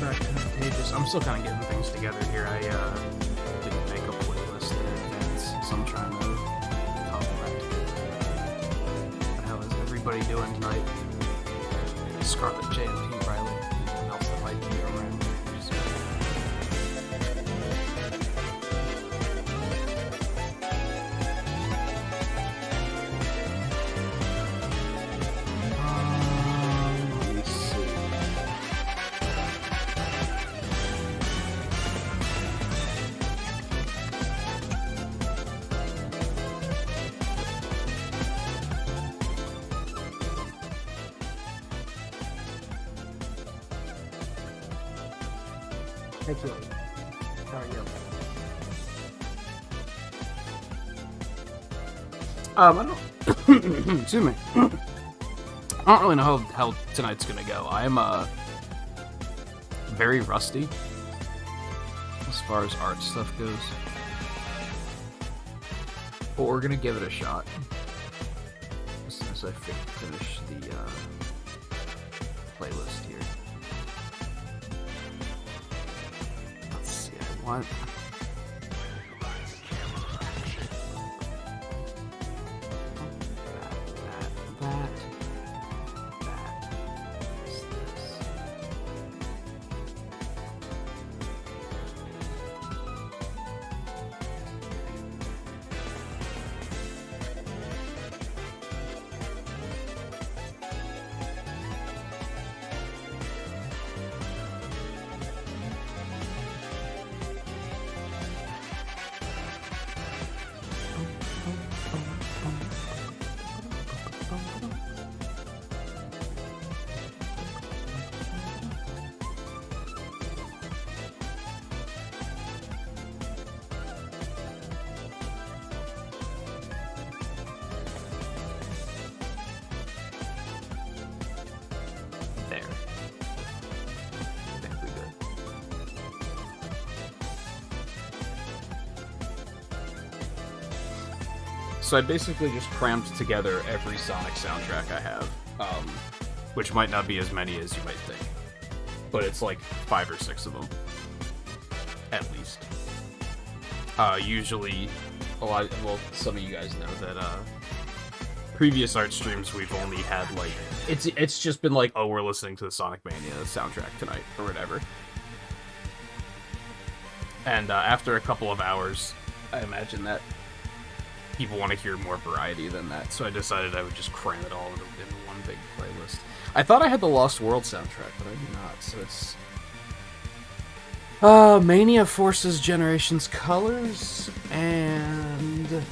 Back to Nintagious. I'm still kind of getting things together here. I didn't make a playlist in advance, so I'm trying to copyright. What the hell is everybody doing tonight? Scarlet J and P. Riley. Anyone else that might be around? Let me see. Thank you. How are you? I don't. Excuse me. I don't really know how tonight's gonna go. I'm very rusty as far as art stuff goes, but we're gonna give it a shot as soon as I finish the playlist here. Let's see. I want. So I basically just crammed together every Sonic soundtrack I have, which might not be as many as you might think, but it's like 5 or 6 of them, at least. Usually, some of you guys know that previous art streams we've only had like it's just been like, oh, we're listening to the Sonic Mania soundtrack tonight or whatever, and after a couple of hours, I imagine that people want to hear more variety than that, so I decided I would just cram it all into one big playlist. I thought I had the Lost World soundtrack, but I do not, so it's Mania Forces Generations Colors and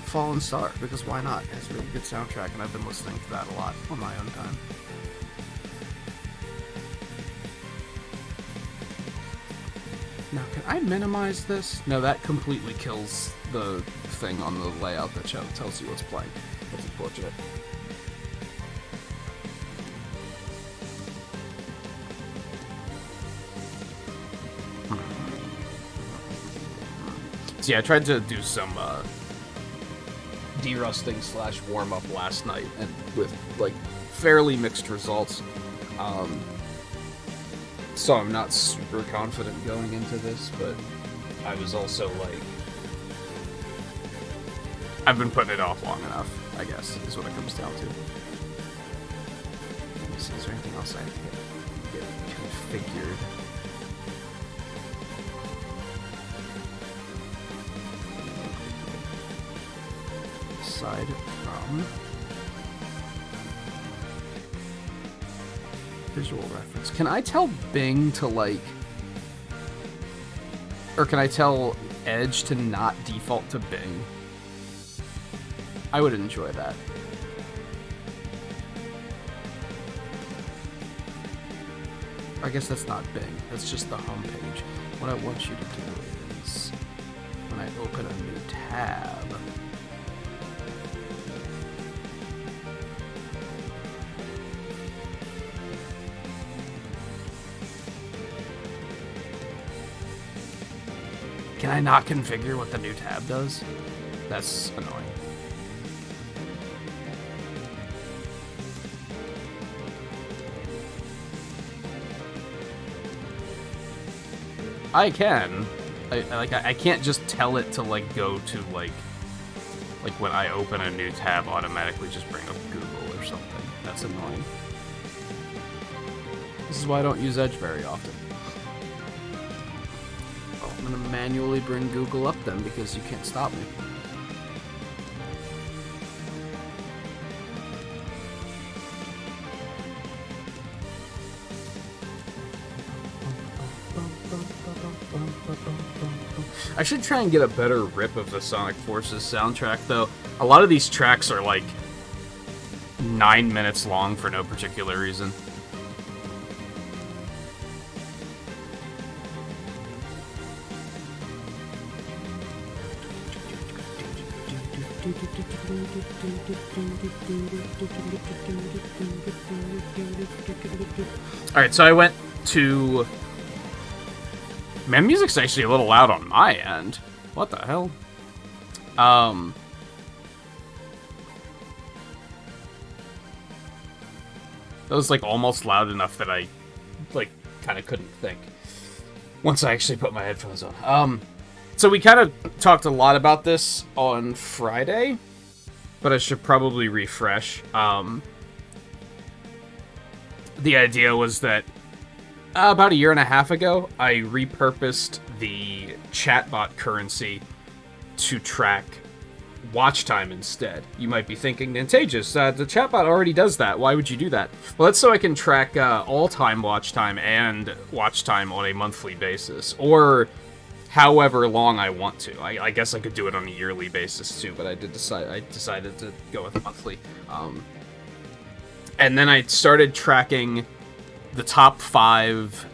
Fallen Star, because why not? It's a really good soundtrack, and I've been listening to that a lot on my own time. Now, can I minimize this? No, that completely kills the thing on the layout that tells you what's playing. That's unfortunate. So yeah, I tried to do some derusting / warm-up last night, and with like fairly mixed results. So I'm not super confident going into this, but I was also like, I've been putting it off long enough, I guess, is what it comes down to. Let me see, is there anything else I have to get configured? Aside from visual reference. Can I tell Bing to, like... Or can I tell Edge to not default to Bing? I would enjoy that. I guess that's not Bing. That's just the home page. What I want you to do is, when I open a new tab, can I not configure what the new tab does? That's annoying. I can. I can't just tell it to, like, go to, like when I open a new tab, automatically just bring up Google or something. That's annoying. This is why I don't use Edge very often. Oh, I'm gonna manually bring Google up then, because you can't stop me. I should try and get a better rip of the Sonic Forces soundtrack, though. A lot of these tracks are, like, 9 minutes long for no particular reason. Alright, so I went to... Man, music's actually a little loud on my end. What the hell? That was, like, almost loud enough that I, like, kind of couldn't think once I actually put my headphones on. So we kind of talked a lot about this on Friday, but I should probably refresh. The idea was that about a year and a half ago, I repurposed the chatbot currency to track watch time instead. You might be thinking, Nintagious, the chatbot already does that. Why would you do that? Well, that's so I can track all-time watch time and watch time on a monthly basis, or however long I want to. I guess I could do it on a yearly basis too, but I decided to go with monthly. And then I started tracking the top five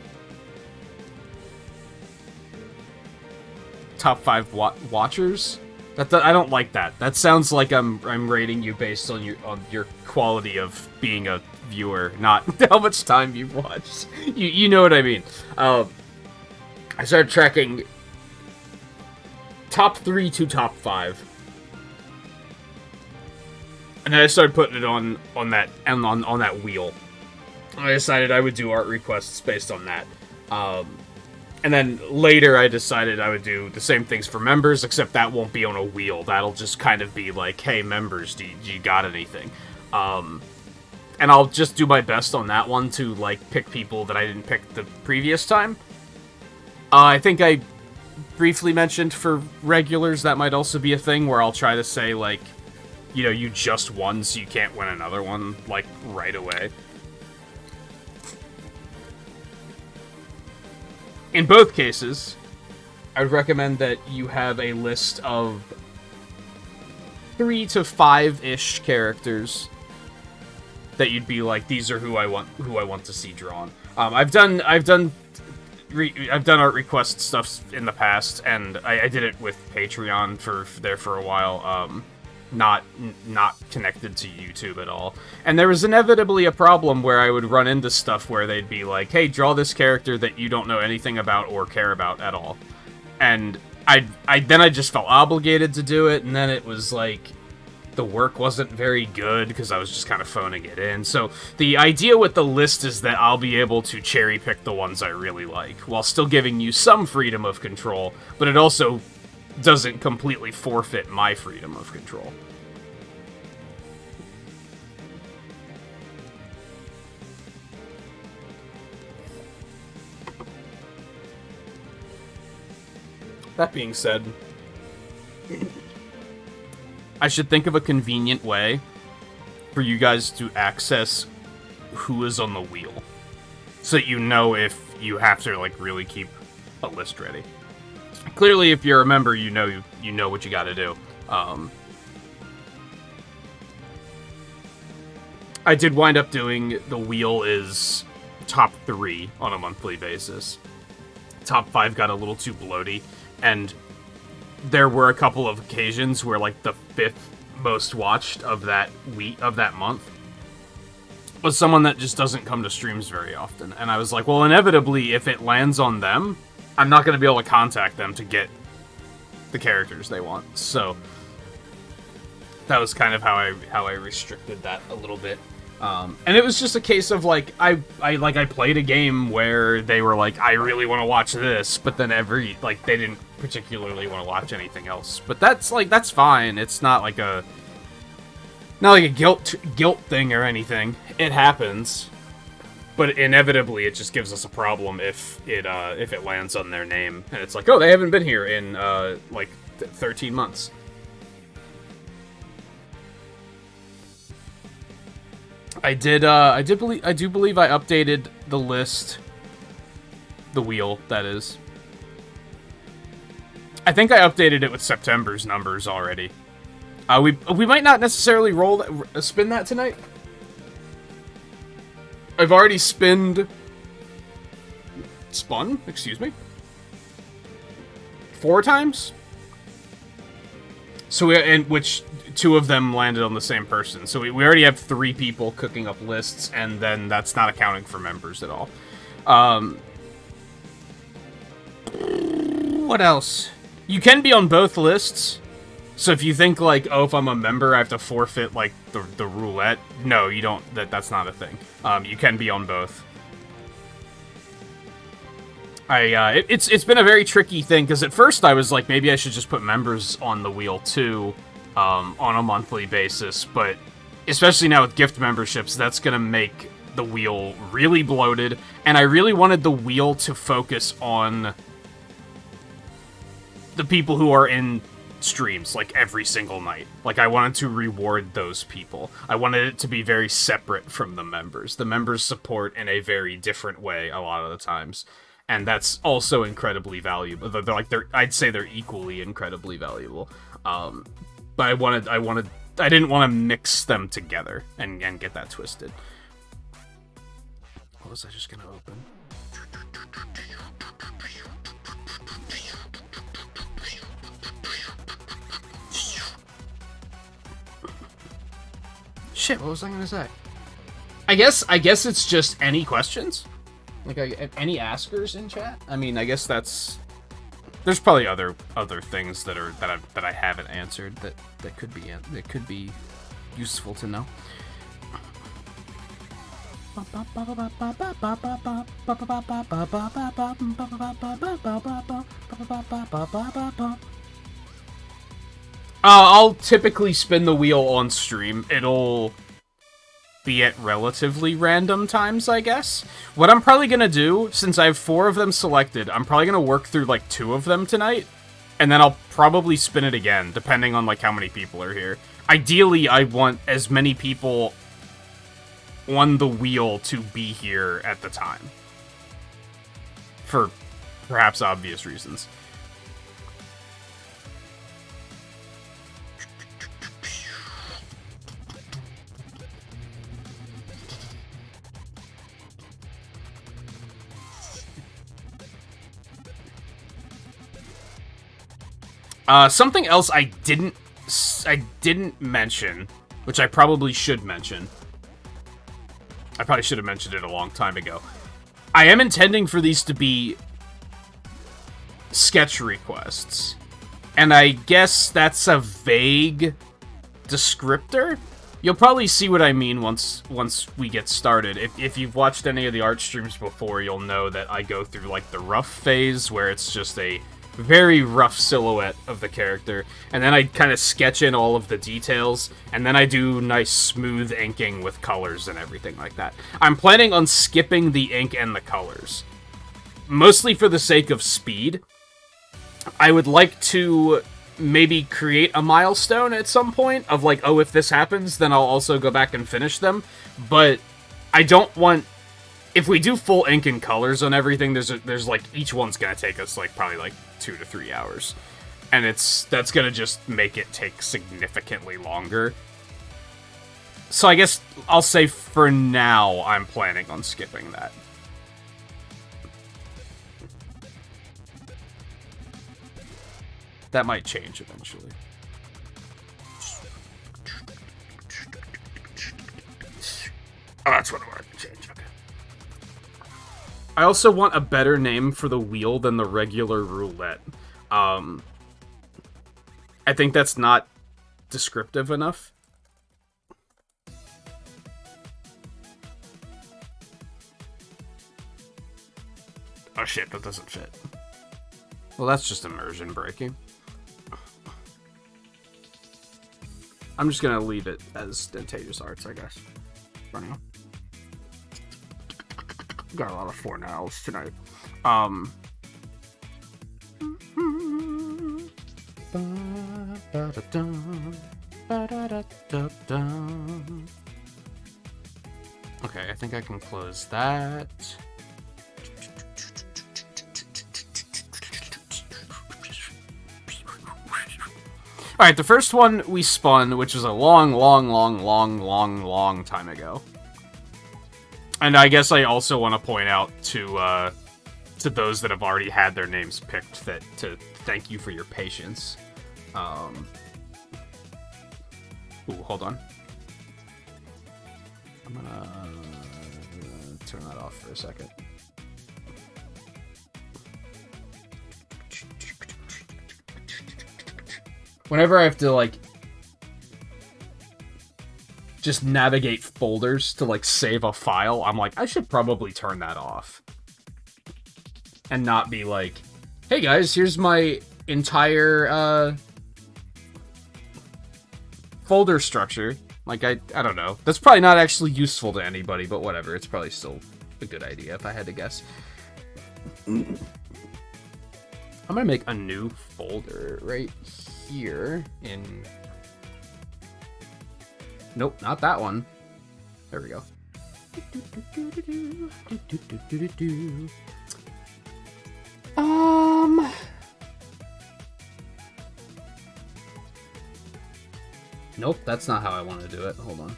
watchers. I don't like that. That sounds like I'm rating you based on your quality of being a viewer, not how much time you've watched. You know what I mean. I started tracking top 3 to top 5, and then I started putting it on that wheel. I decided I would do art requests based on that. And then later I decided I would do the same things for members, except that won't be on a wheel. That'll just kind of be like, hey, members, do you got anything? And I'll just do my best on that one to, like, pick people that I didn't pick the previous time. I think I briefly mentioned for regulars that might also be a thing where I'll try to say, like, you know, you just won, so you can't win another one, like, right away. In both cases, I would recommend that you have a list of 3 to 5-ish characters that you'd be like, these are who I want to see drawn. I've done art request stuff in the past, and I did it with Patreon for a while. Not connected to YouTube at all. And there was inevitably a problem where I would run into stuff where they'd be like, hey, draw this character that you don't know anything about or care about at all. And I just felt obligated to do it, and then it was like, the work wasn't very good because I was just kind of phoning it in. So the idea with the list is that I'll be able to cherry pick the ones I really like, while still giving you some freedom of control, but it also doesn't completely forfeit my freedom of control. That being said, I should think of a convenient way for you guys to access who is on the wheel, so that you know if you have to, like, really keep a list ready. Clearly, if you're a member, you know what you gotta do. I did wind up doing the wheel is top 3 on a monthly basis. Top 5 got a little too bloaty, and there were a couple of occasions where, like, the 5th most watched of that month was someone that just doesn't come to streams very often. And I was like, well, inevitably, if it lands on them, I'm not going to be able to contact them to get the characters they want. So that was kind of how I restricted that a little bit. And it was just a case of, like, I played a game where they were like, I really want to watch this, but then they didn't particularly want to watch anything else. But that's fine. It's not like a guilt thing or anything. It happens. But inevitably, it just gives us a problem if it lands on their name. And it's like, oh, they haven't been here in, 13 months. I do believe I updated the list, the wheel, that is. I think I updated it with September's numbers already. We might not necessarily spin that tonight. I've already spun, excuse me, 4 times. So which 2 of them landed on the same person. So we already have 3 people cooking up lists, and then that's not accounting for members at all. What else? You can be on both lists. So if you think, like, oh, if I'm a member, I have to forfeit, like, the roulette. No, you don't. That's not a thing. You can be on both. It's been a very tricky thing, because at first I was like, maybe I should just put members on the wheel too, on a monthly basis, but especially now with gift memberships, that's gonna make the wheel really bloated, and I really wanted the wheel to focus on the people who are in streams, like, every single night. Like, I wanted to reward those people. I wanted it to be very separate from the members. The members support in a very different way a lot of the times. And that's also incredibly valuable. I'd say they're equally incredibly valuable. But I didn't want to mix them together and get that twisted. What was I just gonna open? Shit, what was I gonna say? I guess it's just any questions? Like, any askers in chat? I mean, I guess that's... There's probably other things that I haven't answered that could be useful to know. I'll typically spin the wheel on stream. It'll be at relatively random times, I guess. What I'm probably gonna do, since I have 4 of them selected, I'm probably gonna work through, like, 2 of them tonight, and then I'll probably spin it again, depending on, like, how many people are here. Ideally, I want as many people on the wheel to be here at the time. For perhaps obvious reasons. Something else I didn't mention, which I probably should mention. I probably should have mentioned it a long time ago. I am intending for these to be sketch requests. And I guess that's a vague descriptor? You'll probably see what I mean once we get started. If you've watched any of the art streams before, you'll know that I go through, like, the rough phase, where it's just a very rough silhouette of the character, and then I kind of sketch in all of the details, and then I do nice smooth inking with colors and everything like that. I'm planning on skipping the ink and the colors, mostly for the sake of speed. I would like to maybe create a milestone at some point of like, oh, if this happens, then I'll also go back and finish them, but I don't want... If we do full ink and colors on everything, there's like, each one's gonna take us like probably like 2 to 3 hours, and that's gonna just make it take significantly longer. So I guess I'll say for now I'm planning on skipping that. That might change eventually. Oh, that's what I wanted to change. Okay. I also want a better name for the wheel than the regular roulette. I think that's not descriptive enough. Oh shit, that doesn't fit. Well, that's just immersion breaking. I'm just gonna leave it as Nintagious Arts, I guess, for now. Got a lot of 4-nows tonight. Okay, I think I can close that. Alright, the first one we spun, which was a long time ago. And I guess I also want to point out to those that have already had their names picked that to thank you for your patience. Ooh, hold on. I'm gonna turn that off for a second. Whenever I have to, like, just navigate folders to, like, save a file, I'm like, I should probably turn that off. And not be like, hey guys, here's my entire, folder structure. Like, I don't know. That's probably not actually useful to anybody, but whatever. It's probably still a good idea if I had to guess. I'm gonna make a new folder right here in... Nope, not that one. There we go. Nope, that's not how I want to do it. Hold on.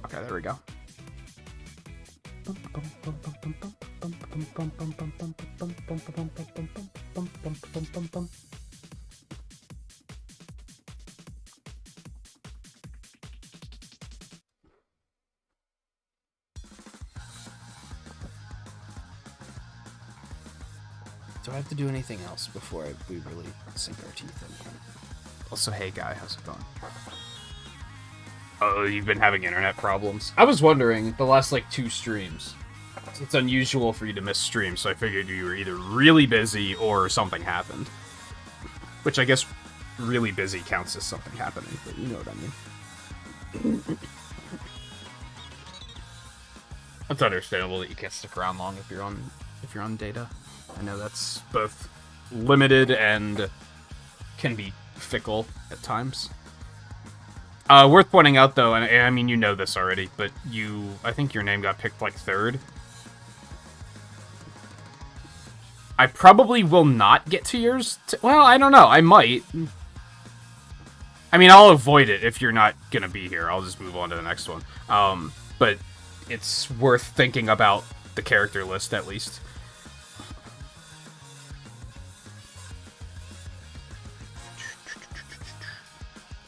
Okay, there we go. Do I have to do anything else before we really sink our teeth in? Also, hey guy, how's it going? Oh, you've been having internet problems? I was wondering, the last, like, 2 streams. It's unusual for you to miss streams, so I figured you were either really busy or something happened. Which I guess really busy counts as something happening, but you know what I mean. It's understandable that you can't stick around long if you're on data. I know that's both limited and can be fickle at times. Worth pointing out, though, and I mean, you know this already, but I think your name got picked, like, 3rd. I probably will not get to yours. Well, I don't know. I might. I mean, I'll avoid it if you're not gonna be here. I'll just move on to the next one. But it's worth thinking about the character list, at least.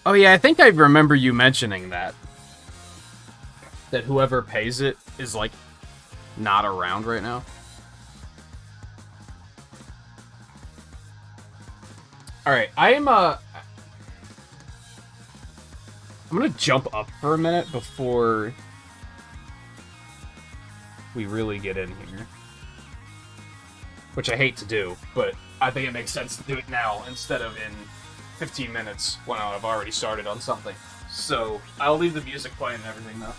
Oh yeah, I think I remember you mentioning that. That whoever pays it is, like, not around right now. Alright, I'm gonna jump up for a minute before we really get in here. Which I hate to do, but I think it makes sense to do it now instead of in 15 minutes when I've already started on something. So, I'll leave the music playing and everything though.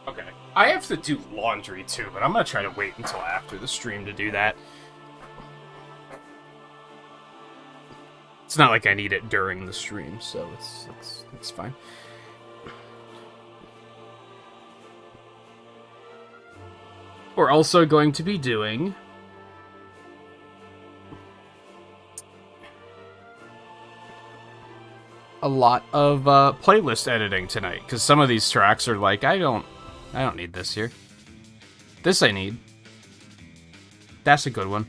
Okay. I have to do laundry too, but I'm gonna try to wait until after the stream to do that. It's not like I need it during the stream, so it's fine. We're also going to be doing a lot of playlist editing tonight, because some of these tracks are like, I don't need this here. This I need. That's a good one.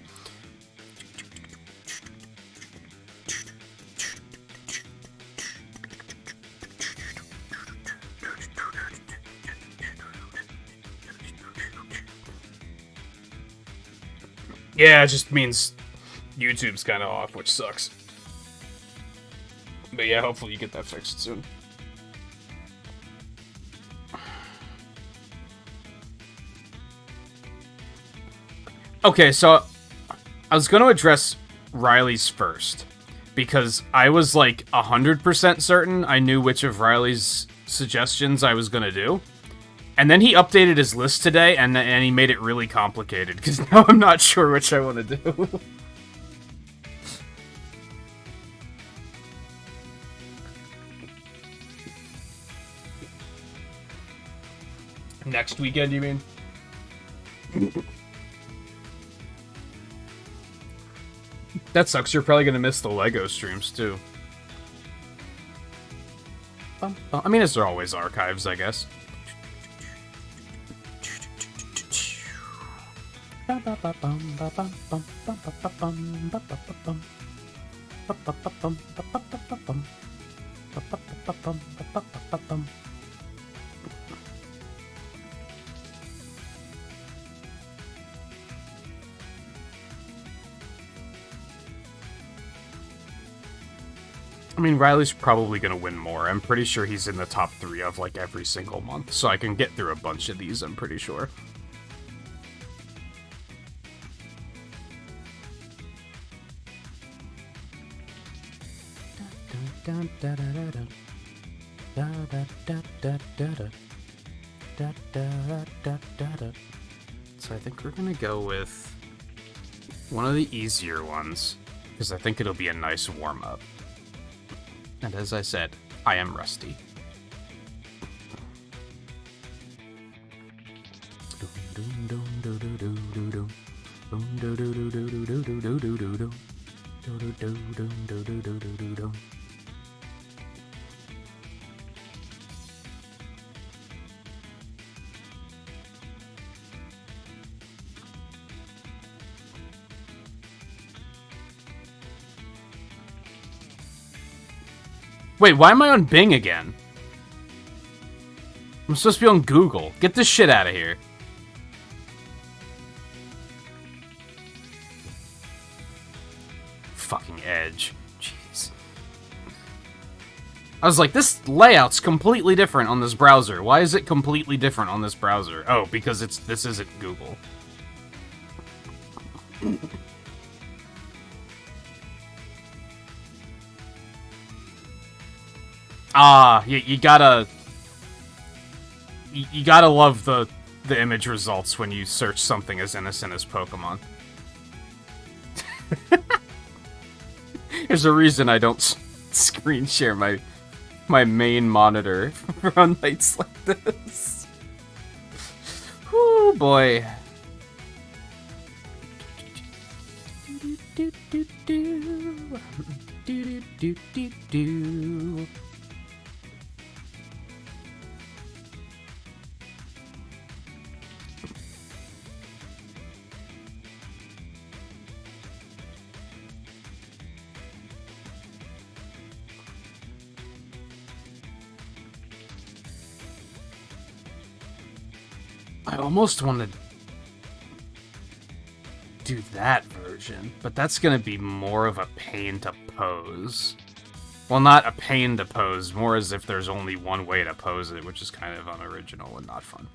Yeah, it just means YouTube's kind of off, which sucks. But yeah, hopefully you get that fixed soon. Okay, so I was going to address Riley's first, because I was like 100% certain I knew which of Riley's suggestions I was going to do. And then he updated his list today, and he made it really complicated, because now I'm not sure which I want to do. Next weekend, you mean? That sucks, you're probably going to miss the LEGO streams, too. I mean, as there always archives, I guess. I mean, Riley's probably going to win more. I'm pretty sure he's in the top 3 of, like, every single month. So I can get through a bunch of these, I'm pretty sure. So I think we're going to go with one of the easier ones, because I think it'll be a nice warm-up. And as I said, I am rusty. Wait, why am I on Bing again? I'm supposed to be on Google. Get this shit out of here. Fucking Edge. Jeez. I was like, this layout's completely different on this browser. Why is it completely different on this browser? Oh, because this isn't Google. You gotta... You gotta love the image results when you search something as innocent as Pokemon. There's a reason I don't screen share my main monitor on nights like this. Whoo, boy. I almost want to do that version, but that's going to be more of a pain to pose. Well, not a pain to pose, more as if there's only one way to pose it, which is kind of unoriginal and not fun.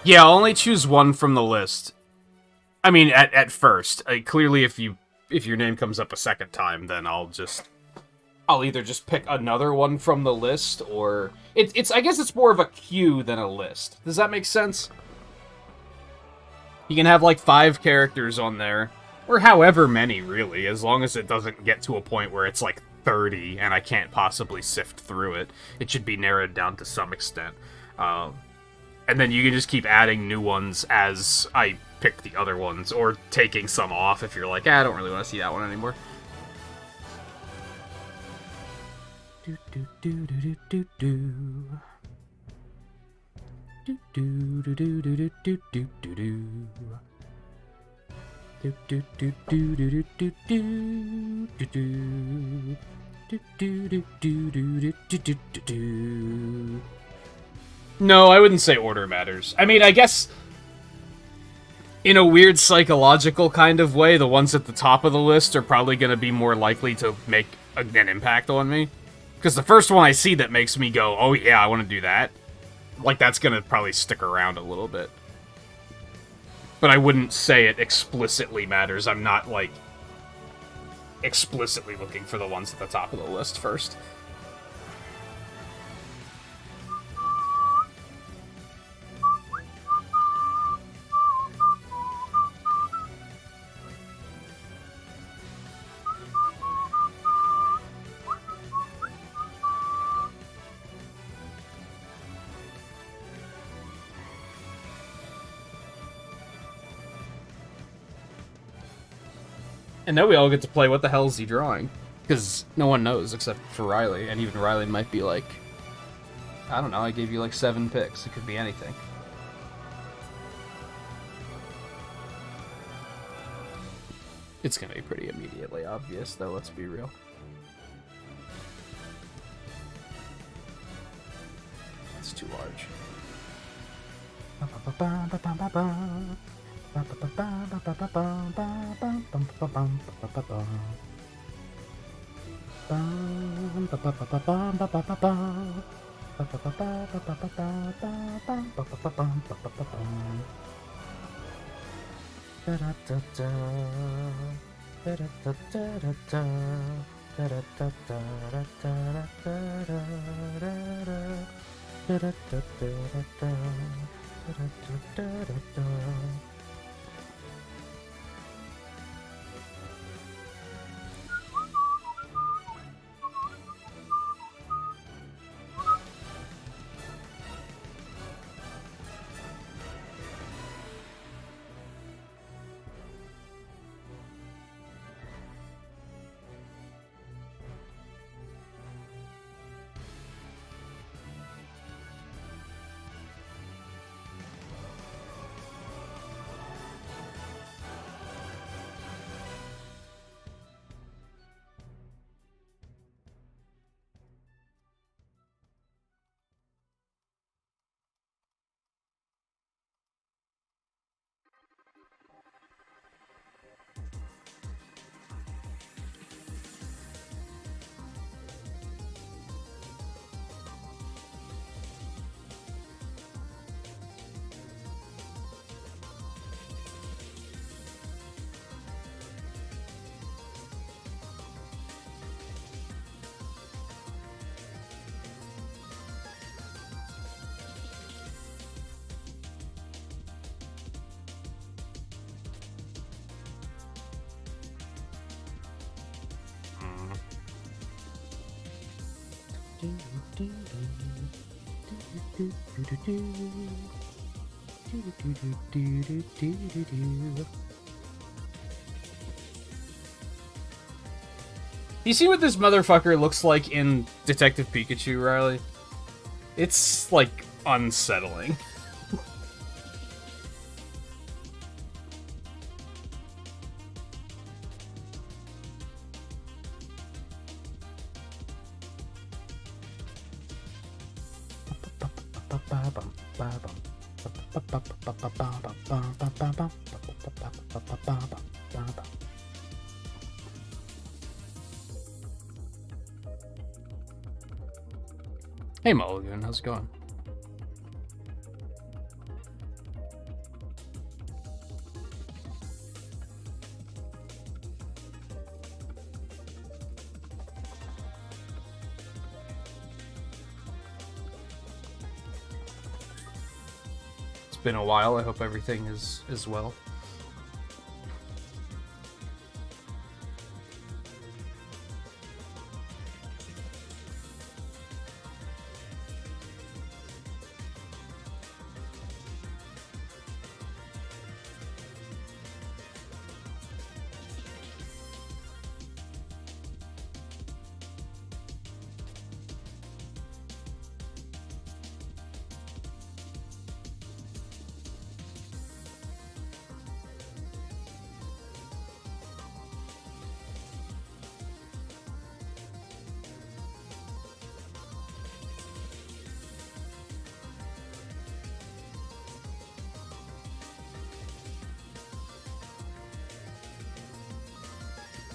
Yeah, I'll only choose one from the list. I mean, at first. Clearly, if your name comes up a second time, then I'll either just pick another one from the list, or... I guess it's more of a queue than a list. Does that make sense? You can have, like, 5 characters on there, or however many, really, as long as it doesn't get to a point where it's, like, 30, and I can't possibly sift through it. It should be narrowed down to some extent. And then you can just keep adding new ones as I pick the other ones, or taking some off if you're like, I don't really want to see that one anymore. No, I wouldn't say order matters. I mean, I guess in a weird psychological kind of way, the ones at the top of the list are probably going to be more likely to make an impact on me. Because the first one I see that makes me go, oh yeah, I want to do that, like, that's going to probably stick around a little bit. But I wouldn't say it explicitly matters. I'm not, like, explicitly looking for the ones at the top of the list first. And now we all get to play what the hell is he drawing? Because no one knows except for Riley, and even Riley might be like, I don't know, I gave you like 7 picks. It could be anything. It's gonna be pretty immediately obvious, though, let's be real. It's too large. You see what this motherfucker looks like in Detective Pikachu, Riley? It's, like, unsettling. Hey Mulligan, how's it going? It's been a while. I hope everything is well.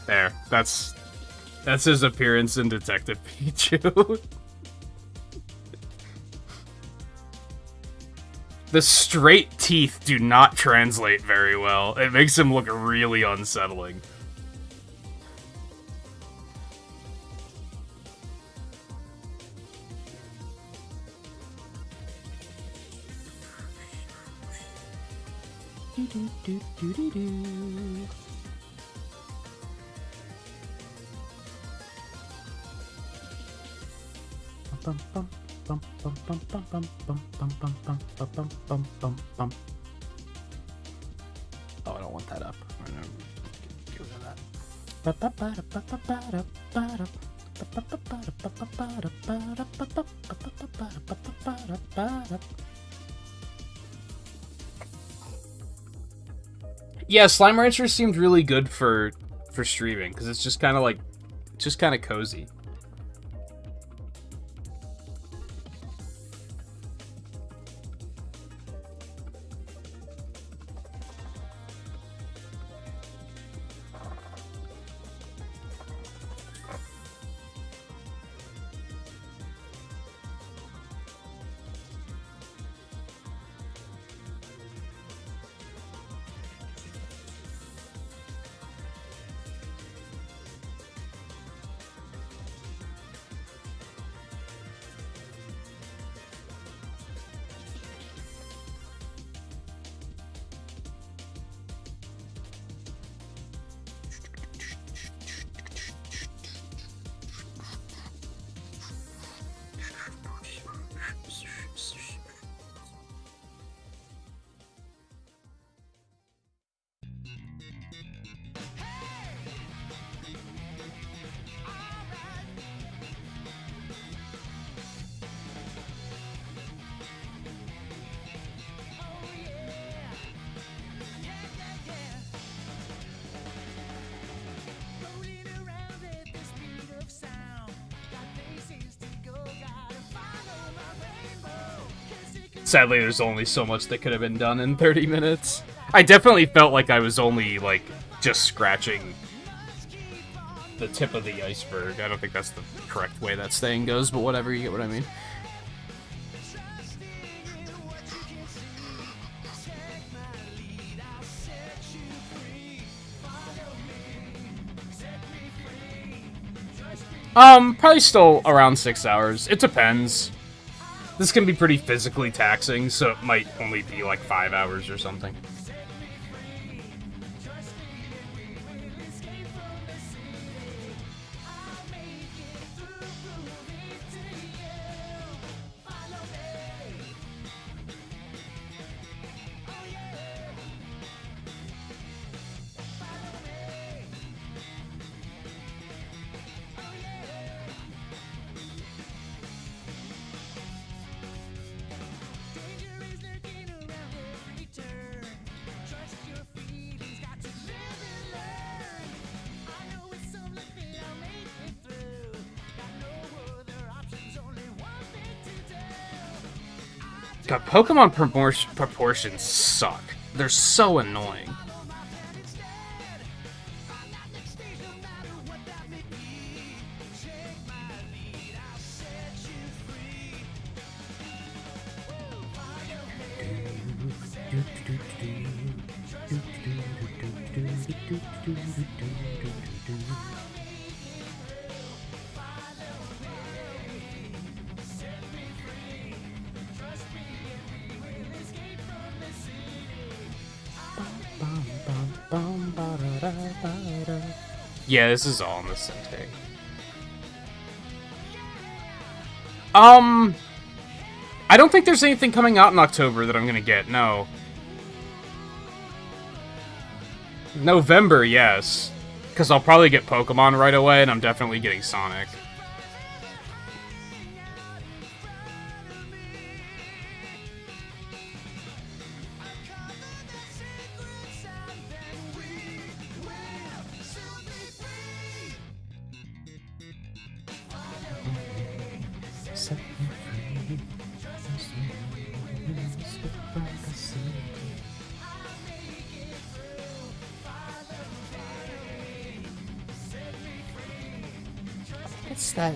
There, that's his appearance in Detective Pikachu. The straight teeth do not translate very well. It makes him look really unsettling. Oh, I don't want that up. I'm gonna get rid of that. Yeah, Slime Rancher seemed really good for streaming because it's just kind of like, just kind of cozy. Sadly, there's only so much that could have been done in 30 minutes. I definitely felt like I was only, like, just scratching the tip of the iceberg. I don't think that's the correct way that saying goes, but whatever, you get what I mean. Probably still around 6 hours. It depends. This can be pretty physically taxing, so it might only be like 5 hours or something. God, Pokemon proportions suck. They're so annoying. Yeah, this is all in the Sentei. I don't think there's anything coming out in October that I'm gonna get, no. November, yes. Because I'll probably get Pokemon right away, and I'm definitely getting Sonic. What's that?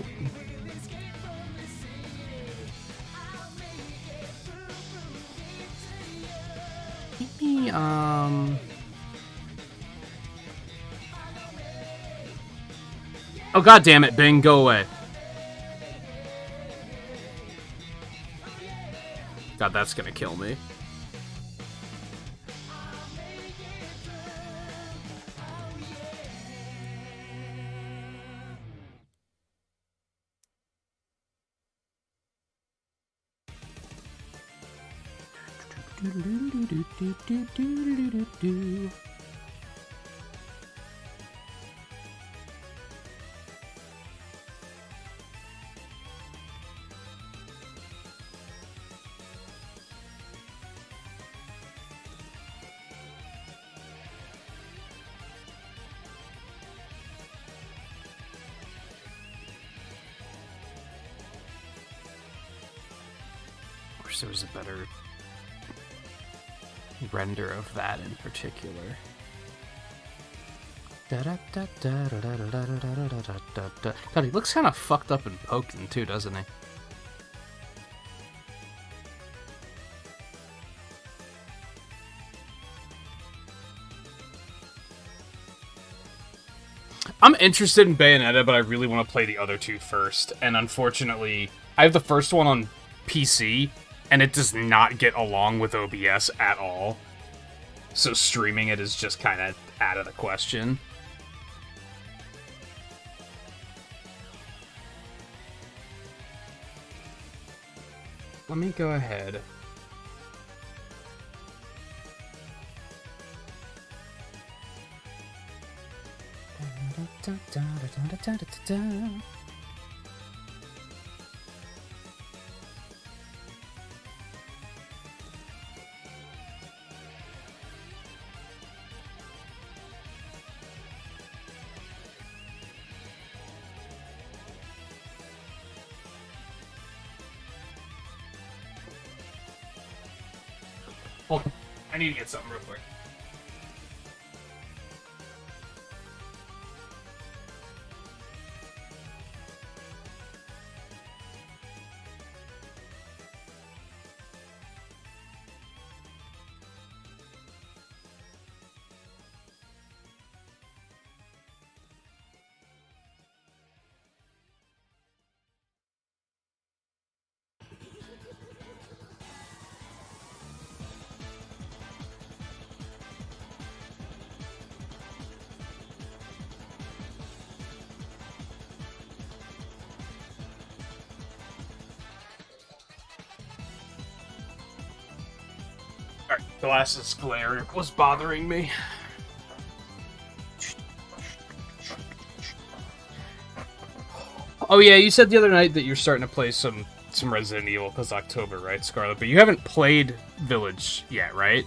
Maybe, oh, god damn it, Bing, go away. God, that's gonna kill me. Wish there was a better render of that in particular. God, he looks kind of fucked up in Pokken too, doesn't he? I'm interested in Bayonetta, but I really want to play the other two first. And unfortunately, I have the first one on PC, and it does not get along with OBS at all. So streaming it is just kind of out of the question. Let me go ahead. Hold on. I need to get something real quick. Glasses glare was bothering me. Oh yeah, you said the other night that you're starting to play some Resident Evil because October, right, Scarlet? But you haven't played Village yet, right?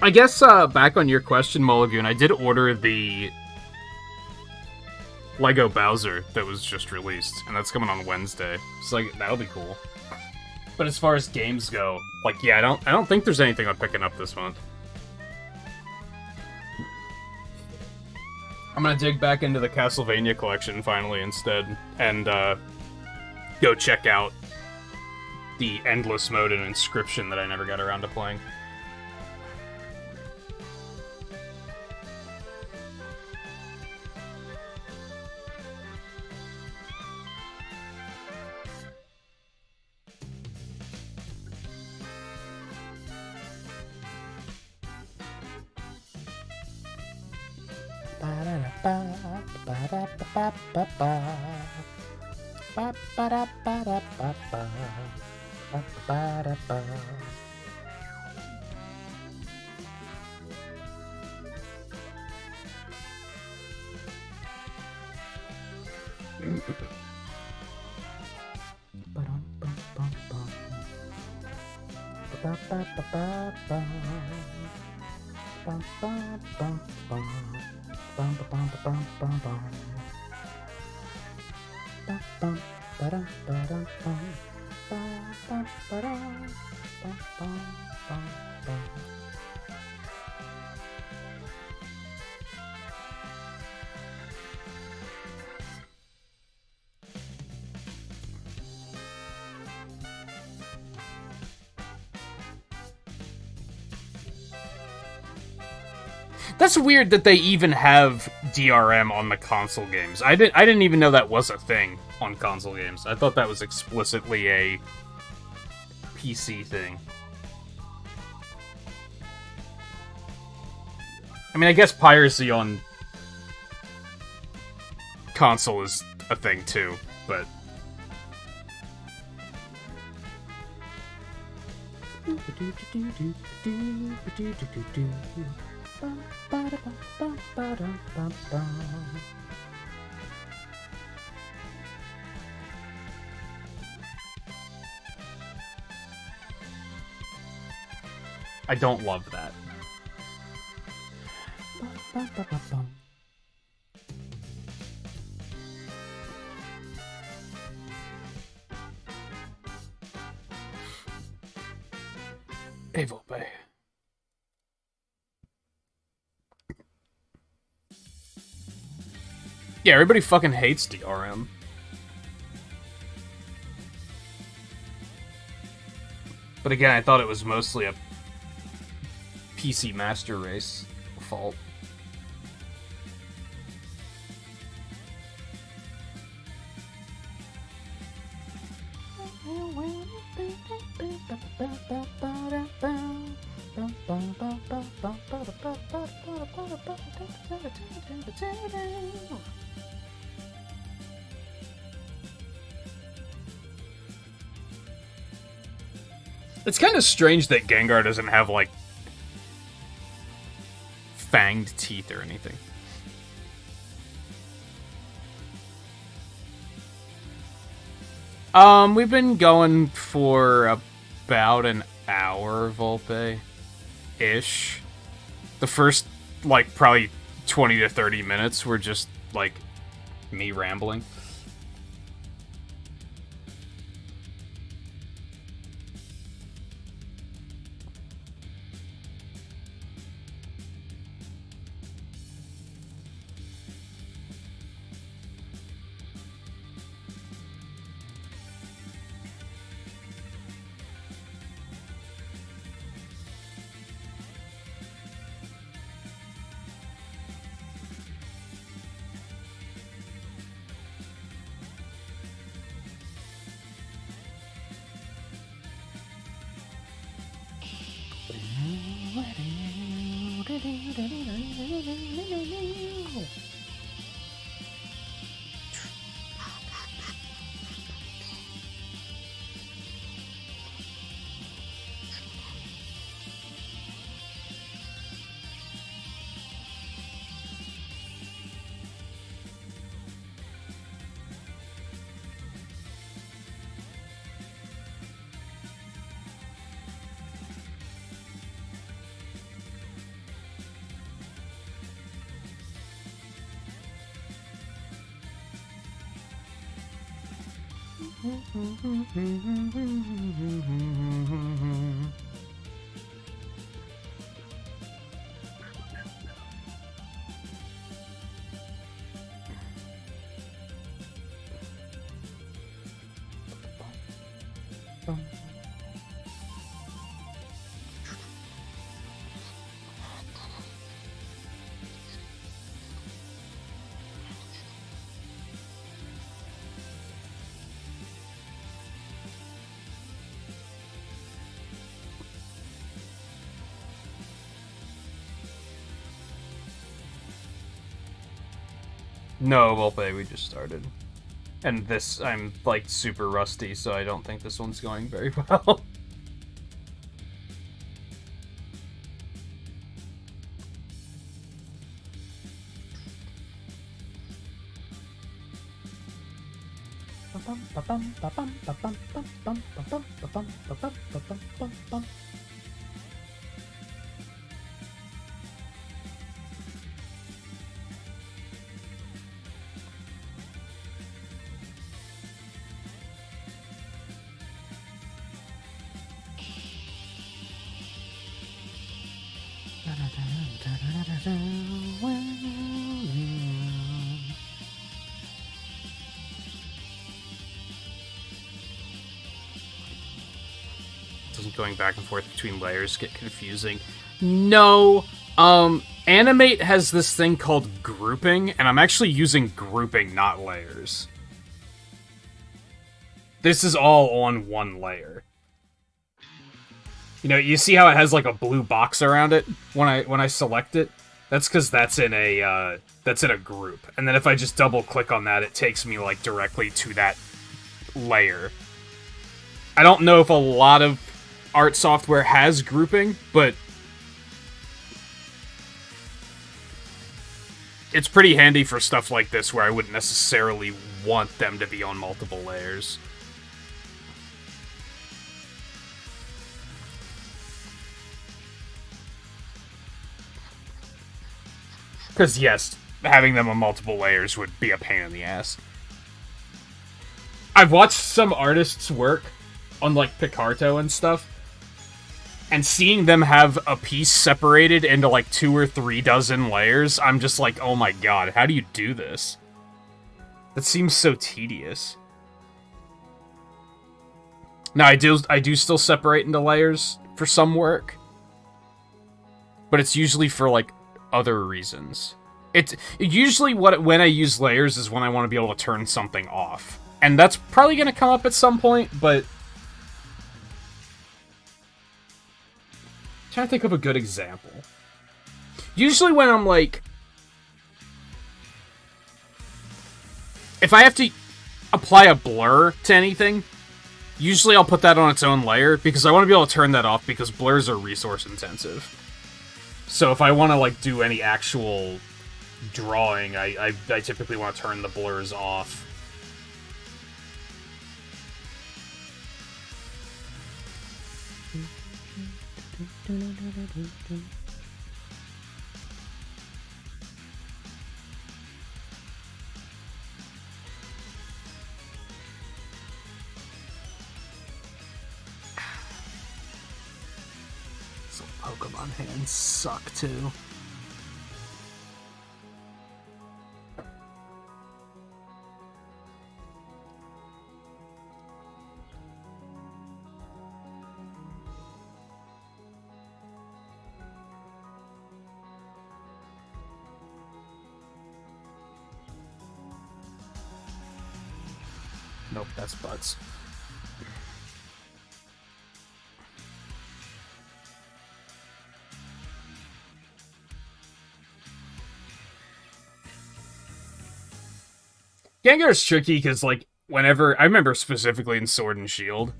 I guess, back on your question, Mulligan, I did order the Lego Bowser that was just released, and that's coming on Wednesday. So, like, that'll be cool. But as far as games go, like, yeah, I don't think there's anything I'm picking up this month. I'm gonna dig back into the Castlevania collection finally instead, and go check out the Endless Mode and Inscription that I never got around to playing. That's weird that they even have DRM on the console games. I didn't even know that was a thing on console games. I thought that was explicitly a PC thing. I mean, I guess piracy on console is a thing too, but... I don't love that. Hey, Volpe. Yeah, everybody fucking hates DRM. But again, I thought it was mostly a PC Master Race fault. It's kind of strange that Gengar doesn't have, like, fanged teeth or anything. We've been going for about an hour, Volpe-ish. The first, like, probably 20 to 30 minutes were just, like, me rambling. No, Volpe, we just started. And this, I'm, like, super rusty, so I don't think this one's going very well. Doesn't going back and forth between layers get confusing? No. Animate has this thing called grouping, and I'm actually using grouping, not layers. This is all on one layer. You know, you see how it has like a blue box around it when I select it? That's because that's in a group. And then if I just double click on that, it takes me like directly to that layer. I don't know if a lot of art software has grouping, but it's pretty handy for stuff like this where I wouldn't necessarily want them to be on multiple layers. Because, yes, having them on multiple layers would be a pain in the ass. I've watched some artists work on, like, Picarto and stuff, And seeing them have a piece separated into like 2 or 3 dozen layers, I'm just like, oh my god, how do you do this? That seems so tedious. Now, I do still separate into layers for some work. But it's usually for, like, other reasons. It's usually when I use layers is when I want to be able to turn something off. And that's probably going to come up at some point, but... I'm trying to think of a good example. Usually when I'm, like... If I have to apply a blur to anything, usually I'll put that on its own layer, because I want to be able to turn that off, because blurs are resource intensive. So if I want to, like, do any actual drawing, I typically want to turn the blurs off. Pokemon hands suck too. Nope, that's butts. Gengar's tricky because, like, whenever... I remember specifically in Sword and Shield,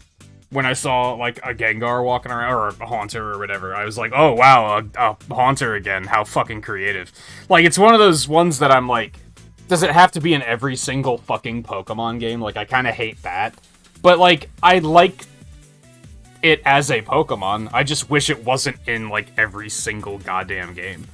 when I saw, like, a Gengar walking around, or a Haunter or whatever, I was like, oh, wow, a Haunter again. How fucking creative. Like, it's one of those ones that I'm like, does it have to be in every single fucking Pokemon game? Like, I kind of hate that. But, like, I like it as a Pokemon. I just wish it wasn't in, like, every single goddamn game.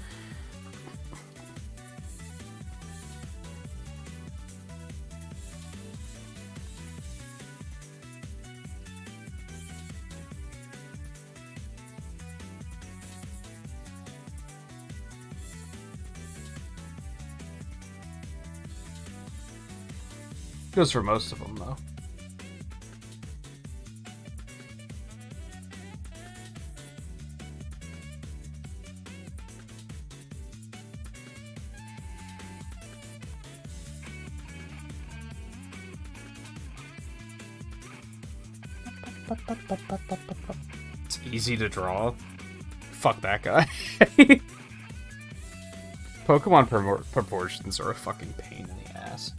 Goes for most of them, though. It's easy to draw. Fuck that guy. Pokemon proportions are a fucking pain in the ass.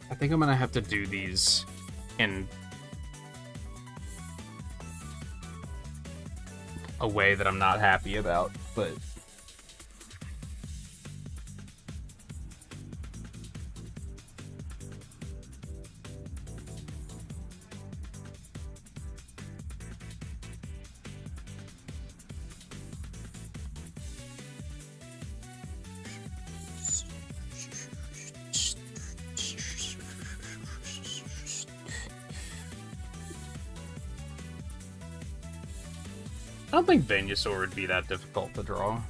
I think I'm gonna have to do these in a way that I'm not happy about, but... I don't think Venusaur would be that difficult to draw.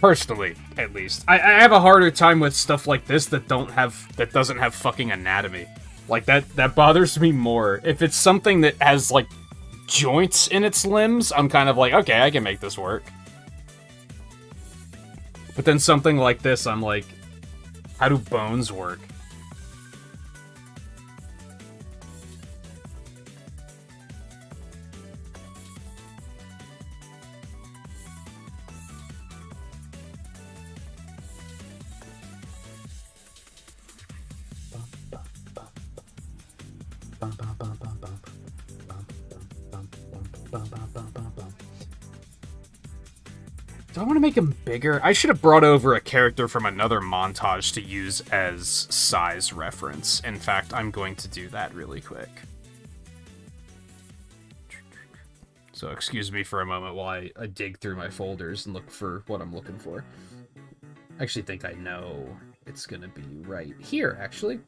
Personally, at least. I have a harder time with stuff like this that doesn't have fucking anatomy. Like, that bothers me more. If it's something that has, like, joints in its limbs, I'm kind of like, okay, I can make this work. But then something like this, I'm like, how do bones work? Do I want to make him bigger? I should have brought over a character from another montage to use as size reference. In fact, I'm going to do that really quick. So excuse me for a moment while I dig through my folders and look for what I'm looking for. I actually think I know it's going to be right here, actually.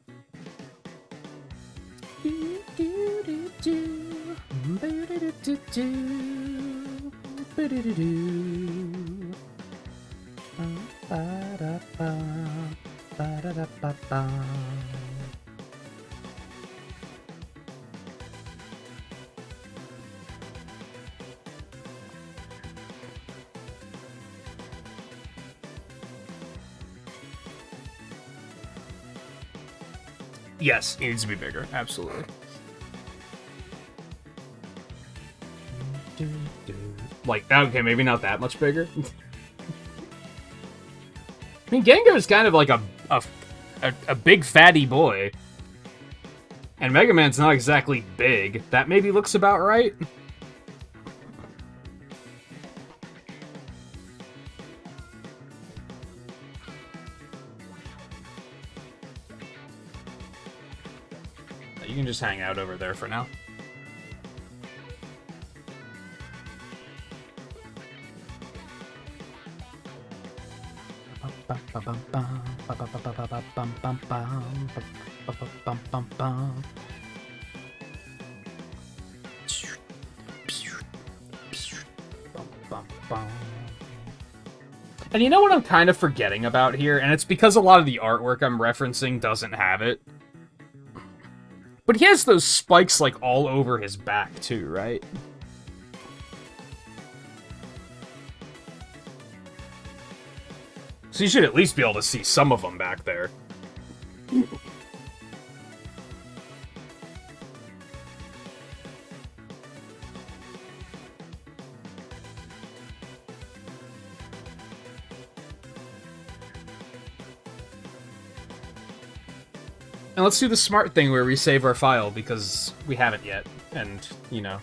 Yes, it needs to be bigger. Absolutely. Like, okay, maybe not that much bigger. I mean, Gengar's kind of like a big fatty boy. And Mega Man's not exactly big. That maybe looks about right. You can just hang out over there for now. And you know what I'm kind of forgetting about here? And it's because a lot of the artwork I'm referencing doesn't have it. But he has those spikes, like, all over his back, too, right? So you should at least be able to see some of them back there. And let's do the smart thing where we save our file, because we haven't yet. And, you know.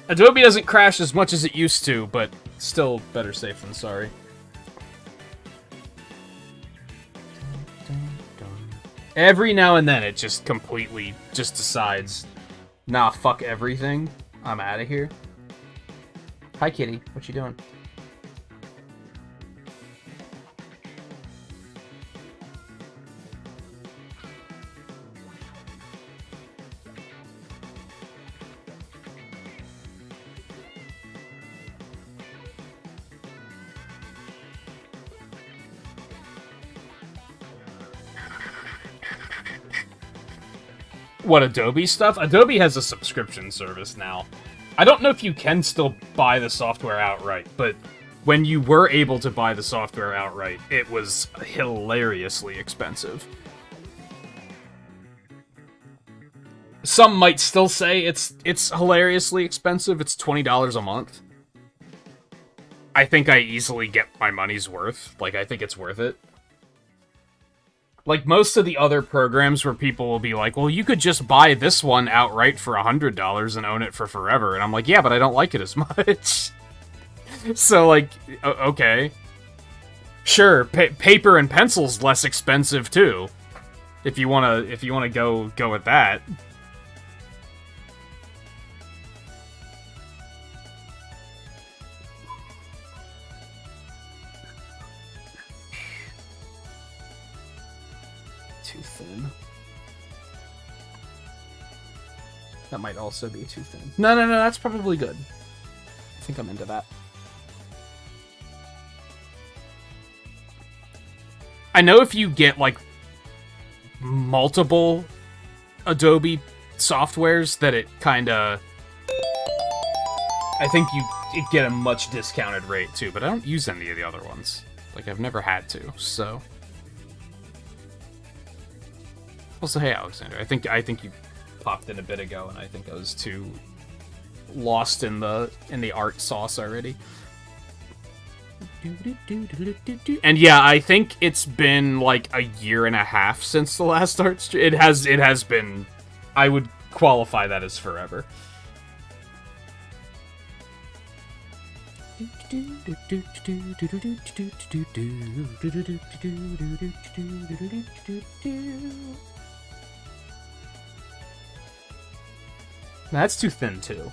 Adobe doesn't crash as much as it used to, but still better safe than sorry. Every now and then it just completely just decides, nah, fuck everything. I'm out of here. Hi, kitty. What you doing? What, Adobe stuff? Adobe has a subscription service now. I don't know if you can still buy the software outright, but when you were able to buy the software outright, it was hilariously expensive. Some might still say it's hilariously expensive. It's $20 a month. I think I easily get my money's worth. Like, I think it's worth it. Like, most of the other programs where people will be like, well, you could just buy this one outright for $100 and own it for forever. And I'm like, yeah, but I don't like it as much. So, like, okay. Sure, paper and pencil's less expensive, too. If you wanna go with that. Too thin. That might also be too thin. No, that's probably good. I think I'm into that. I know if you get, like, multiple Adobe softwares that it kinda... I think you get a much discounted rate, too, but I don't use any of the other ones. Like, I've never had to, so... Also, hey, Alexander, I think you popped in a bit ago, and I think I was too lost in the art sauce already. And yeah, I think it's been like a year and a half since the last art stream. It has been I would qualify that as forever. That's too thin, too.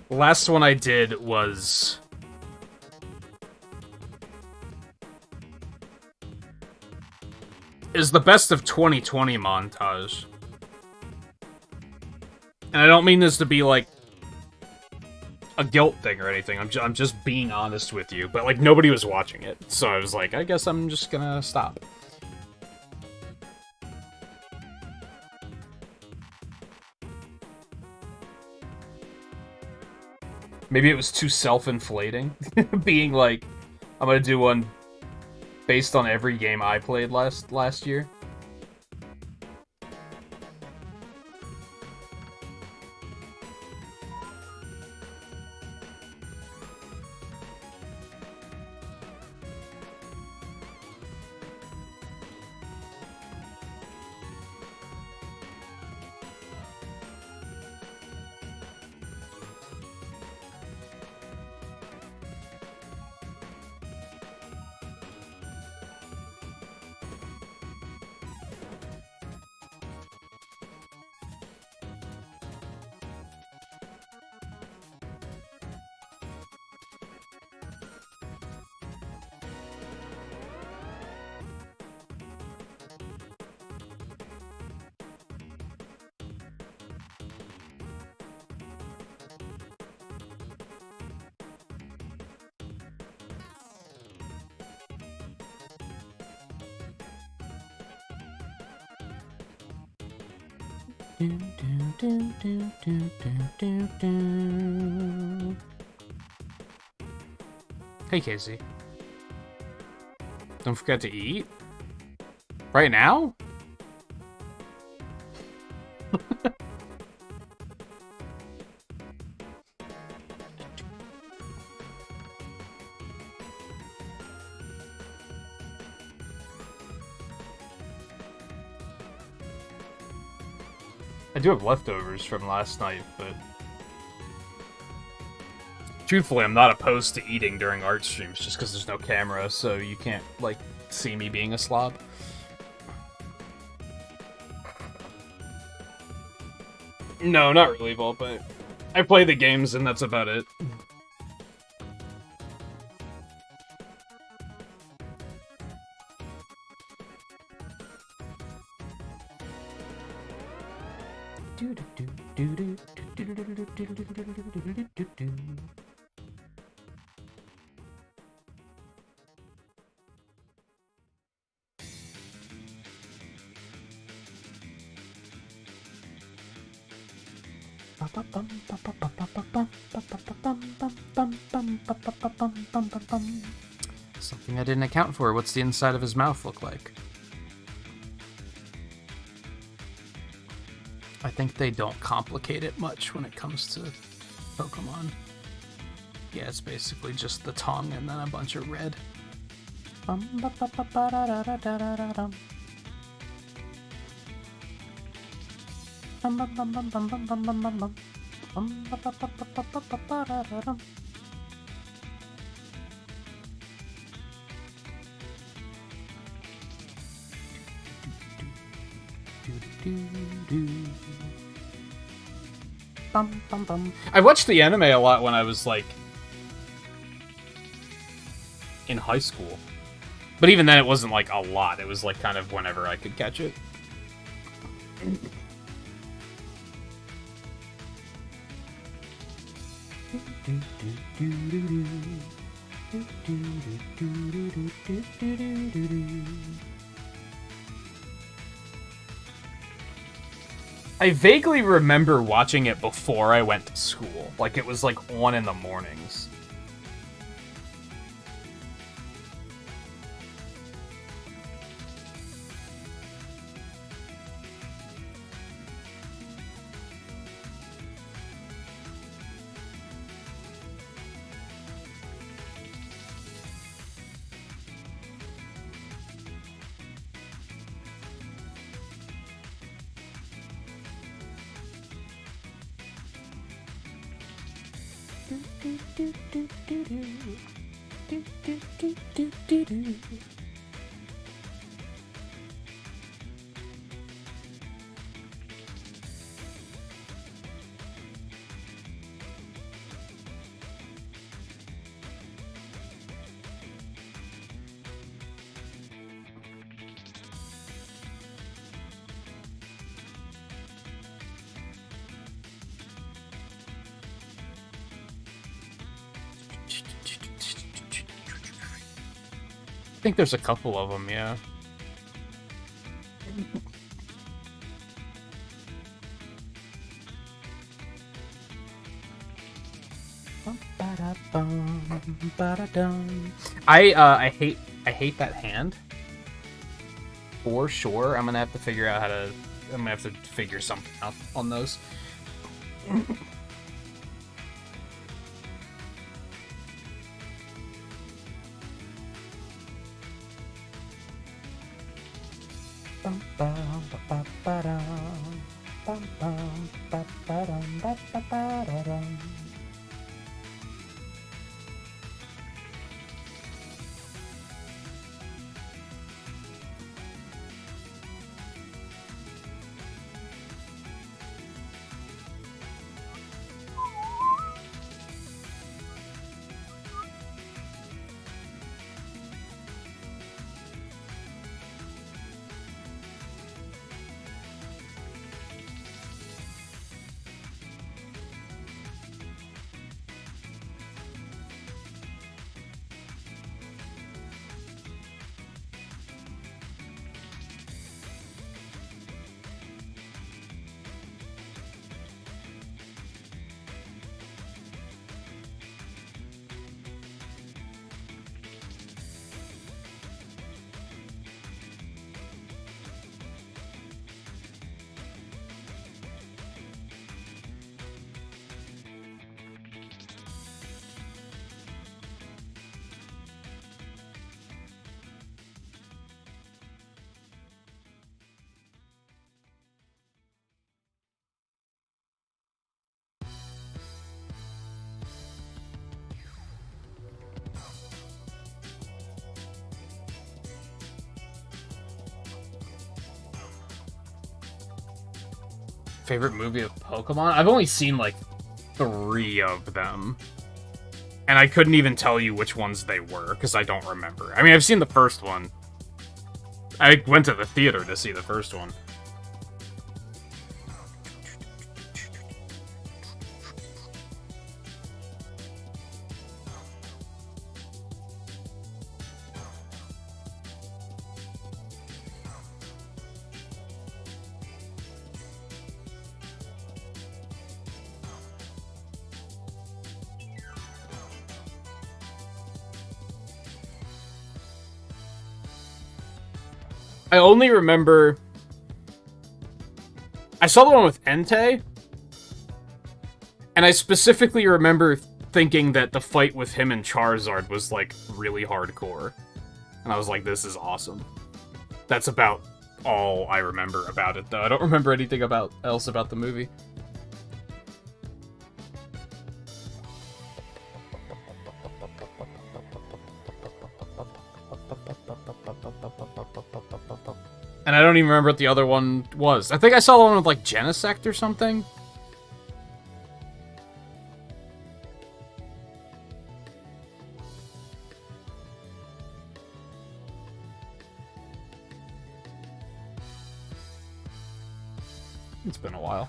The last one I did was... is the best of 2020 montage. And I don't mean this to be, like, a guilt thing or anything. I'm just being honest with you. But, like, nobody was watching it. So I was like, I guess I'm just gonna stop. Maybe it was too self-inflating. Being like, I'm gonna do one based on every game I played last year. Hey, Casey. Don't forget to eat. Right now? I do have leftovers from last night, but... truthfully, I'm not opposed to eating during art streams, just because there's no camera, so you can't, like, see me being a slob. No, not really, Vault, but I play the games, and that's about it. Something I didn't account for. What's the inside of his mouth look like? I think they don't complicate it much when it comes to Pokemon. Yeah, it's basically just the tongue and then a bunch of red. I watched the anime a lot when I was, like, in high school. But even then, it wasn't, like, a lot. It was, like, kind of whenever I could catch it. I vaguely remember watching it before I went to school. Like, it was, like, on in the mornings. I think there's a couple of them, yeah. I hate that hand. For sure. I'm gonna have to figure out how to. I'm gonna have to figure something out on those. Favorite movie of Pokemon? I've only seen, like, 3 of them. And I couldn't even tell you which ones they were, because I don't remember. I mean, I've seen the first one. I went to the theater to see the first one. I only remember... I saw the one with Entei, and I specifically remember thinking that the fight with him and Charizard was, like, really hardcore. And I was like, this is awesome. That's about all I remember about it, though. I don't remember anything else about the movie. And I don't even remember what the other one was. I think I saw the one with, like, Genesect or something. It's been a while.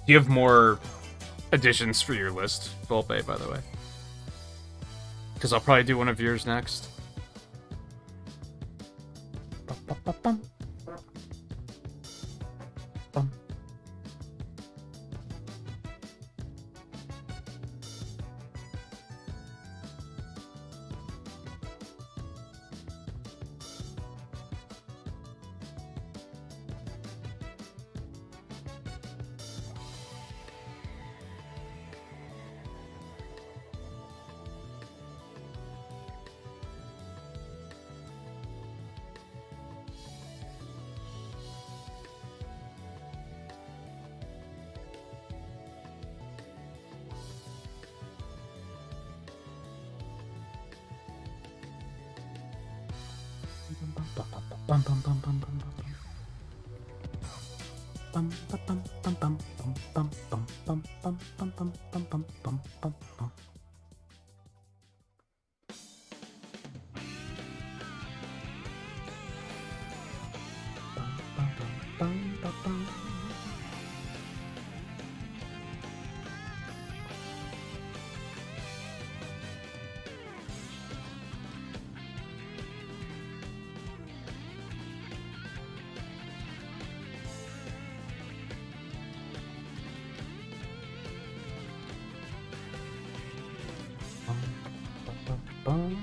Do you have more additions for your list, Volpe, by the way? Because I'll probably do one of yours next. Bum.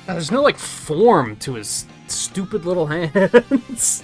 There's no, like, form to his stupid little hands.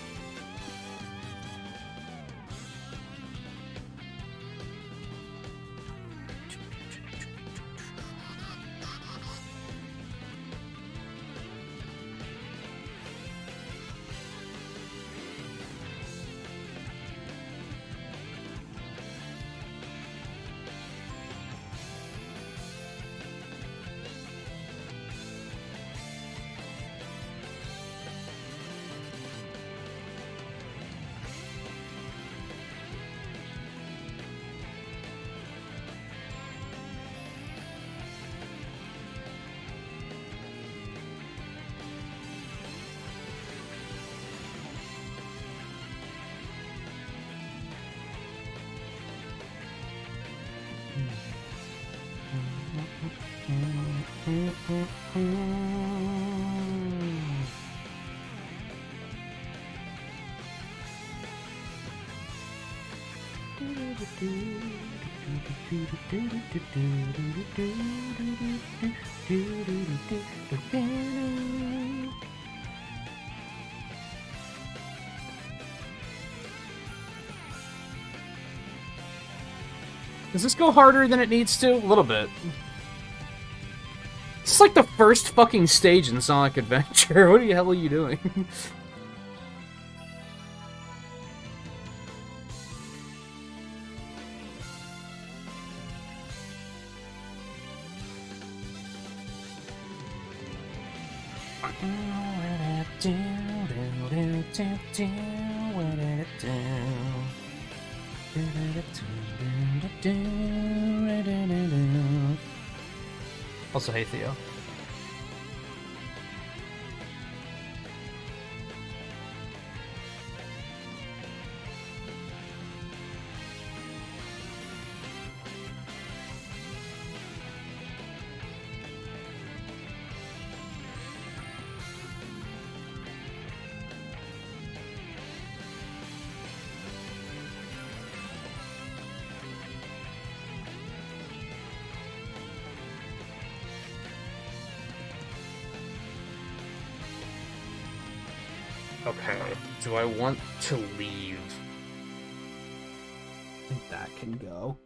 Does this go harder than it needs to? A little bit. It's like the first fucking stage in Sonic Adventure. What the hell are you doing? Also, hey Theo. Okay, do I want to leave? I think that can go.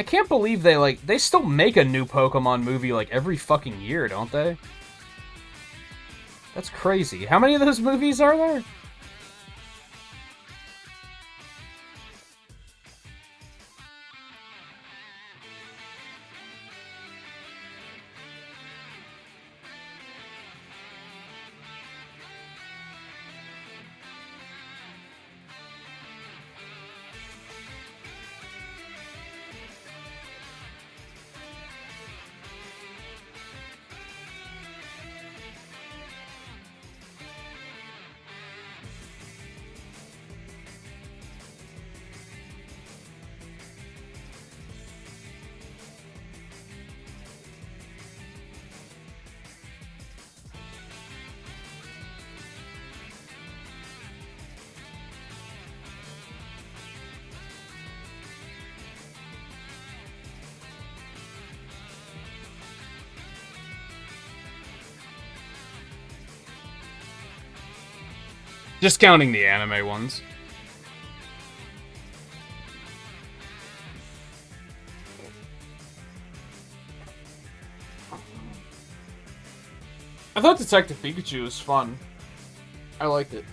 I can't believe they still make a new Pokemon movie like every fucking year, don't they? That's crazy. How many of those movies are there? Just counting the anime ones. I thought Detective Pikachu was fun. I liked it.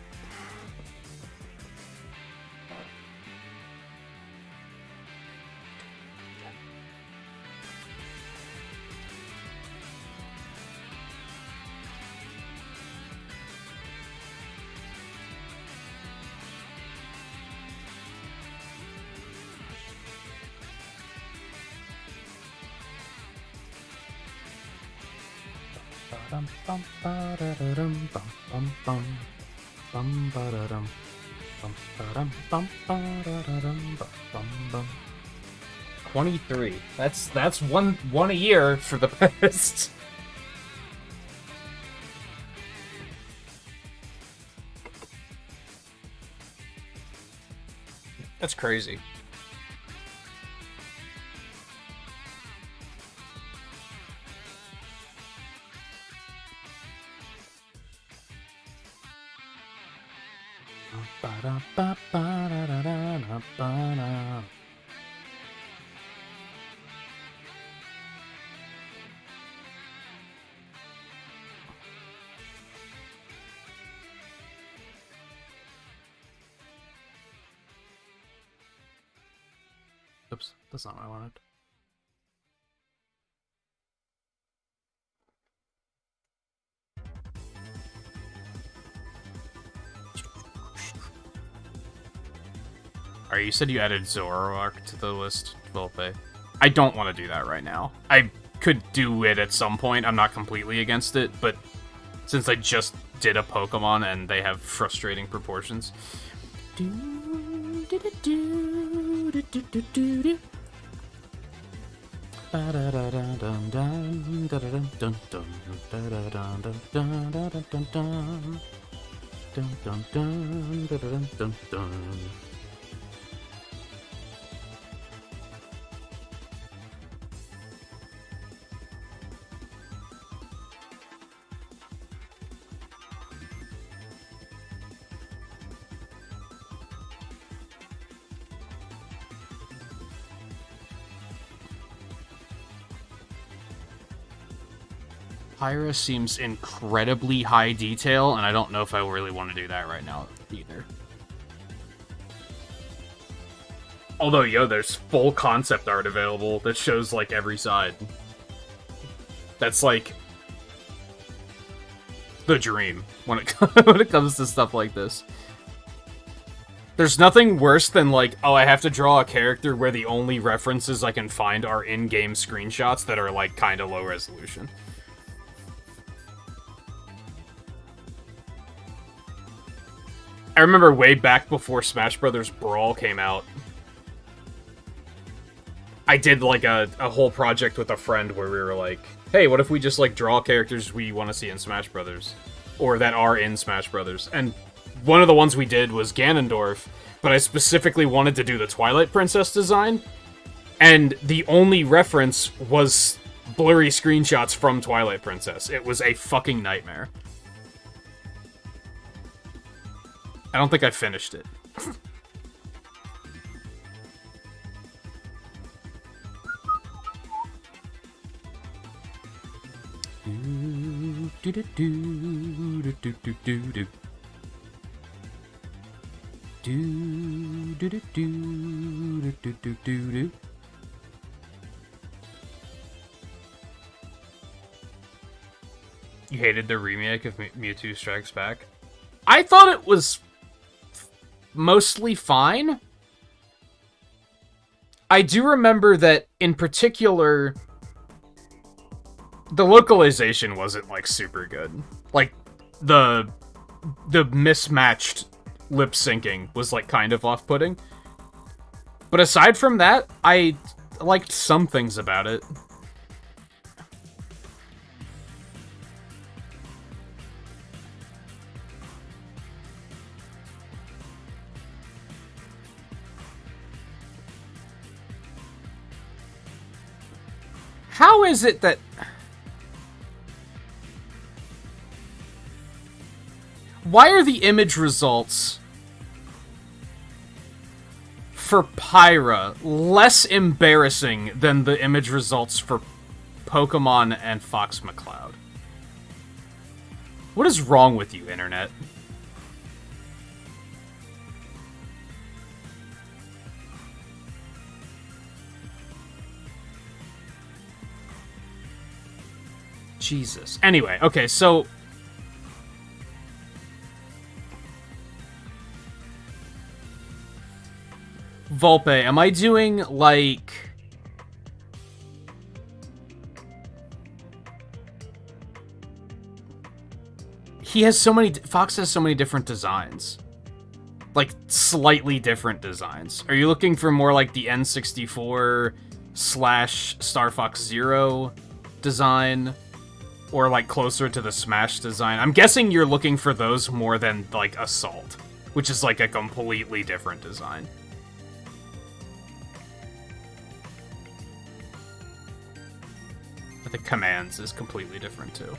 Bum ba da da dum bum bum bum bum ba da dum bum ba dum bum ba da da dum bum bum. 23. That's one a year for the best. That's crazy. Oops, that's not what I wanted. Alright, you said you added Zoroark to the list, Volpe. I don't want to do that right now. I could do it at some point. I'm not completely against it, but since I just did a Pokemon and they have frustrating proportions. Pyra seems incredibly high detail, and I don't know if I really want to do that right now either. Although, yo, there's full concept art available that shows, like, every side. That's, like, the dream when it, when it comes to stuff like this. There's nothing worse than, like, oh, I have to draw a character where the only references I can find are in-game screenshots that are, like, kind of low resolution. I remember way back before Smash Brothers Brawl came out, I did, like, a whole project with a friend where we were like, hey, what if we just, like, draw characters we want to see in Smash Brothers? Or that are in Smash Brothers. And one of the ones we did was Ganondorf, but I specifically wanted to do the Twilight Princess design, and the only reference was blurry screenshots from Twilight Princess. It was a fucking nightmare. I don't think I finished it. You hated the remake of Mewtwo Strikes Back? I thought it was mostly fine. I do remember that, in particular, the localization wasn't, like, super good. Like, the mismatched lip-syncing was, like, kind of off-putting. But aside from that, I liked some things about it. How is it that... Why are the image results for Pyra less embarrassing than the image results for Pokemon and Fox McCloud? What is wrong with you, Internet? Jesus. Anyway, okay, so... Volpe, am I doing, like... He has so many... Fox has so many different designs. Like, slightly different designs. Are you looking for more like the N64 / Star Fox Zero design? Or, like, closer to the Smash design? I'm guessing you're looking for those more than, like, Assault, which is, like, a completely different design. the commands is completely different too.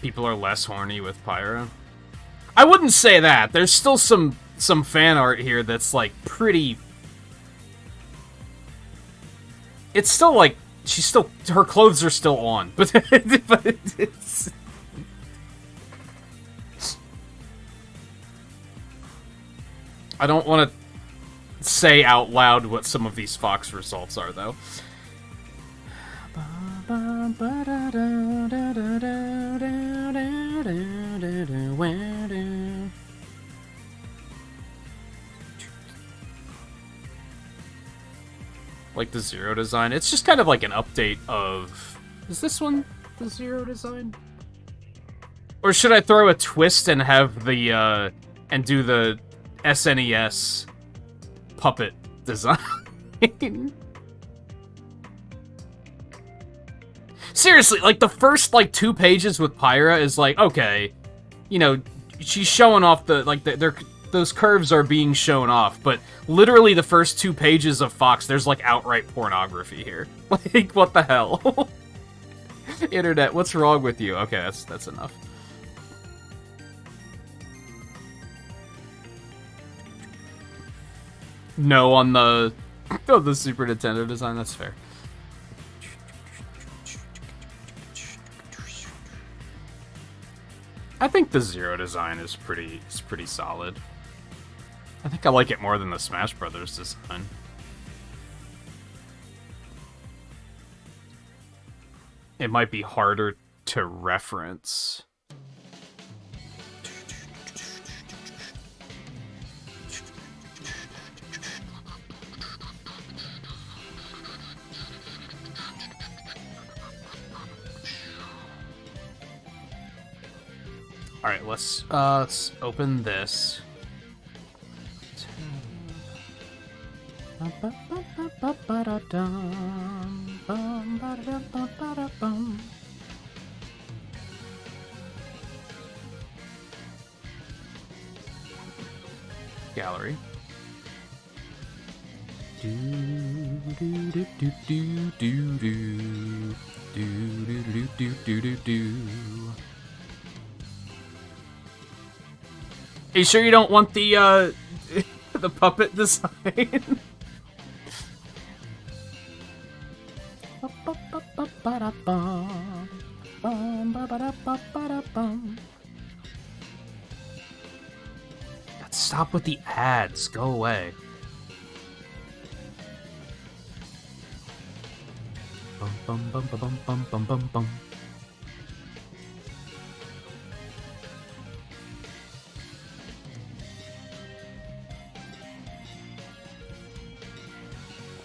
People are less horny with Pyra. I wouldn't say that. There's still some fan art here that's like pretty. It's still like her clothes are still on, but it's. I don't want to say out loud what some of these Fox results are, though. Like the Zero design. It's just kind of like an update of... Is this one the Zero design? Or should I throw a twist and have the, and do the SNES puppet design? Seriously, like, the first, like, 2 pages with Pyra is like, okay, you know, she's showing off the, like, those curves are being shown off, but literally the first 2 pages of Fox, there's, like, outright pornography here. Like, what the hell? Internet, what's wrong with you? Okay, that's enough. No, on the Super Nintendo design, that's fair. I think the Zero design is pretty solid. I think I like it more than the Smash Brothers design. It might be harder to reference. Alright, let's open this. Gallery. Are you sure you don't want the the puppet design? Stop with the ads. Go away. Bum bum bum bum bum bum bum bum.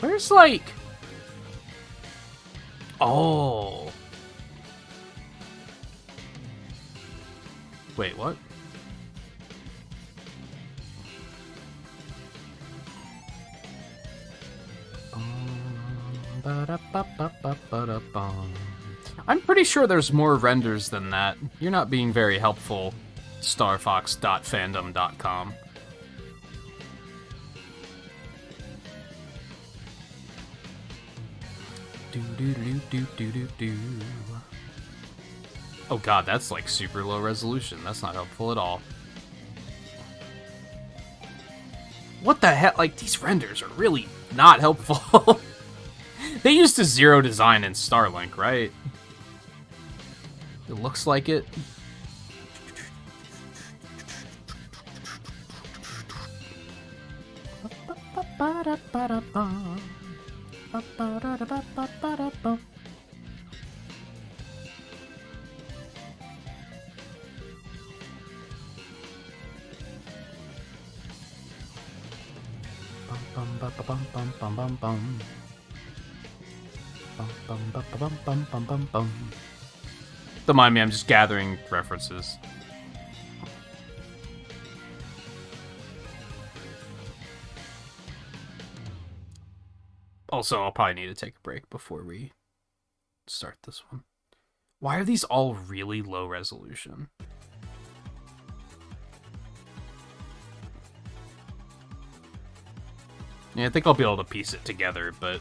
Where's, like... Oh. Wait, what? I'm pretty sure there's more renders than that. You're not being very helpful, starfox.fandom.com. Oh god, that's like super low resolution. That's not helpful at all. What the heck? Like, these renders are really not helpful. They used a Zero design in Starlink, right? It looks like it. Don't mind me, I'm just gathering references. Also, I'll probably need to take a break before we start this one. Why are these all really low resolution? Yeah, I think I'll be able to piece it together, but...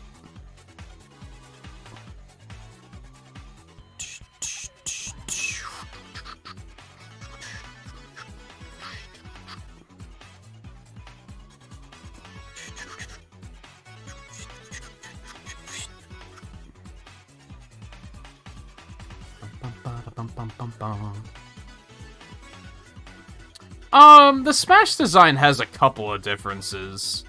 The Smash design has a couple of differences.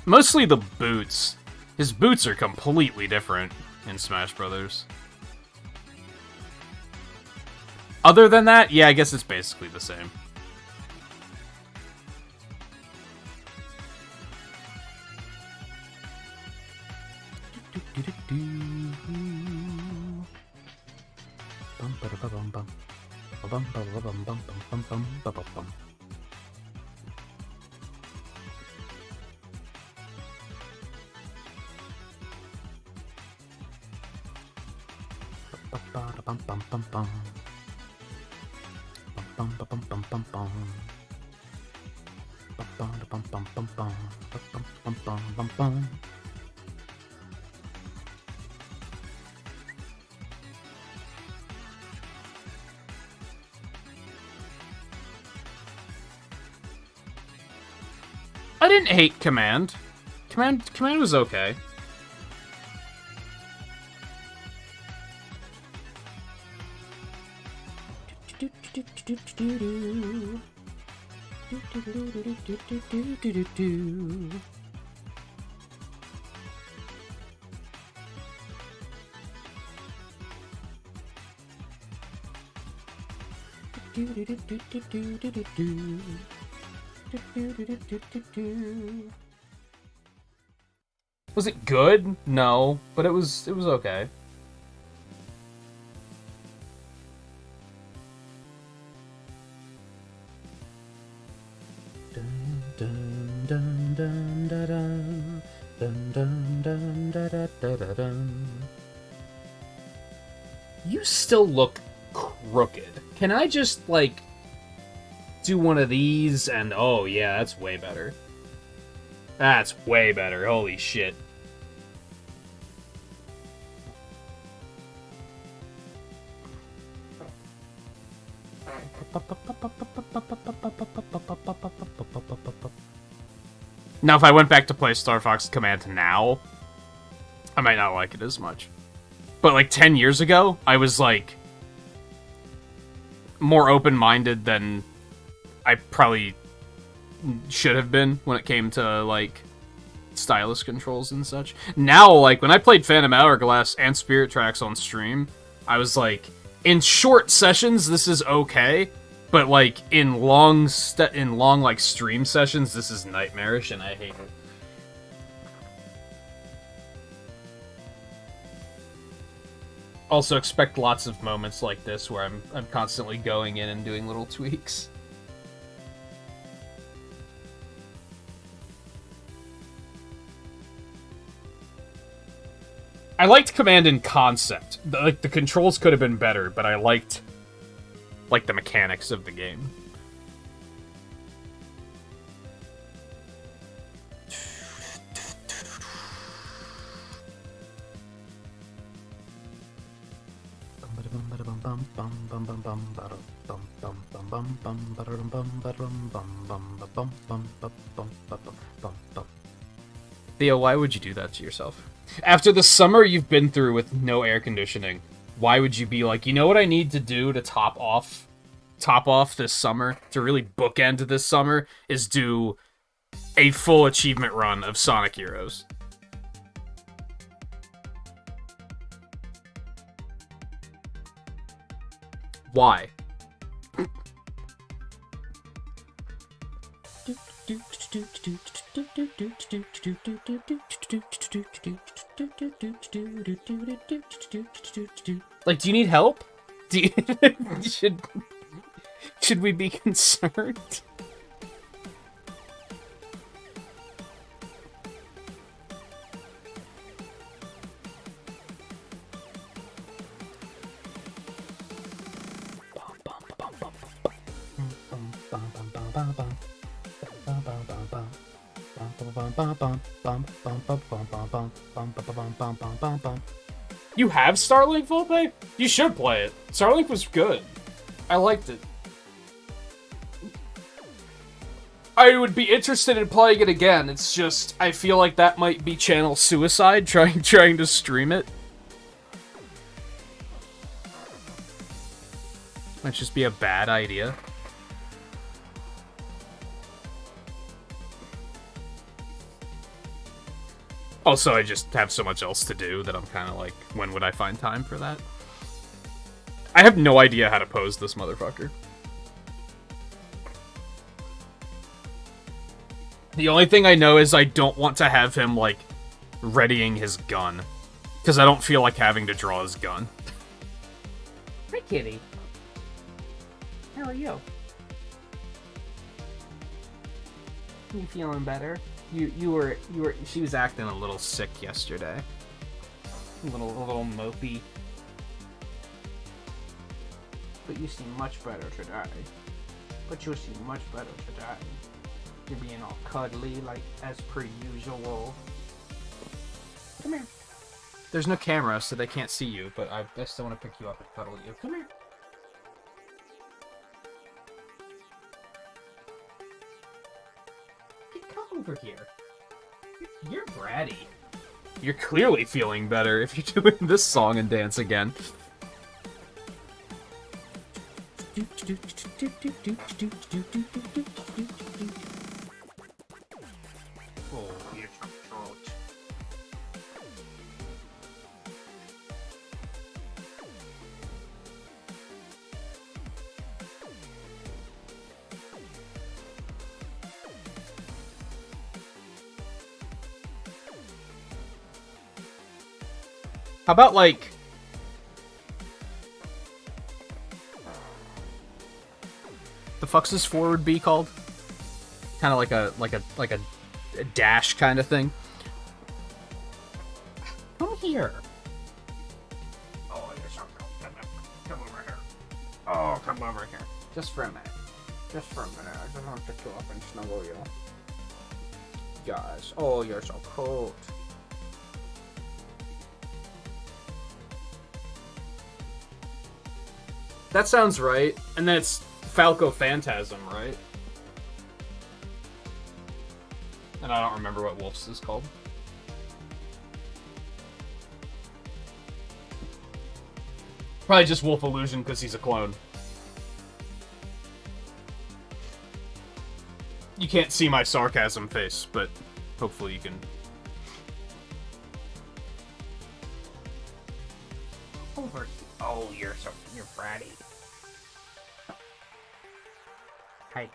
Mostly the boots. His boots are completely different in Smash Brothers. Other than that, yeah, I guess it's basically the same. I didn't hate Command. Command was okay. Was it good? No, but it was okay. You still look crooked. Can I just, like, do one of these and... Oh, yeah, that's way better. That's way better. Holy shit. Now, if I went back to play Star Fox Command now, I might not like it as much. But, like, 10 years ago, I was, like, more open-minded than I probably should have been when it came to, like, stylus controls and such. Now, like, when I played Phantom Hourglass and Spirit Tracks on stream, I was like, in short sessions, this is okay, but, like, in long, like, stream sessions, this is nightmarish, and I hate it. Also expect lots of moments like this where I'm constantly going in and doing little tweaks. I liked Command in concept. The controls could have been better, but I liked, like, the mechanics of the game. Theo, why would you do that to yourself? After the summer you've been through with no air conditioning, why would you be like, you know what I need to do to top off this summer, to really bookend this summer, is do a full achievement run of Sonic Heroes? Why? Like, do you need help? Do you should we be concerned? You have Starlink full pay? You should play it. Starlink was good. I liked it. I would be interested in playing it again. It's just I feel like that might be channel suicide trying to stream it. Might just be a bad idea. Also, I just have so much else to do that I'm kind of like, when would I find time for that? I have no idea how to pose this motherfucker. The only thing I know is I don't want to have him, like, readying his gun. Because I don't feel like having to draw his gun. Hi, kitty. How are you? You feeling better? She was acting a little sick yesterday. A little mopey. But you seem much better today. You're being all cuddly, like, as per usual. Come here. There's no camera, so they can't see you, but I still want to pick you up and cuddle you. Come here. Come over here. You're bratty. You're clearly feeling better if you're doing this song and dance again. Oh, you're so cute. How about, like... the fuck's this forward B called? Kind of like a dash kind of thing. Come here. Oh, you're so cool. Come over here. Oh, come over here. Just for a minute. Just for a minute. I just want to pick you up and snuggle you. Guys. Oh, you're so cold. That sounds right. And then it's Falco Phantasm, right? And I don't remember what Wolf's is called. Probably just Wolf Illusion because he's a clone. You can't see my sarcasm face, but hopefully you can. Over. Oh, you're bratty. Hi.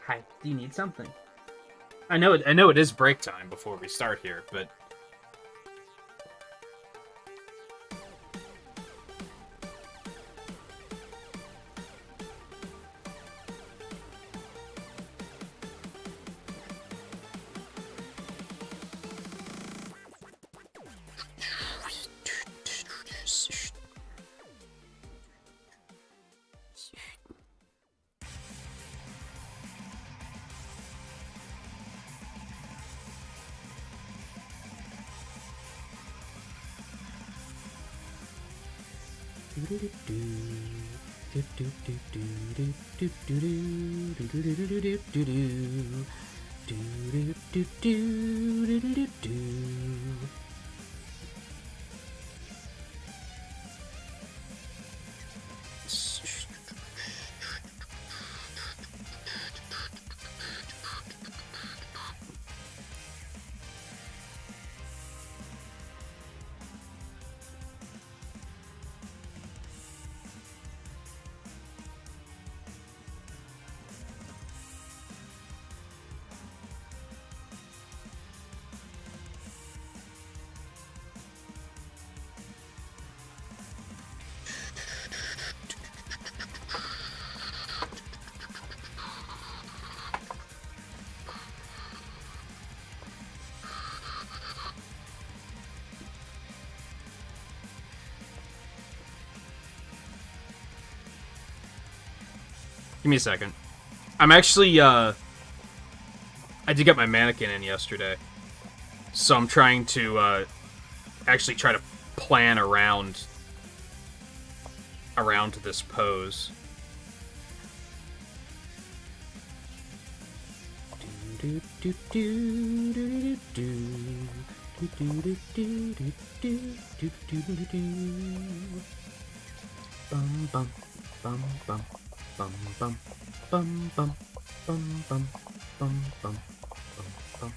Hi. Do you need something? I know it is break time before we start here, but give me a second. I'm actually, I did get my mannequin in yesterday. So I'm trying to, actually try to plan around this pose. Bum bum bum bum bum bum bum bum bum bum bum bum bum.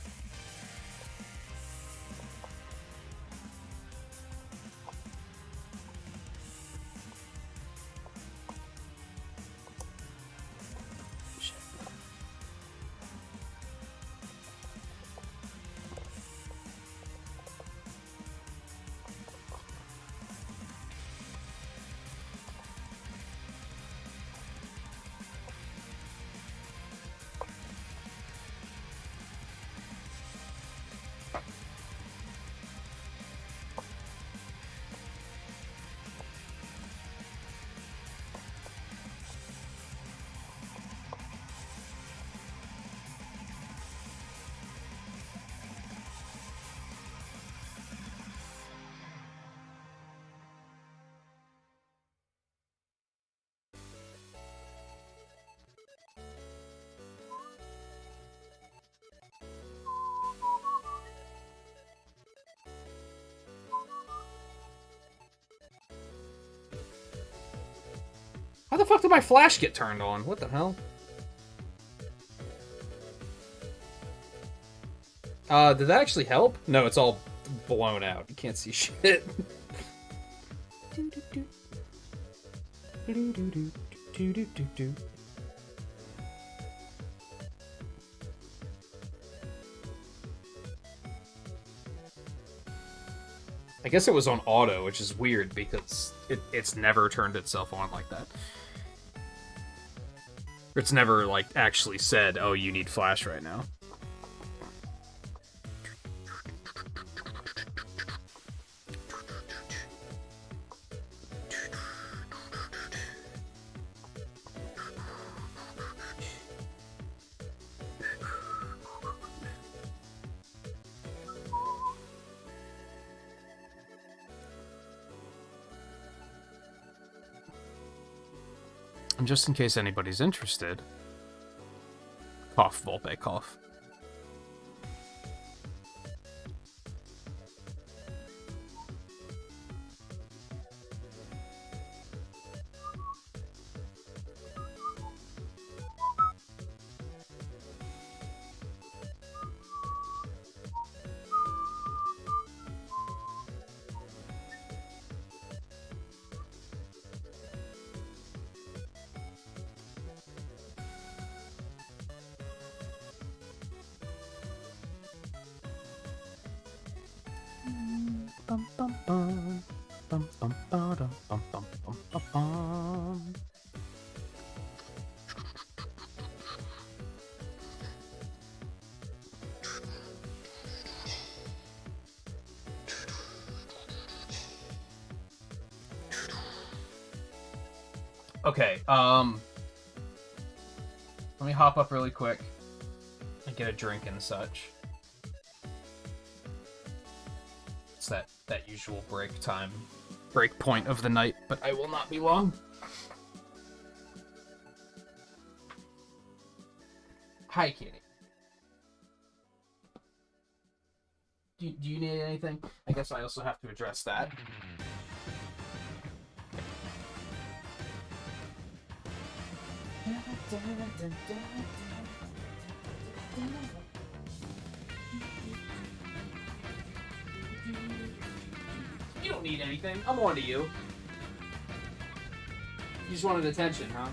How the fuck did my flash get turned on? What the hell? Did that actually help? No, it's all blown out. You can't see shit. I guess it was on auto, which is weird because it's never turned itself on like that. It's never, like, actually said, oh, you need flash right now. And just in case anybody's interested, cough, Volpe, cough. Bum, bum, bum. Bum, bum, ba-dum, bum, bum, bum, bum, bum. Okay, let me hop up really quick and get a drink and such. It's that usual break point of the night, but I will not be long. Hi, kitty. Do you need anything? I guess I also have to address that. You don't need anything. I'm on to you. You just wanted attention, huh?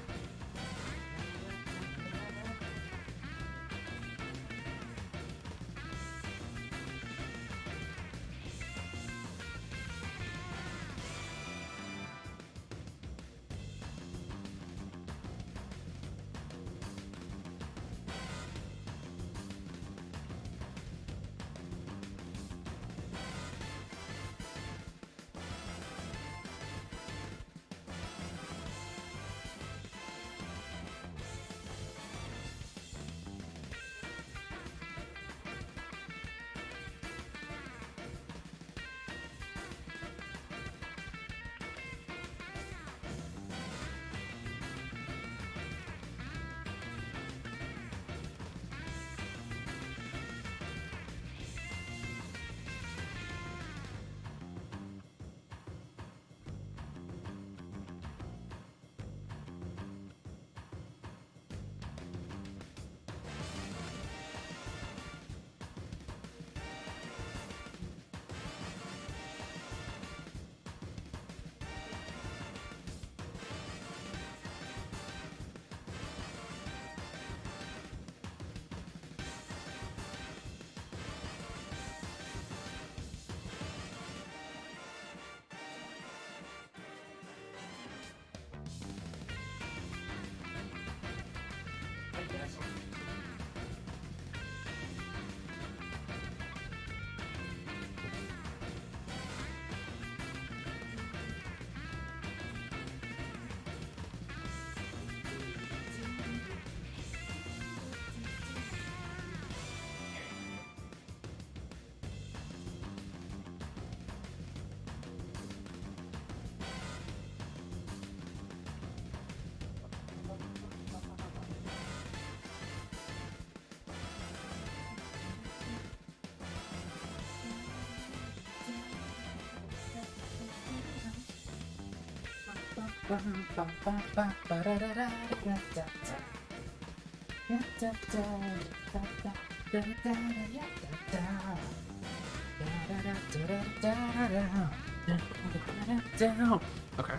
Okay.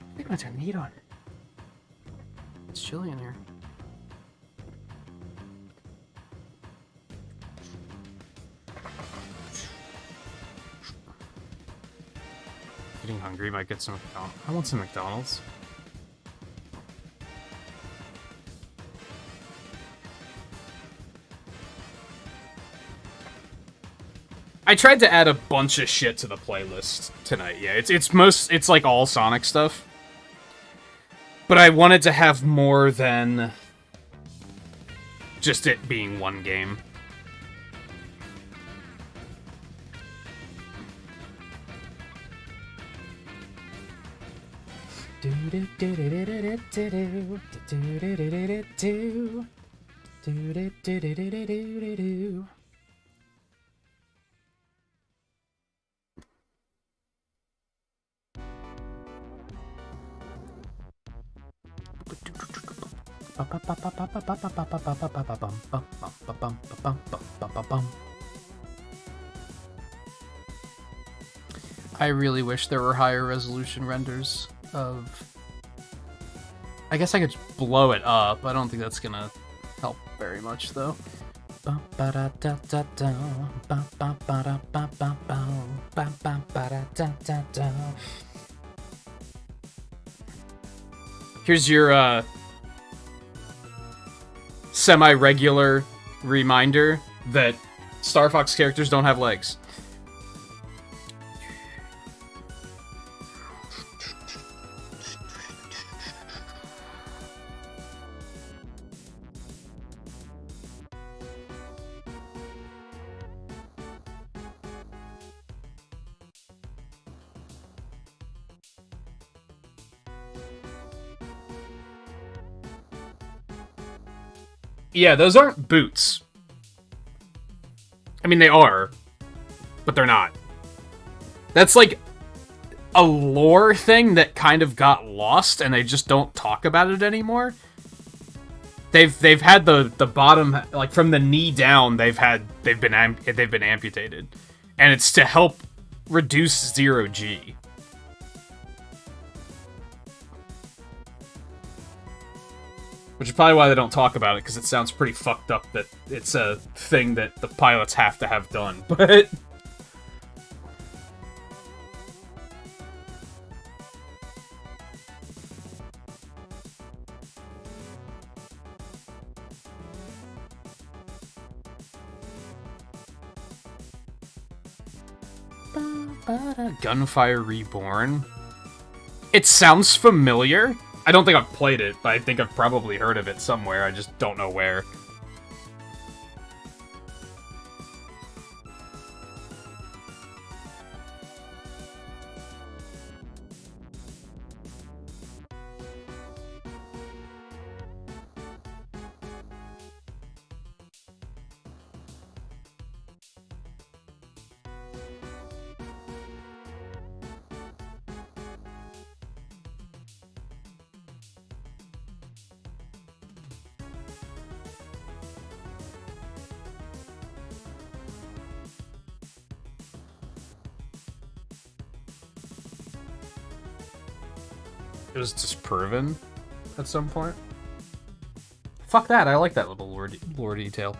I think I'm gonna turn the heat on. It's chilly in here. Getting hungry, might get some McDonald's. I want some McDonald's. I tried to add a bunch of shit to the playlist tonight. Yeah, it's like all Sonic stuff. But I wanted to have more than just it being one game. I really wish there were higher resolution renders of... I guess I could blow it up. I don't think that's gonna help very much, though. Here's your, semi-regular reminder that Star Fox characters don't have legs. Yeah, those aren't boots. I mean, they are, but they're not. That's like a lore thing that kind of got lost, and they just don't talk about it anymore. They've had the bottom, like from the knee down, they've been amputated, and it's to help reduce 0G. Which is probably why they don't talk about it, because it sounds pretty fucked up that it's a thing that the pilots have to have done, but... Gunfire Reborn? It sounds familiar. I don't think I've played it, but I think I've probably heard of it somewhere. I just don't know where. It was disproven at some point. Fuck that, I like that little lore detail.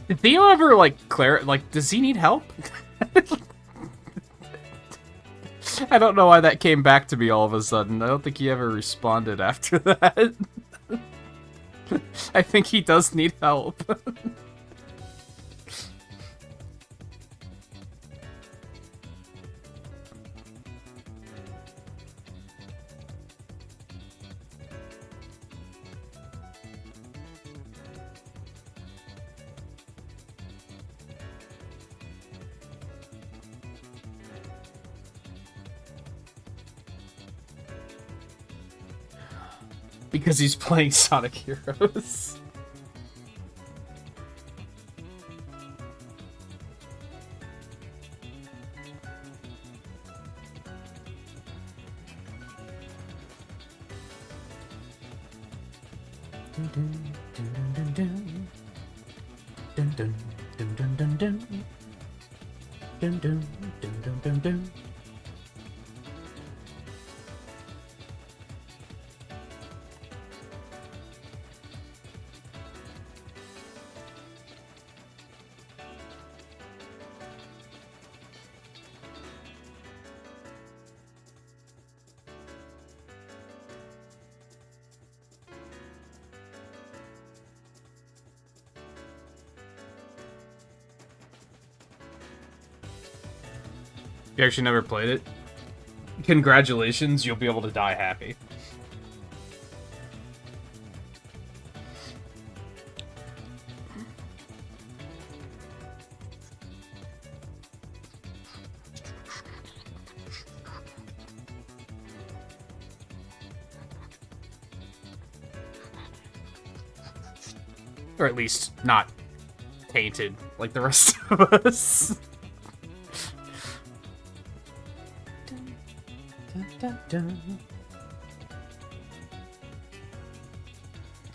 Did Theo ever, like, does he need help? I don't know why that came back to me all of a sudden. I don't think he ever responded after that. I think he does need help. Because he's playing Sonic Heroes. You actually never played it? Congratulations, you'll be able to die happy. Or at least not tainted like the rest of us.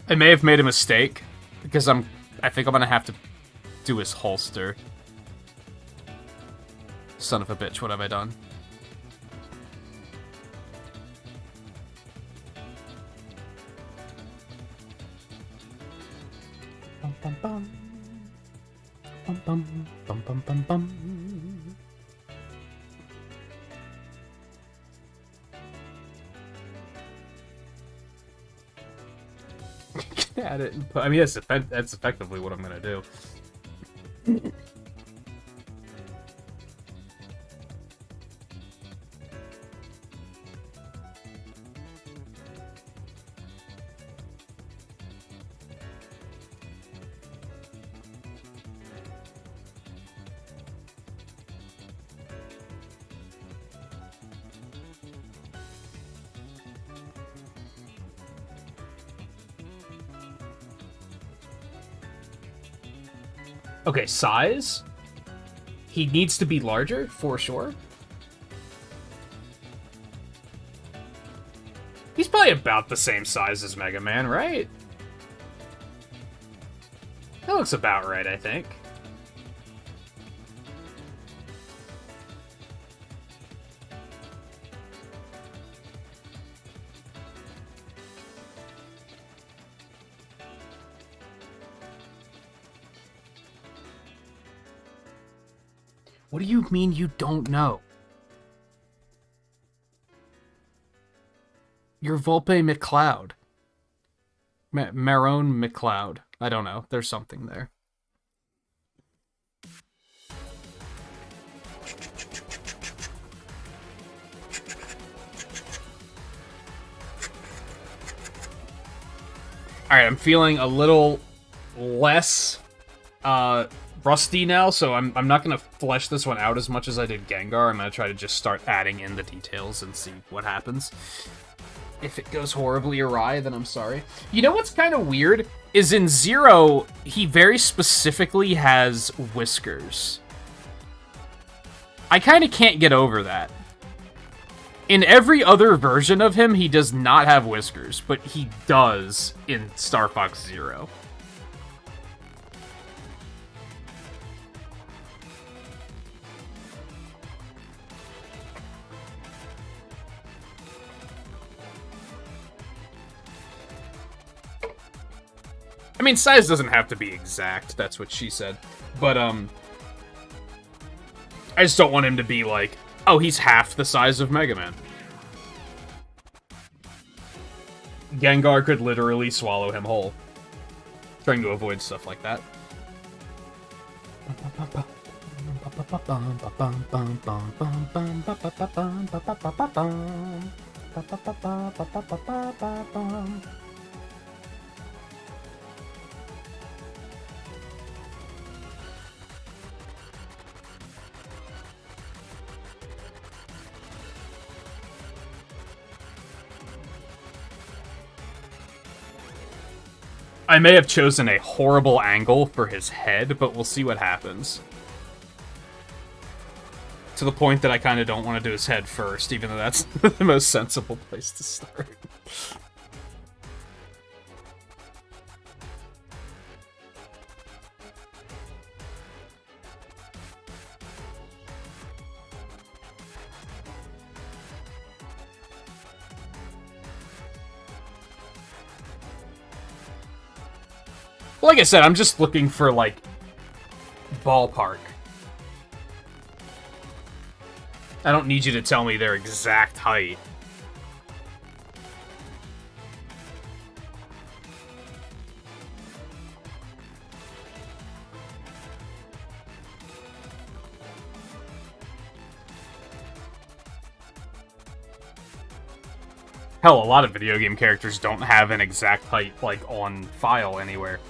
I may have made a mistake because I think I'm gonna have to do his holster. Son of a bitch, what have I done? Bum bum bum. Bum bum bum bum bum bum. Add it and put, I mean, that's effectively what I'm gonna do. Okay, size? He needs to be larger, for sure. He's probably about the same size as Mega Man, right? That looks about right, I think. What do you mean you don't know? You're Volpe McCloud. Marone McCloud. I don't know. There's something there. Alright, I'm feeling a little less rusty now, so I'm not gonna flesh this one out as much as I did Gengar. I'm gonna try to just start adding in the details and see what happens. If it goes horribly awry, then I'm sorry. You know what's kind of weird? Is in Zero, he very specifically has whiskers. I kind of can't get over that. In every other version of him, he does not have whiskers, but he does in Star Fox Zero. I mean, size doesn't have to be exact, that's what she said. But, I just don't want him to be like, oh, he's half the size of Mega Man. Gengar could literally swallow him whole. Trying to avoid stuff like that. I may have chosen a horrible angle for his head, but we'll see what happens. To the point that I kind of don't want to do his head first, even though that's the most sensible place to start. Like I said, I'm just looking for, like, ballpark. I don't need you to tell me their exact height. Hell, a lot of video game characters don't have an exact height, like, on file anywhere.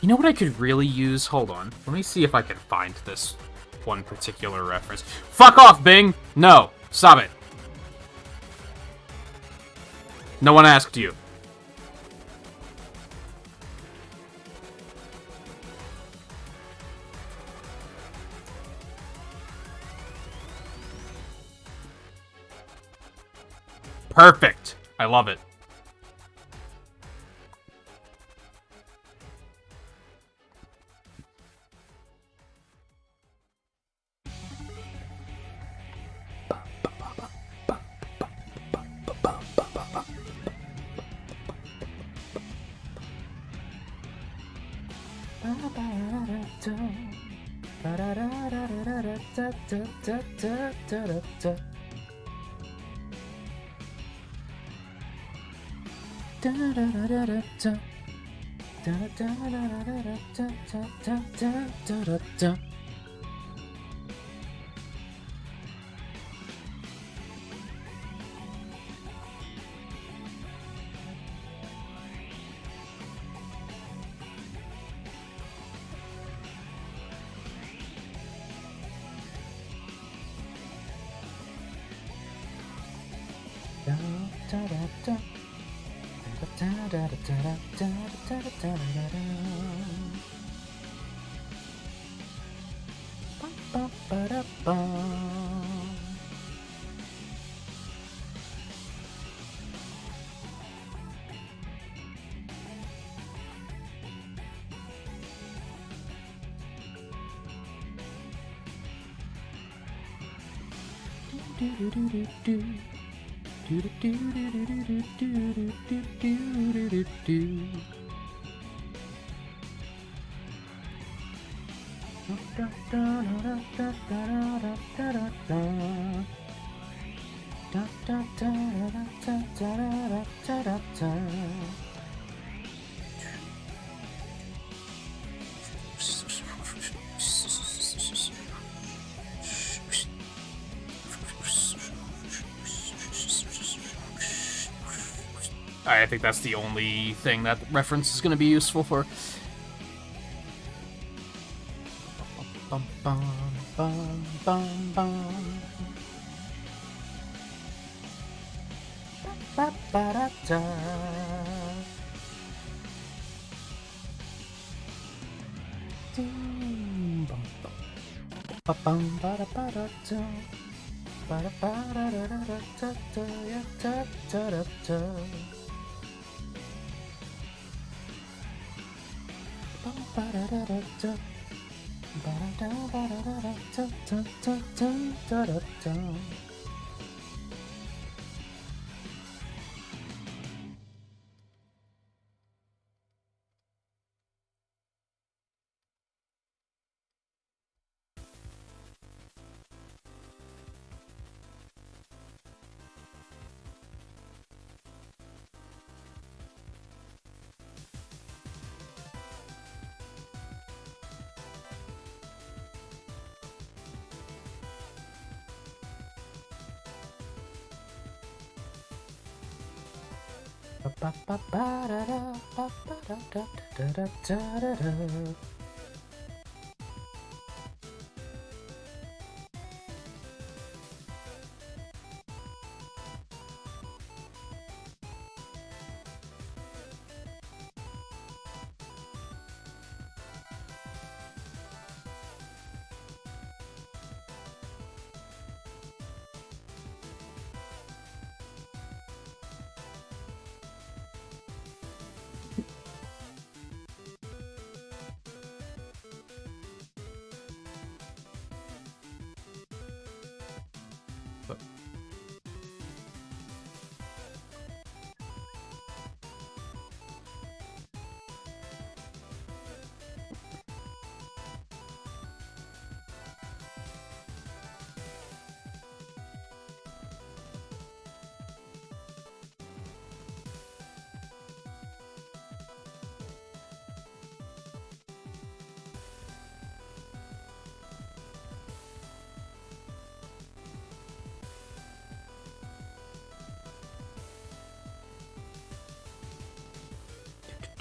You know what I could really use? Hold on. Let me see if I can find this one particular reference. Fuck off, Bing! No! Stop it! No one asked you. Perfect. I love it. I think that's the only thing that reference is going to be useful for.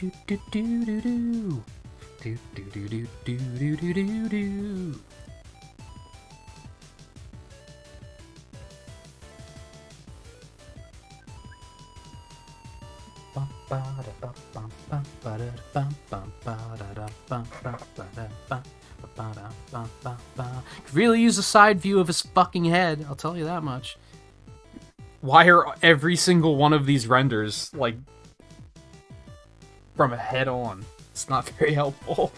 Do do do do do. Do do do do do do do do do. Could really use a side view of his fucking head, I'll tell you that much. Why are every single one of these renders, like, from head on? It's not very helpful.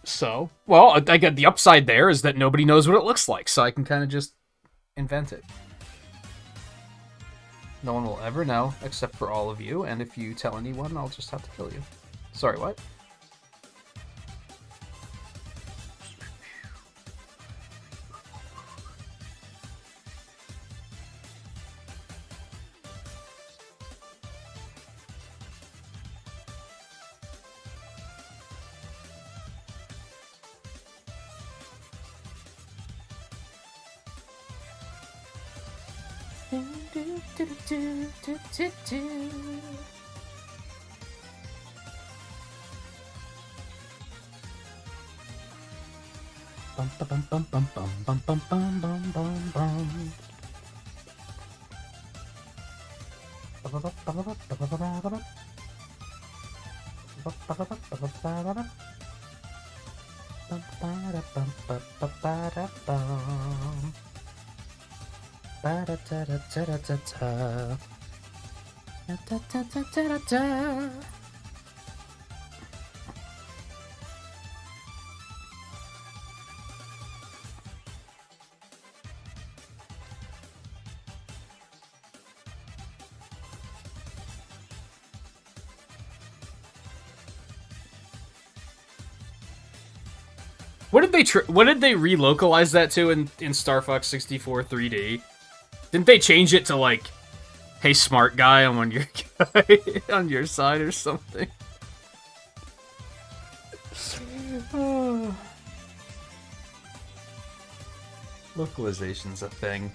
So, well, I get the upside there is that nobody knows what it looks like, so I can kind of just invent it. No one will ever know, except for all of you, and if you tell anyone, I'll just have to kill you. Sorry, what? What did they relocalize that to in Star Fox 64 3D? Didn't they change it to like, "Hey, smart guy, I'm on your guy on your side" or something? Localization's a thing.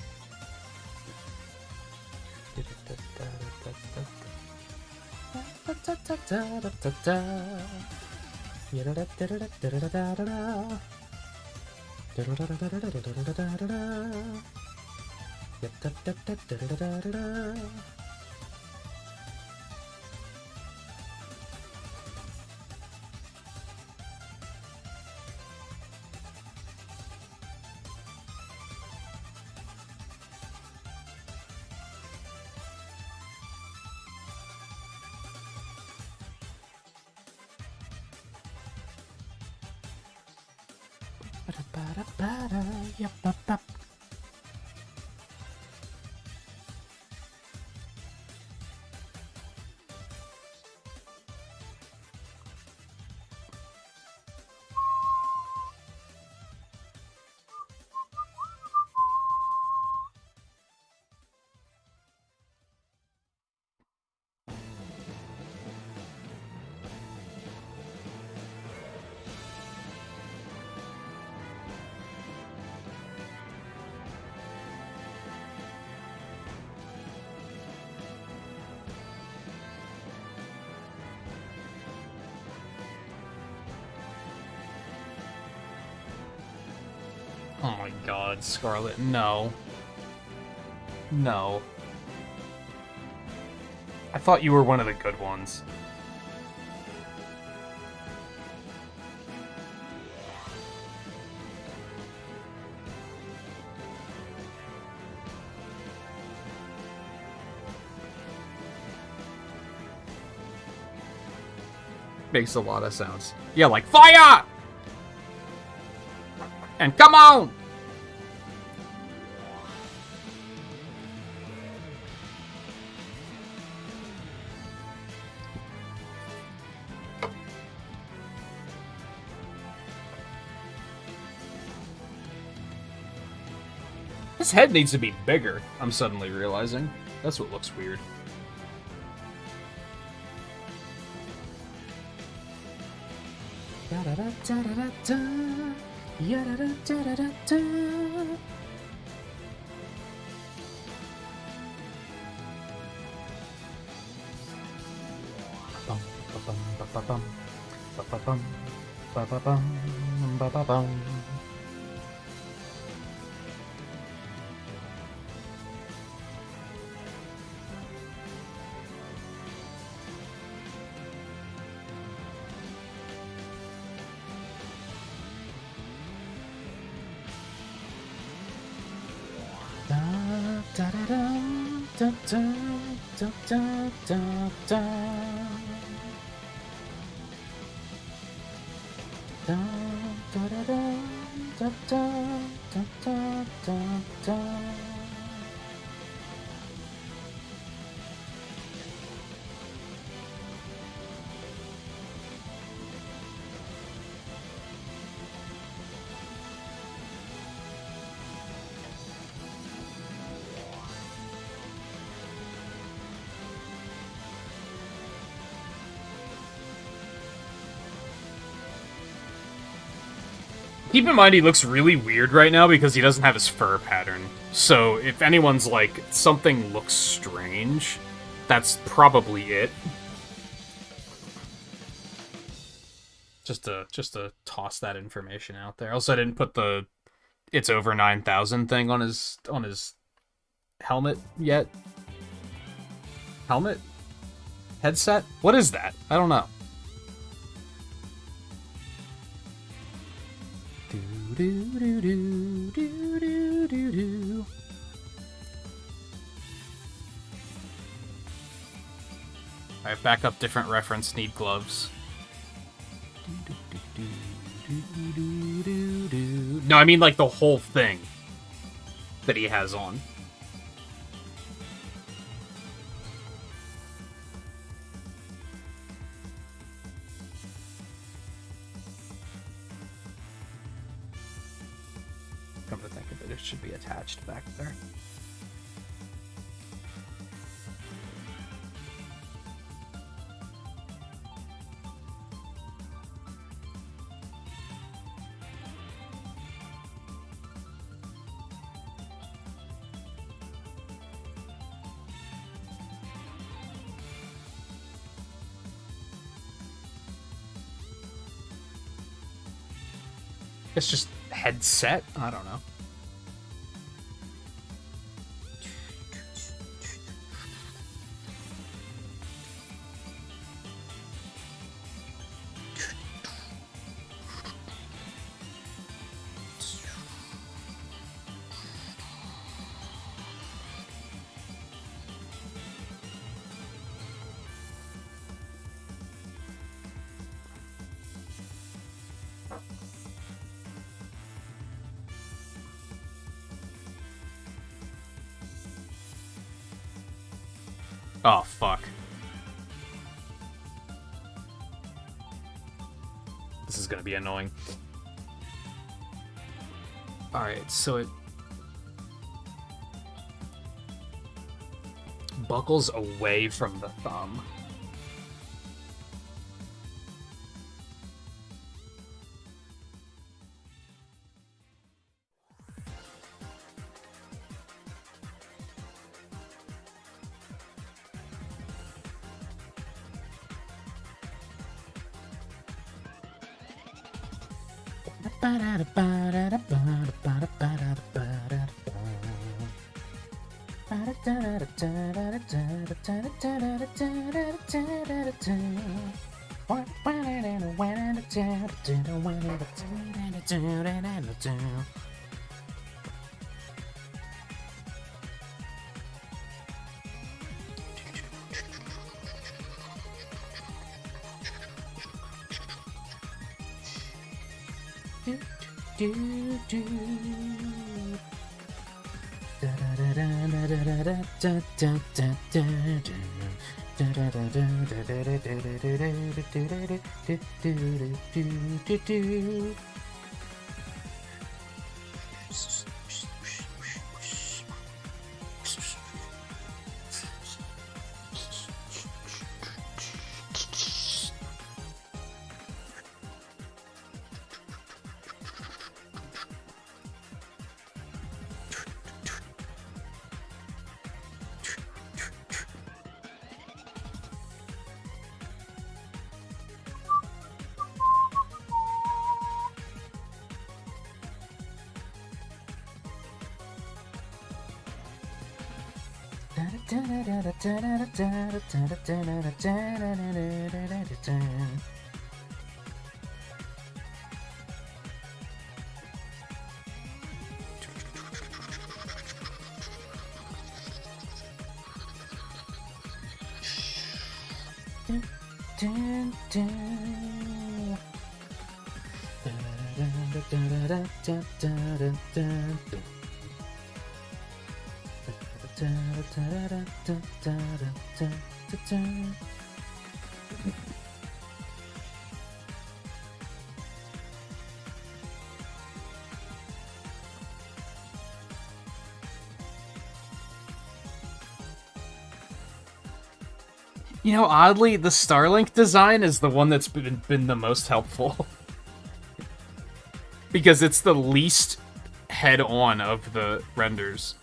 Oh my god, Scarlet, no. No. I thought you were one of the good ones. Makes a lot of sense. Yeah, like, fire! And come on! His head needs to be bigger, I'm suddenly realizing. That's what looks weird. Da-da-da-da-da-da. Ya-da-da-da-da-da. Bum ba-bum ba-ba-bum ba-ba-bum ba-ba-bum ba-ba-bum. Keep in mind he looks really weird right now because he doesn't have his fur pattern. So if anyone's like, something looks strange, that's probably it. Just to toss that information out there. Also, I didn't put the "it's over 9,000" thing on his helmet yet. Helmet? Headset? What is that? I don't know. Alright, back up, different reference, need gloves. No, I mean like the whole thing that he has on. Come to think of it, it should be attached back there. It's just headset? I don't know. Oh, fuck. This is gonna be annoying. Alright, so it buckles away from the thumb. You know, oddly, the Starlink design is the one that's been the most helpful. Because it's the least head-on of the renders.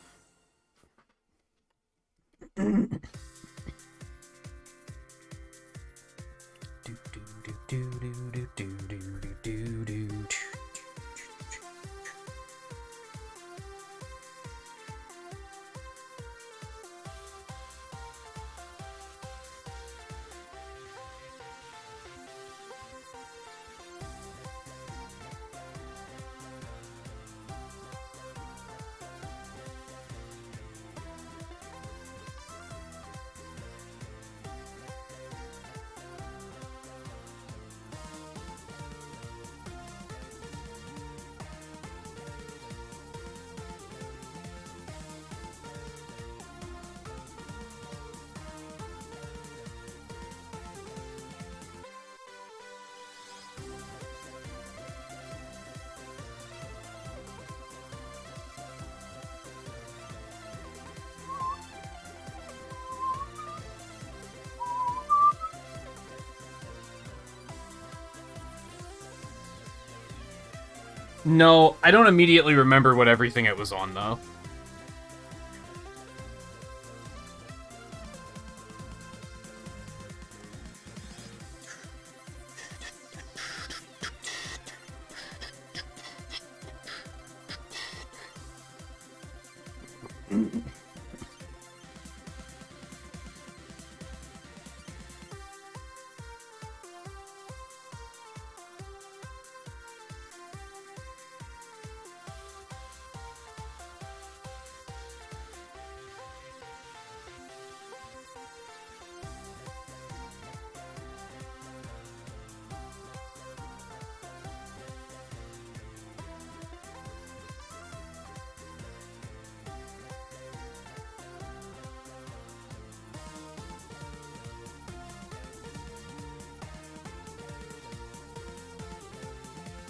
No, I don't immediately remember what everything it was on, though.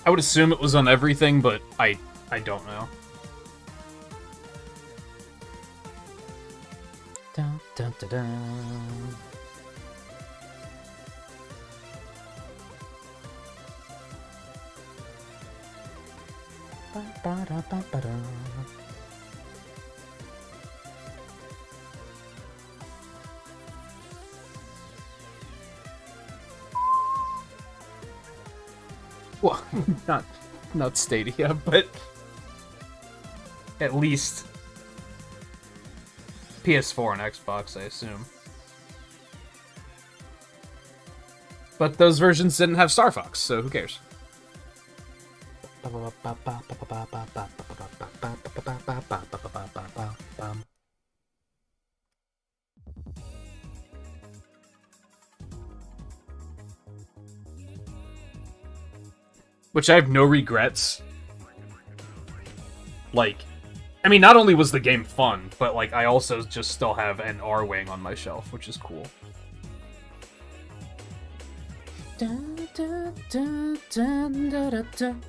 I would assume it was on everything, but I don't know. Dun, dun, dun, dun. Ba, ba, da, ba, ba, da. Well, not Stadia, but at least PS4 and Xbox, I assume. But those versions didn't have Star Fox, so who cares? Which I have no regrets. Like, I mean, not only was the game fun, but like I also just still have an R-Wing on my shelf, which is cool. Dun, dun, dun, dun, dun, dun, dun.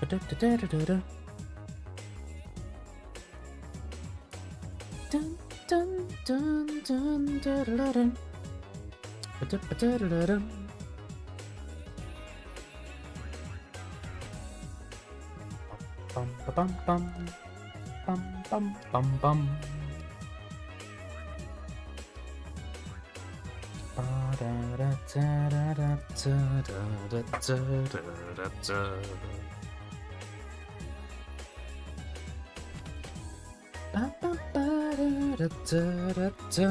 Dun, dun, dun, dun, dun, dun, dun, dun, dun. Bum bum bum bum bum bum bum. Ba da da da da da da da da da. Ba ba ba da da da da.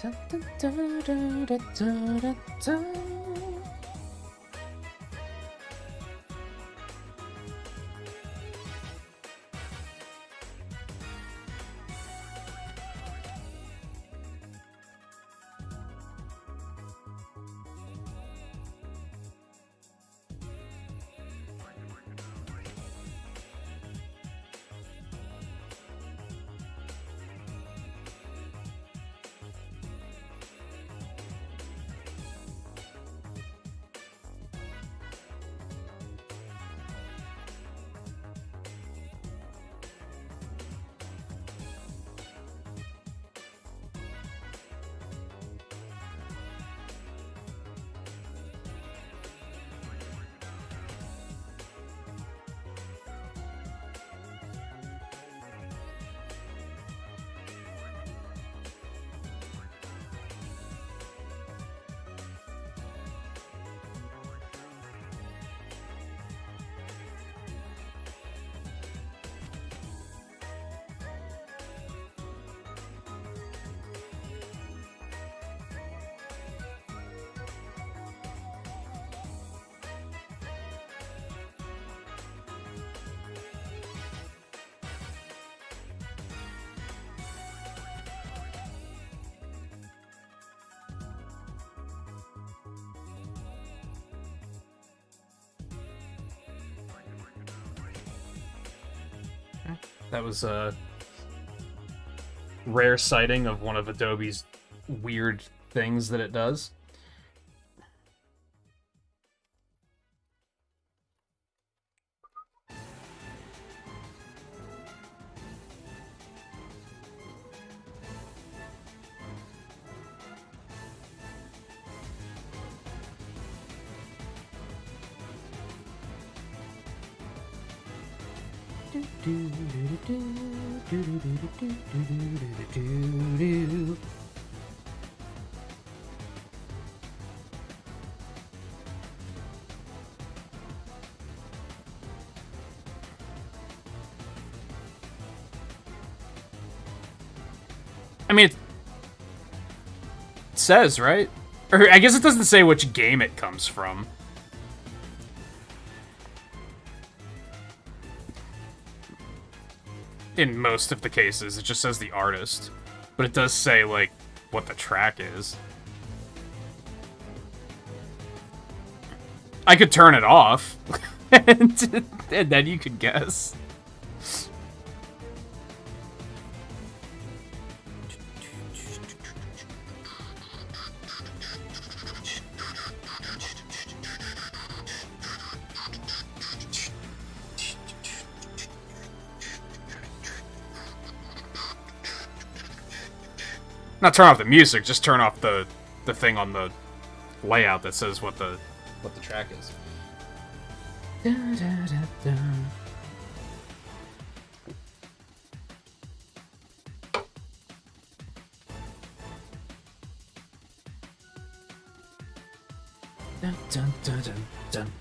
Da da da da da da da. That was a rare sighting of one of Adobe's weird things that it does. I mean, it says, right? Or I guess it doesn't say which game it comes from. In most of the cases, it just says the artist. But it does say, like, what the track is. I could turn it off, and then you could guess. Not turn off the music, just turn off the thing on the layout that says what the track is. Da, da, da, da. Dun, dun, dun, dun, dun.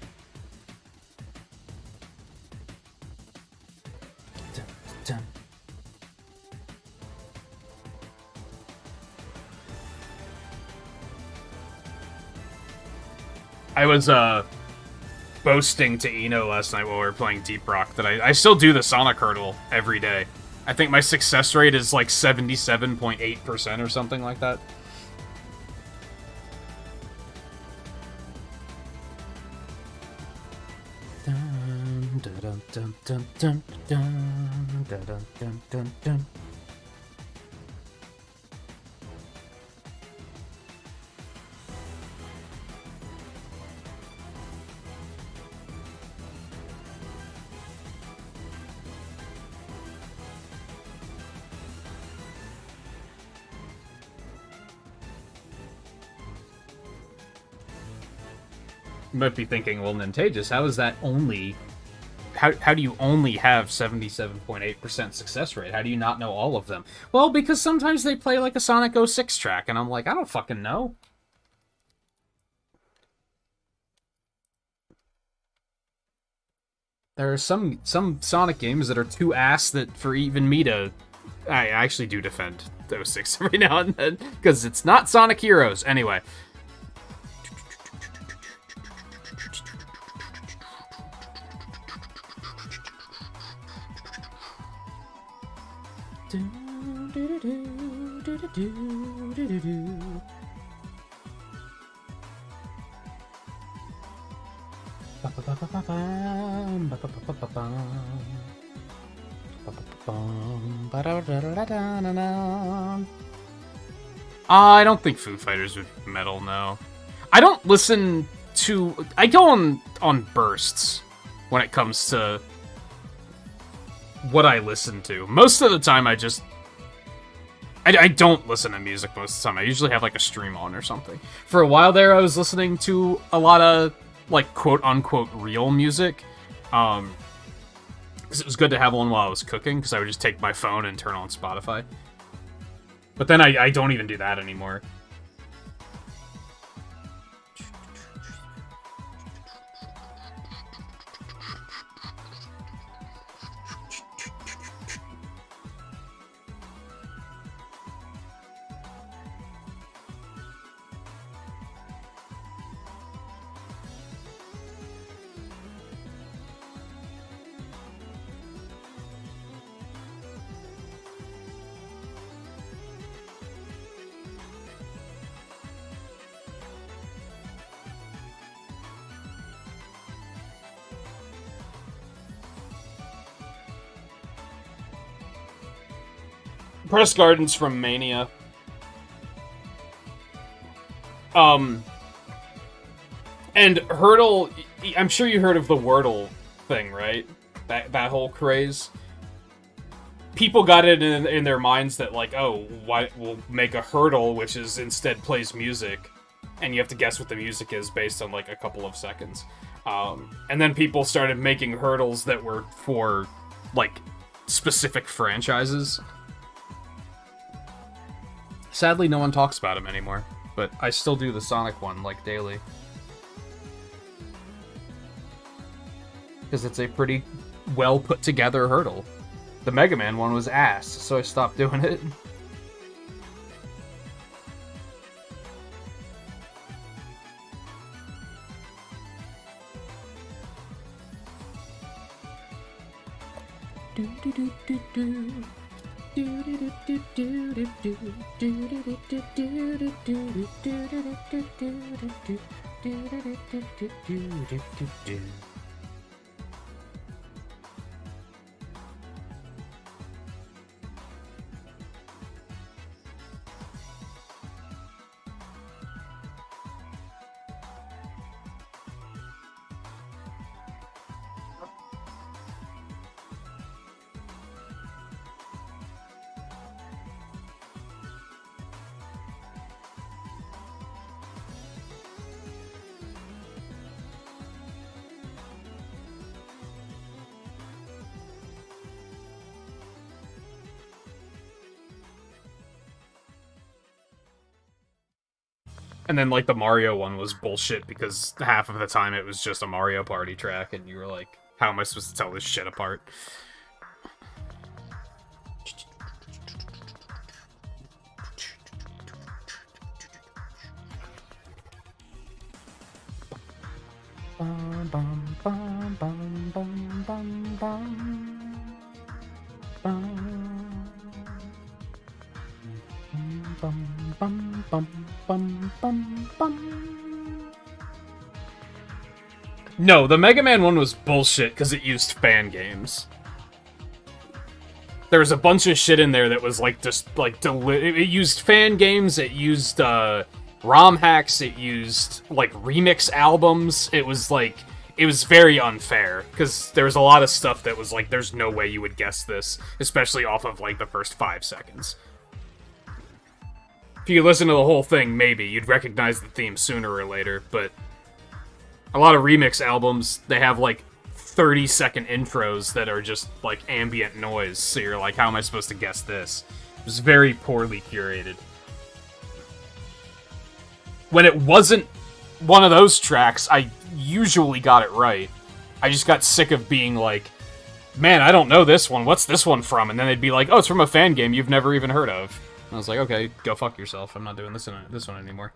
Dun, dun. I was boasting to Eno last night while we were playing Deep Rock that I still do the Sonic hurdle every day. I think my success rate is like 77.8% or something like that. Dun, dun, dun, dun, dun, dun, dun, dun, dun, dun, dun. You might be thinking, well, Nintagious, how is that only... How do you only have 77.8% success rate? How do you not know all of them? Well, because sometimes they play like a Sonic 06 track, and I'm like, I don't fucking know. There are some Sonic games that are too ass that for even me to... I actually do defend 06 every now and then, because it's not Sonic Heroes. Anyway. I don't think Foo Fighters would metal, no. I don't listen to... I go on bursts when it comes to what I listen to. Most of the time, I don't listen to music most of the time. I usually have, like, a stream on or something. For a while there, I was listening to a lot of, like, quote-unquote real music. Because it was good to have one while I was cooking, because I would just take my phone and turn on Spotify. But then I don't even do that anymore. Press Gardens from Mania. And Hurdle, I'm sure you heard of the Wordle thing, right? That whole craze. People got it in their minds that, like, oh, why we'll make a Hurdle, which is instead plays music, and you have to guess what the music is based on, like, a couple of seconds. And then people started making Hurdles that were for, like, specific franchises. Sadly, no one talks about him anymore, but I still do the Sonic one, like, daily. Because it's a pretty well put together hurdle. The Mega Man one was ass, so I stopped doing it. And then, like, the Mario one was bullshit because half of the time it was just a Mario Party track, and you were like, how am I supposed to tell this shit apart? Bum, bum, bum, bum, bum, bum, bum. Bum, bum, bum, bum, bum, bum, bum. No, the Mega Man one was bullshit because it used fan games. There was a bunch of shit in there that was like just like it used fan games, it used ROM hacks, it used like remix albums. It was very unfair because there was a lot of stuff that was like there's no way you would guess this, especially off of like the first 5 seconds. If you listen to the whole thing, maybe you'd recognize the theme sooner or later, but a lot of remix albums, they have like 30-second intros that are just like ambient noise, so you're like, how am I supposed to guess this? It was very poorly curated. When it wasn't one of those tracks, I usually got it right. I just got sick of being like, man, I don't know this one. What's this one from? And then they'd be like, oh, it's from a fan game you've never even heard of. And I was like, okay, go fuck yourself. I'm not doing this one anymore.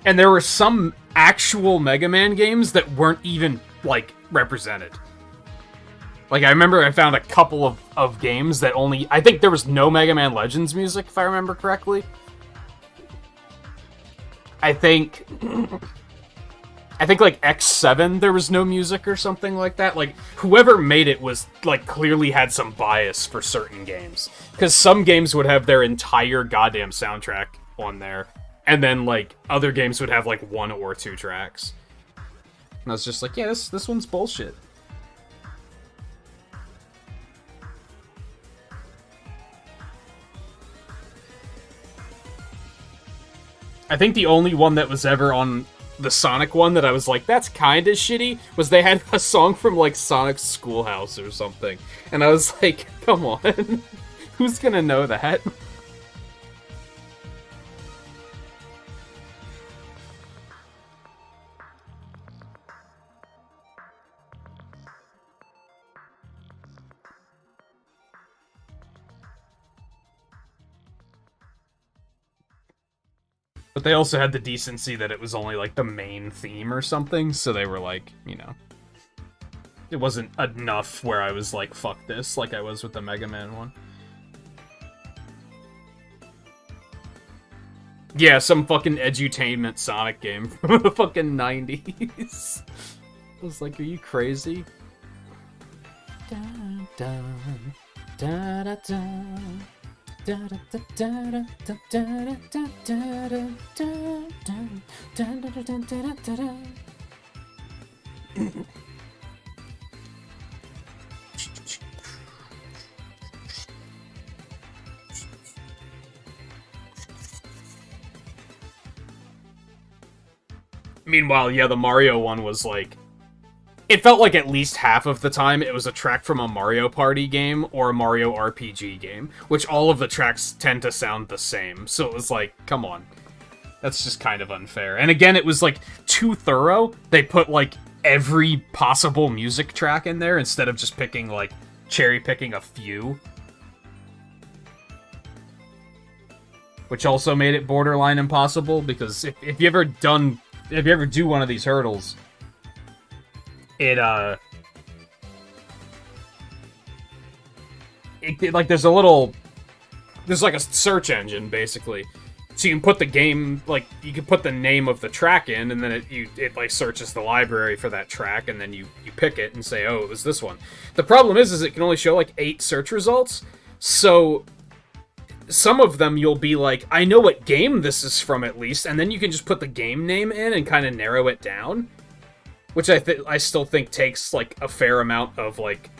And there were some actual Mega Man games that weren't even, like, represented. Like, I remember I found a couple of games that only... I think there was no Mega Man Legends music, if I remember correctly. I think, like, X7, there was no music or something like that. Like, whoever made it was, like, clearly had some bias for certain games. Because some games would have their entire goddamn soundtrack on there. And then, like, other games would have, like, 1 or 2 tracks. And I was just like, yeah, this one's bullshit. I think the only one that was ever on the Sonic one that I was like, that's kinda shitty, was they had a song from, like, Sonic's Schoolhouse or something. And I was like, come on. Who's gonna know that? But they also had the decency that it was only, like, the main theme or something, so they were like, you know... It wasn't enough where I was like, fuck this, like I was with the Mega Man one. Yeah, some fucking edutainment Sonic game from the fucking 90s. I was like, are you crazy? Dun, dun, da, da, da. Meanwhile, yeah, the Mario one was like... It felt like at least half of the time it was a track from a Mario Party game or a Mario RPG game, which all of the tracks tend to sound the same. So it was like, come on. That's just kind of unfair. And again, it was like too thorough. They put like every possible music track in there instead of just picking like cherry picking a few. Which also made it borderline impossible because if you ever do one of these hurdles, it like there's like a search engine basically, so you can put the game, like you can put the name of the track in, and then it like searches the library for that track, and then you pick it and say, oh, it was this one. The problem is it can only show like 8 search results, so some of them you'll be like, I know what game this is from at least, and then you can just put the game name in and kind of narrow it down. which I still think takes like a fair amount of like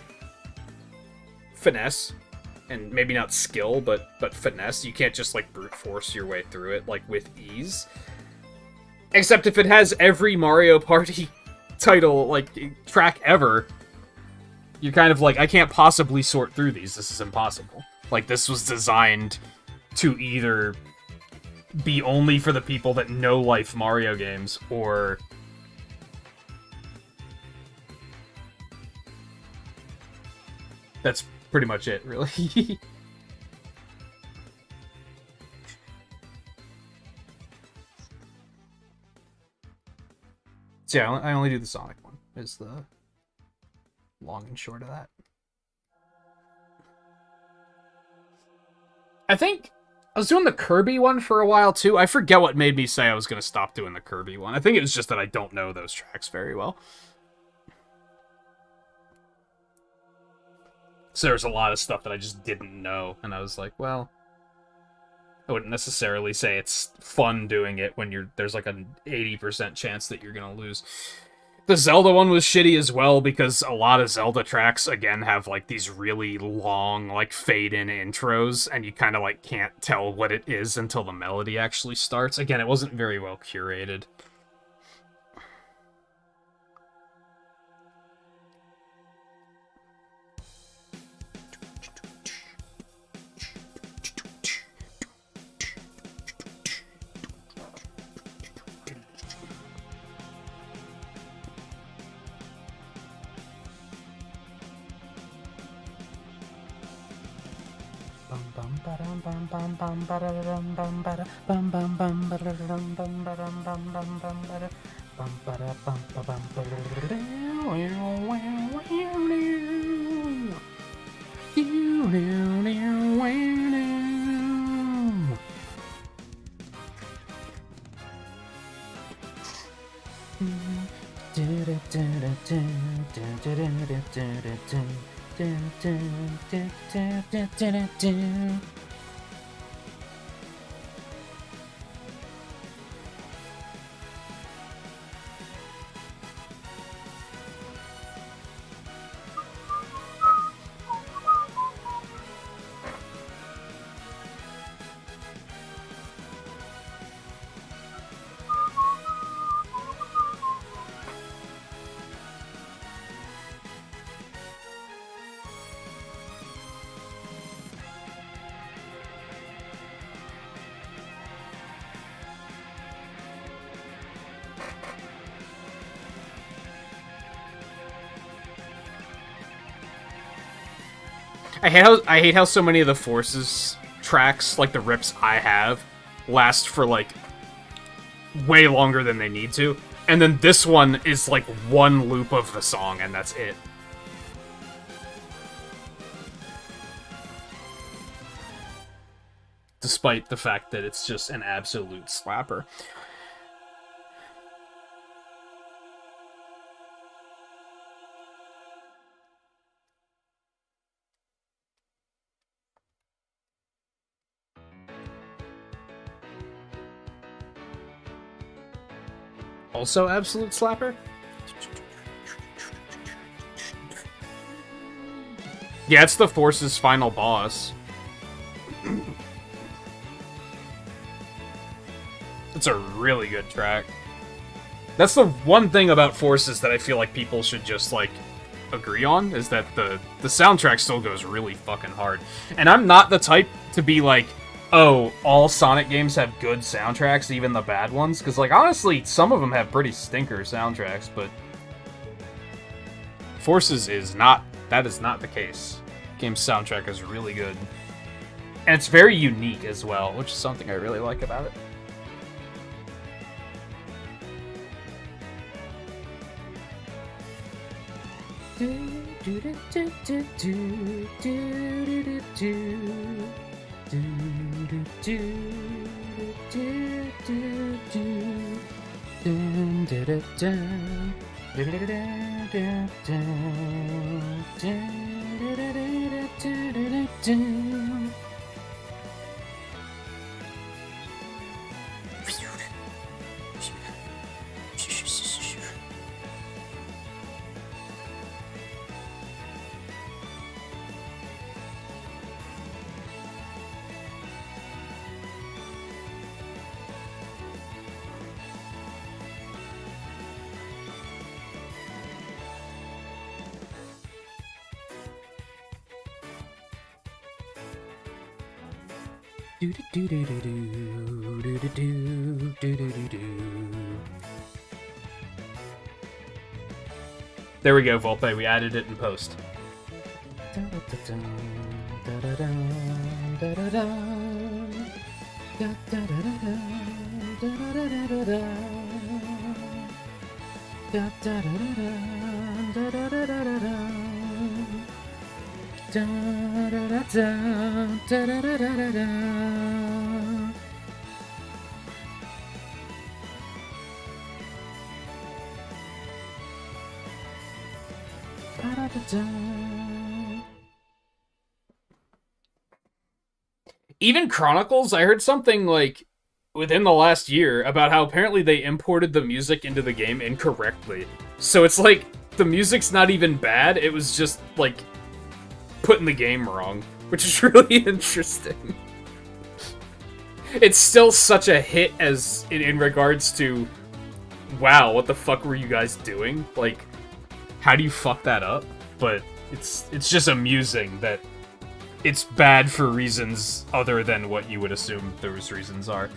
finesse, and maybe not skill, but finesse. You can't just like brute force your way through it like with ease. Except if it has every Mario Party title like track ever, you're kind of like, I can't possibly sort through these. This is impossible. Like, this was designed to either be only for the people that know life Mario games, or that's pretty much it, really. So yeah, I only do the Sonic one, is the long and short of that. I think I was doing the Kirby one for a while, too. I forget what made me say I was going to stop doing the Kirby one. I think it was just that I don't know those tracks very well. So there's a lot of stuff that I just didn't know, and I was like, well, I wouldn't necessarily say it's fun doing it when there's like an 80% chance that you're gonna lose. The Zelda one was shitty as well, because a lot of Zelda tracks, again, have like these really long, like, fade-in intros, and you kind of like can't tell what it is until the melody actually starts. Again, it wasn't very well curated. I hate how so many of the Forces tracks, like the rips I have, last for like way longer than they need to. And then this one is like one loop of the song and that's it. Despite the fact that it's just an absolute slapper. Also absolute slapper? Yeah, it's the Force's final boss. It's a really good track. That's the one thing about Forces that I feel like people should just, like, agree on, is that the soundtrack still goes really fucking hard. And I'm not the type to be like, oh, all Sonic games have good soundtracks, even the bad ones. Because, like, honestly, some of them have pretty stinker soundtracks, but Forces is not, that is not the case. Game's soundtrack is really good. And it's very unique as well, which is something I really like about it. There we go, Volpe. We added it in post. Even Chronicles, I heard something like within the last year about how apparently they imported the music into the game incorrectly. So it's like the music's not even bad, it was just like put in the game wrong, which is really interesting. It's still such a hit as in regards to, wow, what the fuck were you guys doing? Like, how do you fuck that up? But it's just amusing that it's bad for reasons other than what you would assume those reasons are.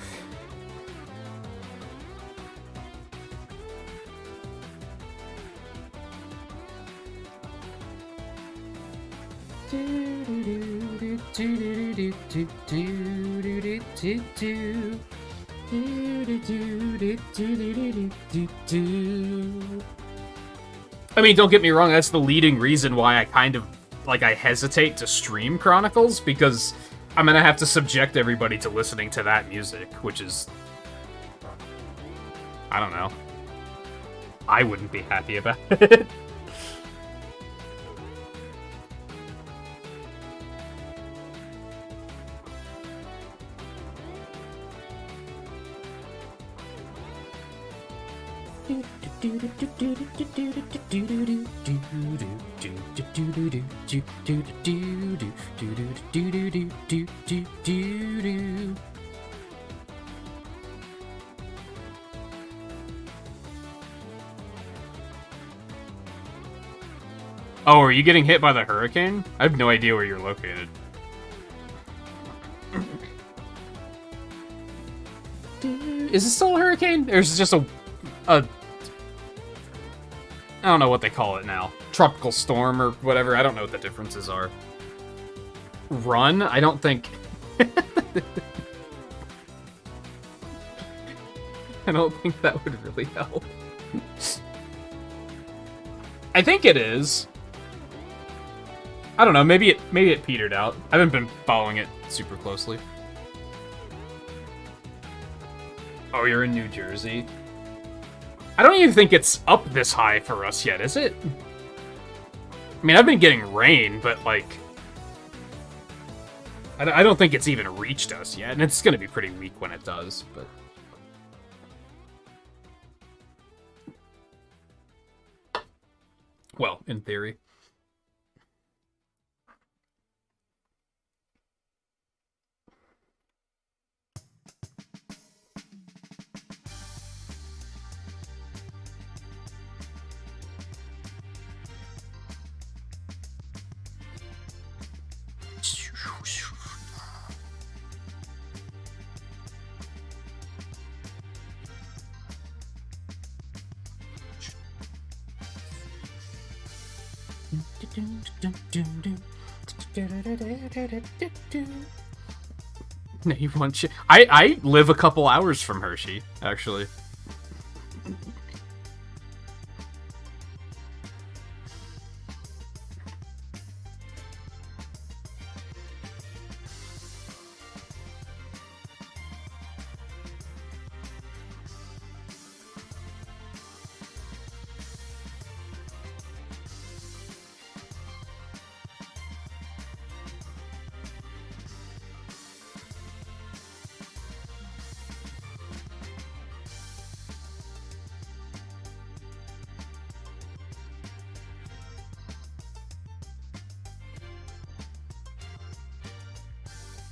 I mean, don't get me wrong, that's the leading reason why I kind of, like, I hesitate to stream Chronicles, because I'm gonna have to subject everybody to listening to that music, which is... I don't know. I wouldn't be happy about it. Oh, are you getting hit by the hurricane? I have no idea where you're located. Is it still a hurricane? There's just a I don't know what they call it now. Tropical storm or whatever. I don't know what the differences are. Run? I don't think... I don't think that would really help. I think it is. I don't know, maybe it petered out. I haven't been following it super closely. Oh, you're in New Jersey? I don't even think it's up this high for us yet, is it? I mean, I've been getting rain, but, like... I don't think it's even reached us yet, and it's gonna be pretty weak when it does, but... Well, in theory. No, you want shit. I live a couple hours from Hershey, actually.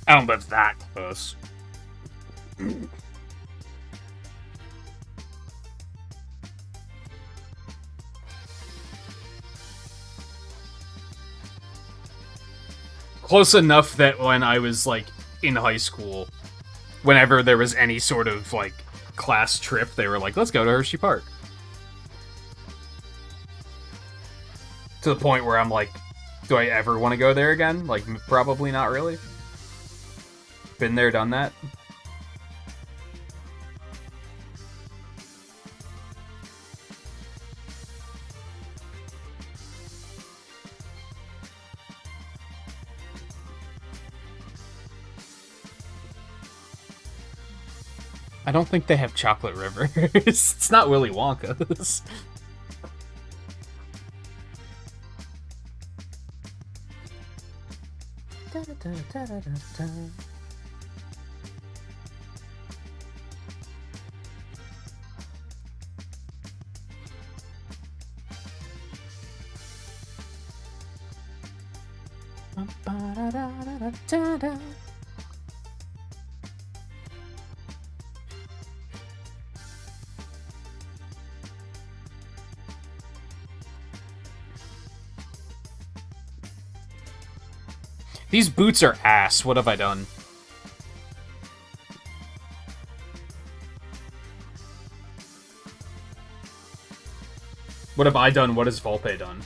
I don't live that close. Close enough that when I was, like, in high school, whenever there was any sort of, like, class trip, they were like, let's go to Hershey Park. To the point where I'm like, do I ever want to go there again? Like, probably not really. Been there, done that. I don't think they have chocolate rivers. It's not Willy Wonka's. These boots are ass. What have I done? What have I done? What has Volpe done?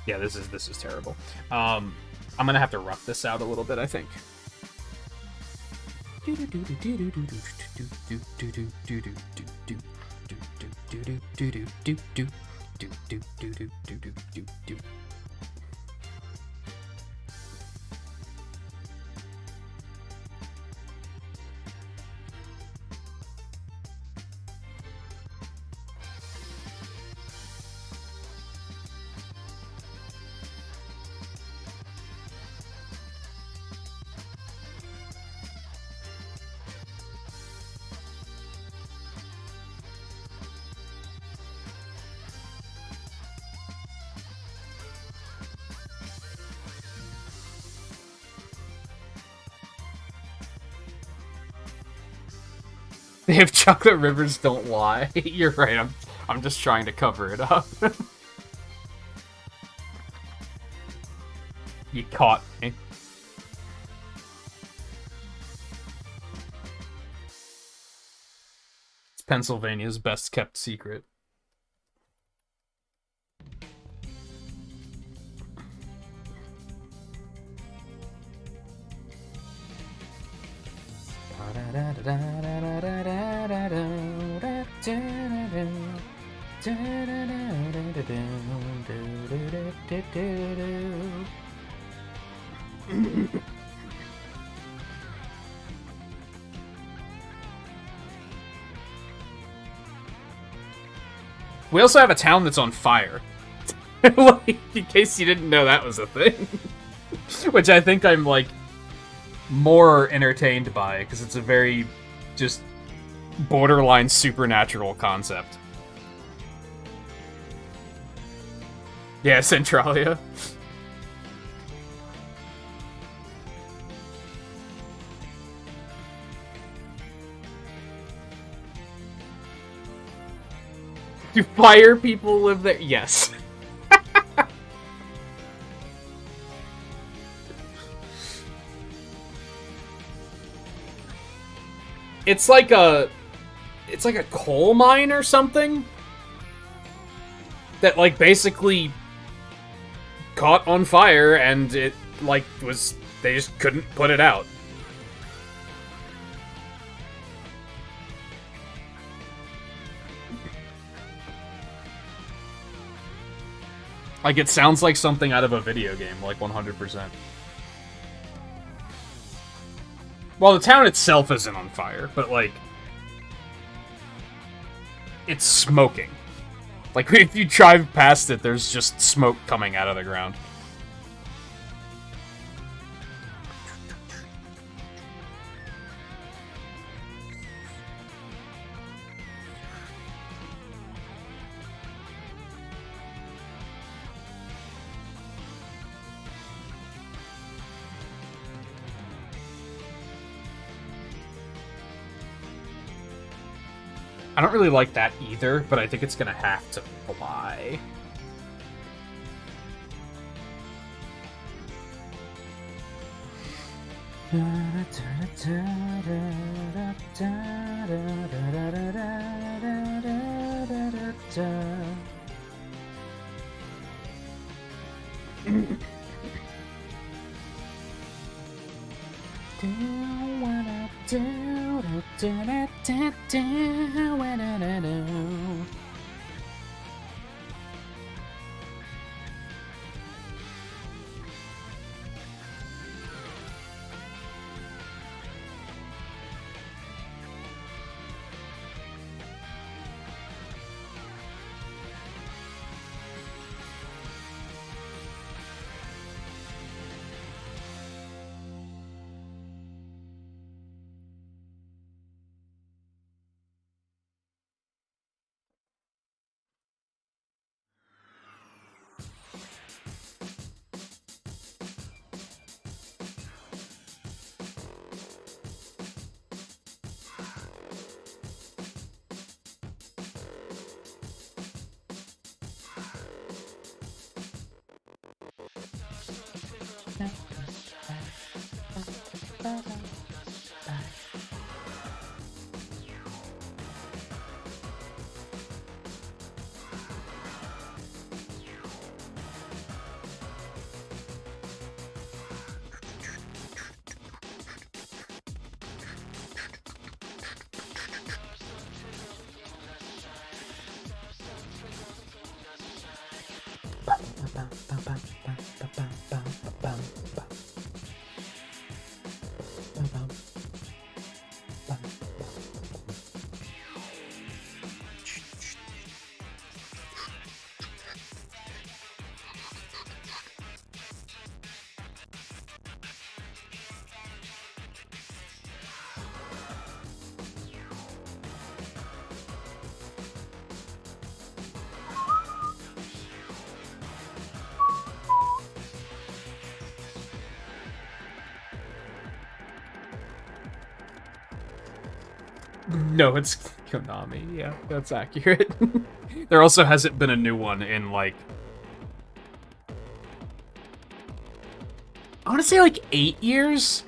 Yeah, this is terrible. I'm gonna have to rough this out a little bit, I think. They have chocolate rivers, don't lie. You're right, I'm just trying to cover it up. You caught me. It's Pennsylvania's best kept secret. We also have a town that's on fire. Like, in case you didn't know that was a thing. Which I think I'm, like, more entertained by, because it's a very, just, borderline supernatural concept. Yeah, Centralia. Do fire people live there? Yes. It's like a coal mine or something that, like, basically caught on fire, and it, like, they just couldn't put it out. Like, it sounds like something out of a video game, like 100%. Well, the town itself isn't on fire, but, like, it's smoking. Like, if you drive past it, there's just smoke coming out of the ground. I don't really like that either, but I think it's gonna have to fly. No, it's Konami. Yeah, that's accurate. There also hasn't been a new one in, like, I want to say, like, 8 years?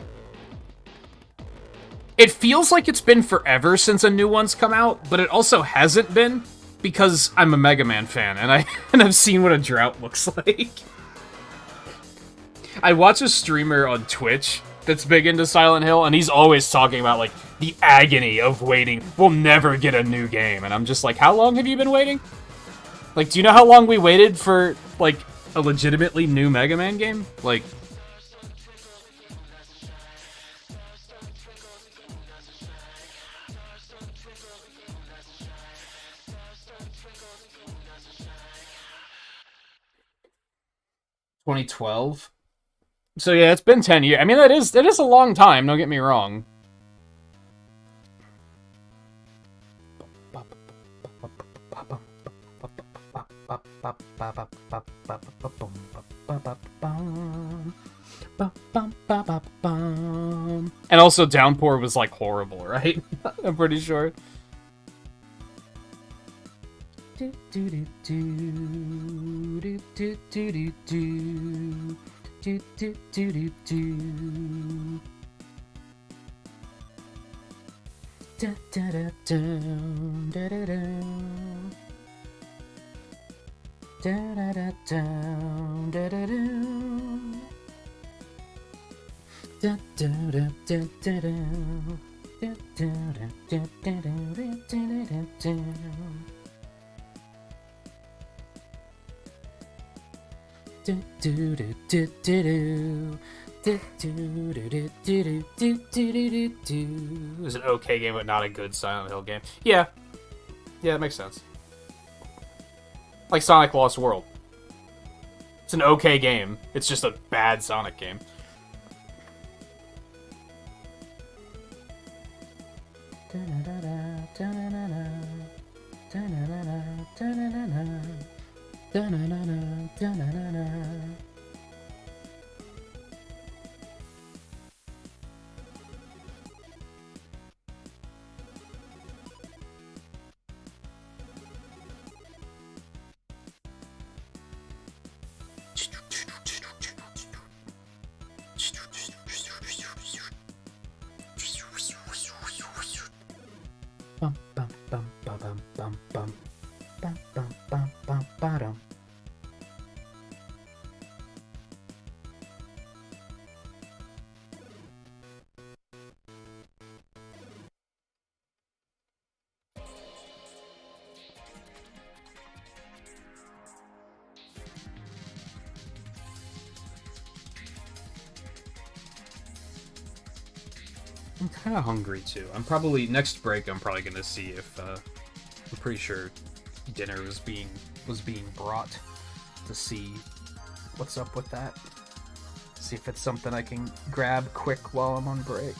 It feels like it's been forever since a new one's come out, but it also hasn't been, because I'm a Mega Man fan, and I've seen what a drought looks like. I watch a streamer on Twitch that's big into Silent Hill, and he's always talking about, like, the agony of waiting. We'll never get a new game. And I'm just like, how long have you been waiting? Like, do you know how long we waited for, like, a legitimately new Mega Man game? Like... ...2012? So yeah, it's been 10 years. I mean, that is a long time, don't get me wrong. And also Downpour was, like, horrible, right? I'm pretty sure. It was an okay game, but not a good Silent Hill game. Yeah. Yeah, that makes sense. Like Sonic Lost World. It's an okay game. It's just a bad Sonic game. I'm kind of hungry too. I'm probably next break. I'm probably gonna see if I'm pretty sure dinner was being brought to see what's up with that. See if it's something I can grab quick while I'm on break.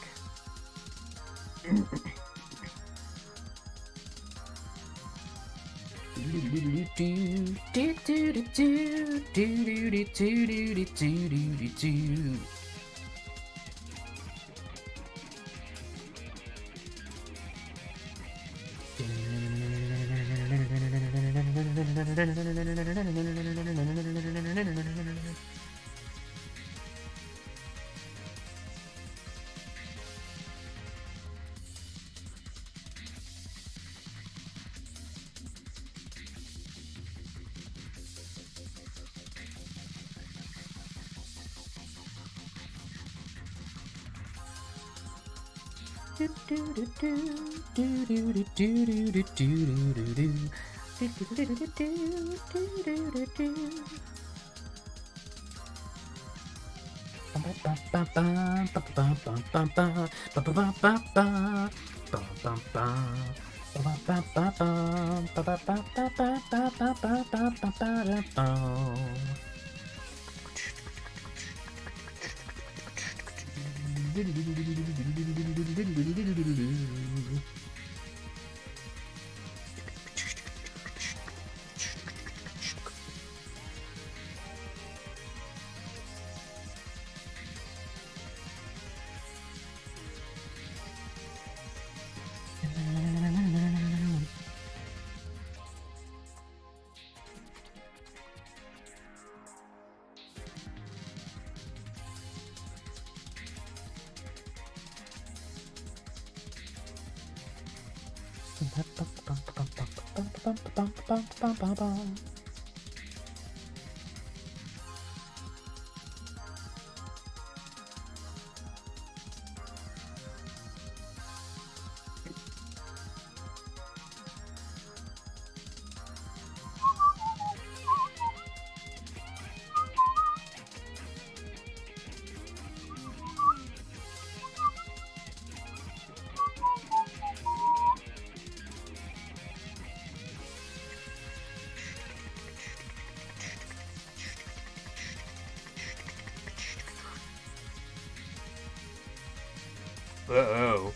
Uh-oh.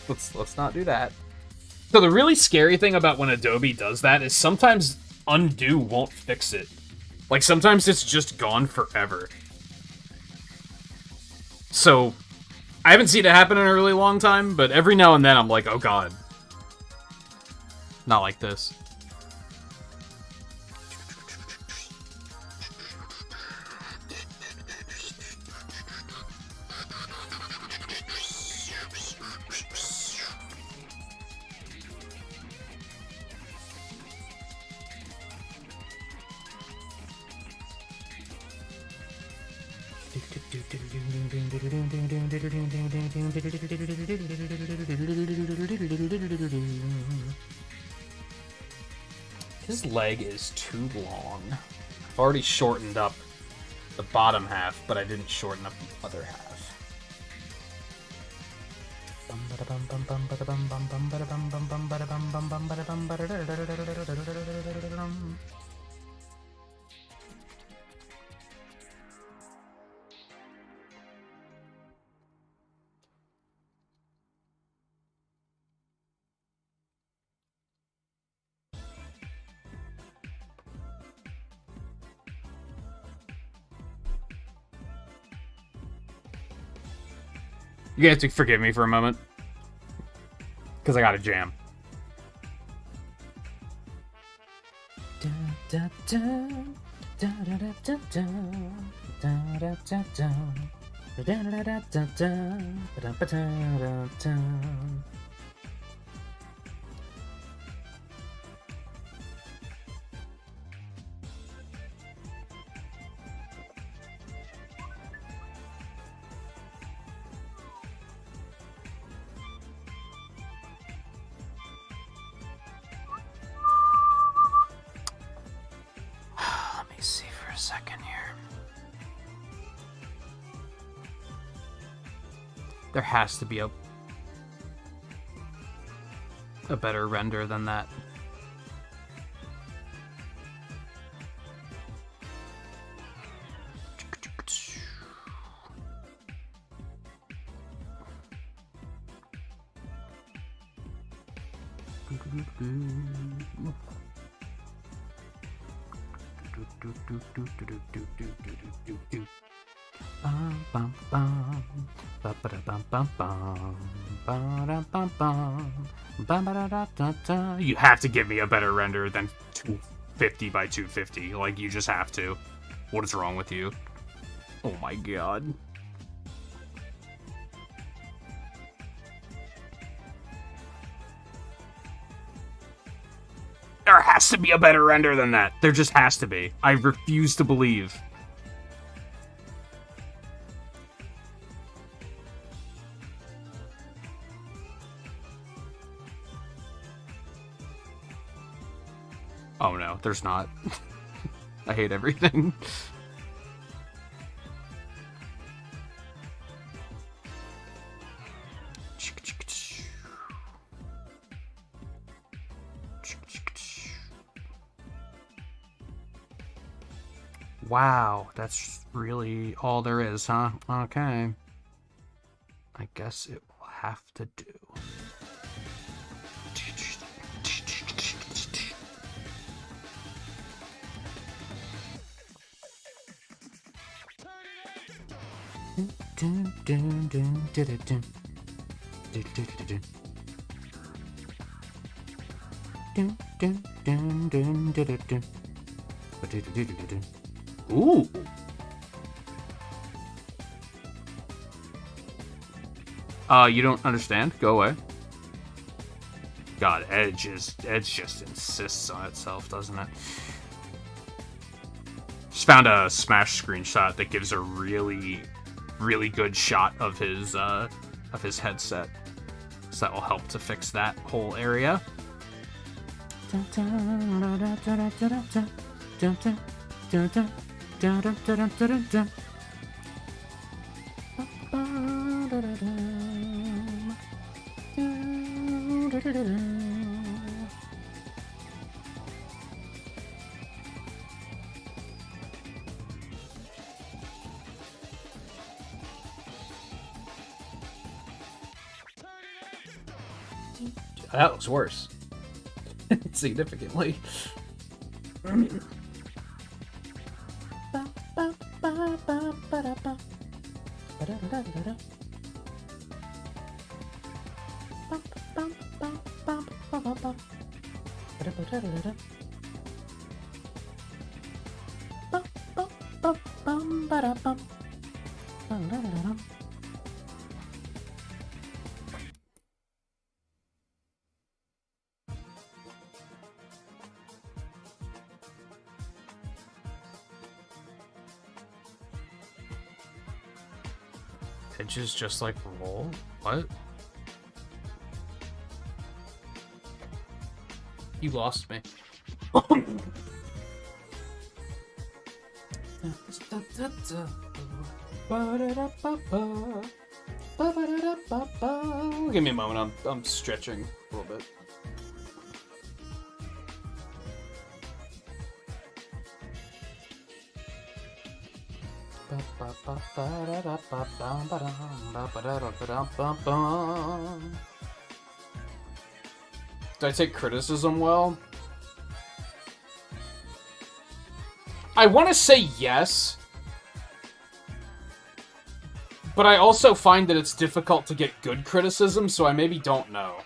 Let's not do that. So the really scary thing about when Adobe does that is sometimes undo won't fix it. Like, sometimes it's just gone forever. So, I haven't seen it happen in a really long time, but every now and then I'm like, oh god. Not like this. His leg is too long. I've already shortened up the bottom half, but I didn't shorten up the other half. You guys have to forgive me for a moment, because I got a jam. There has to be a better render than that. You have to give me a better render than 250 by 250. Like, you just have to. What is wrong with you? Oh my god. There has to be a better render than that. There just has to be. I refuse to believe. Oh no, there's not. I hate everything. Wow, that's really all there is, huh? Okay. I guess it will have to do. Ooh. You don't understand? Go away. God, Edge just insists on itself, doesn't it? Just found a Smash screenshot that gives a really good shot of his headset. So that will help to fix that whole area. That looks worse. Significantly. Edge is just like roll? What? You lost me. Give me a moment, I'm stretching a little bit. Did I take criticism well? I want to say yes, but I also find that it's difficult to get good criticism, so I maybe don't know.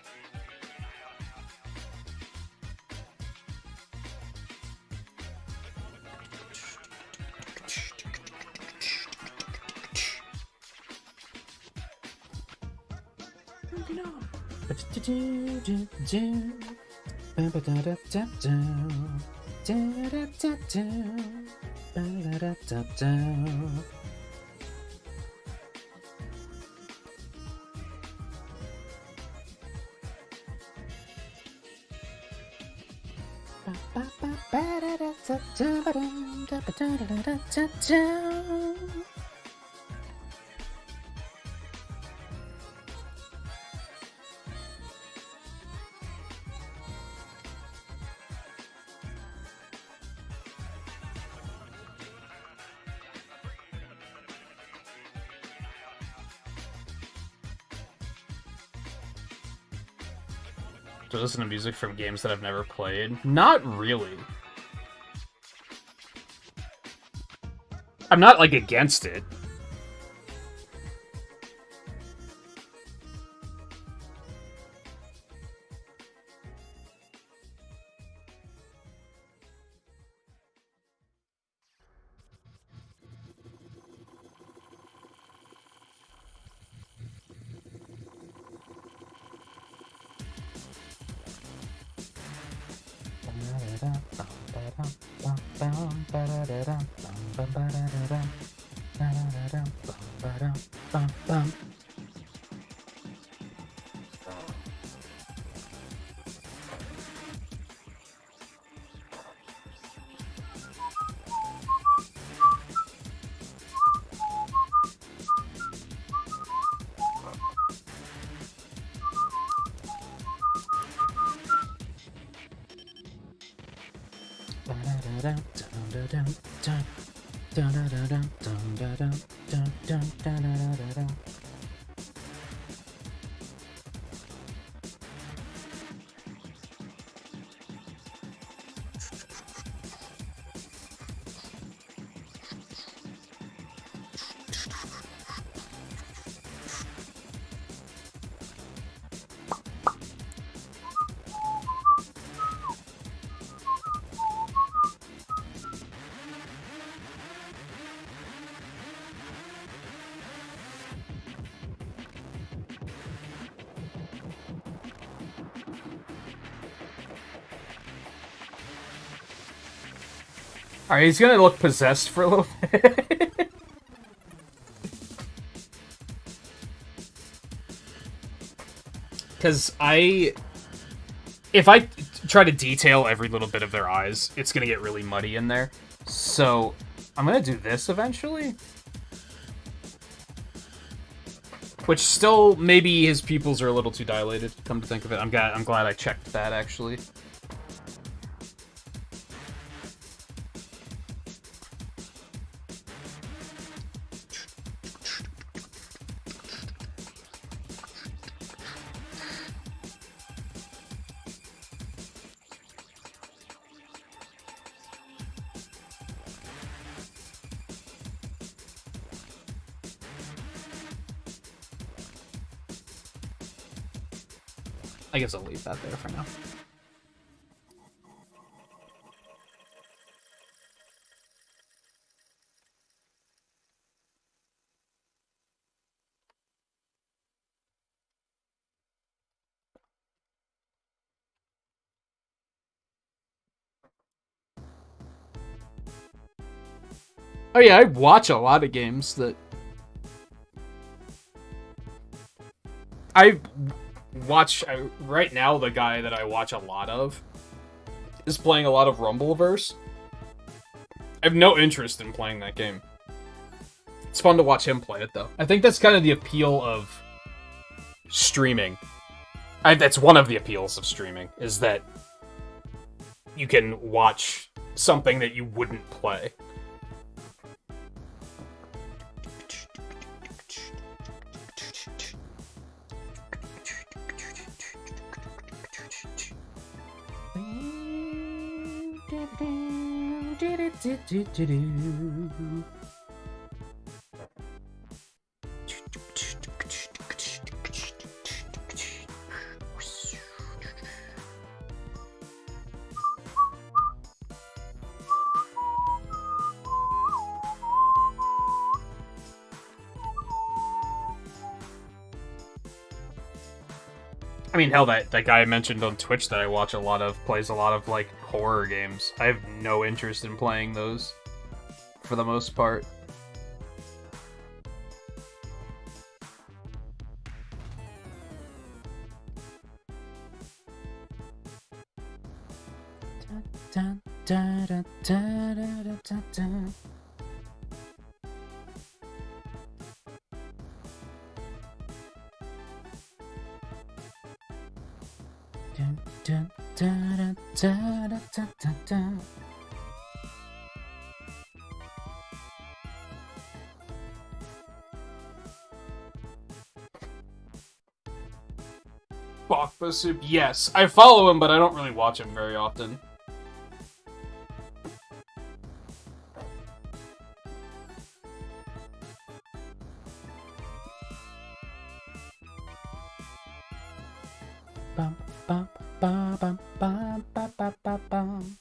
to listen to music from games that I've never played? Not really. I'm not, like, against it. Alright, he's gonna look possessed for a little bit. Because if I try to detail every little bit of their eyes, it's gonna get really muddy in there. So, I'm gonna do this eventually. Which still, maybe his pupils are a little too dilated, come to think of it. I'm glad I checked that, actually. I guess I'll leave that there for now. Oh yeah, I watch a lot of games that... I watch... right now, the guy that I watch a lot of is playing a lot of Rumbleverse. I have no interest in playing that game. It's fun to watch him play it, though. I think that's kind of the appeal of streaming. That's one of the appeals of streaming, is that you can watch something that you wouldn't play. I mean, hell, that guy I mentioned on Twitch that I watch a lot of plays a lot of, like, horror games. I have no interest in playing those, for the most part. Bakba Soup, yes. I follow him, but I don't really watch him very often. Bum, bum, bum, bum, bum, bum, bum, bum, bum.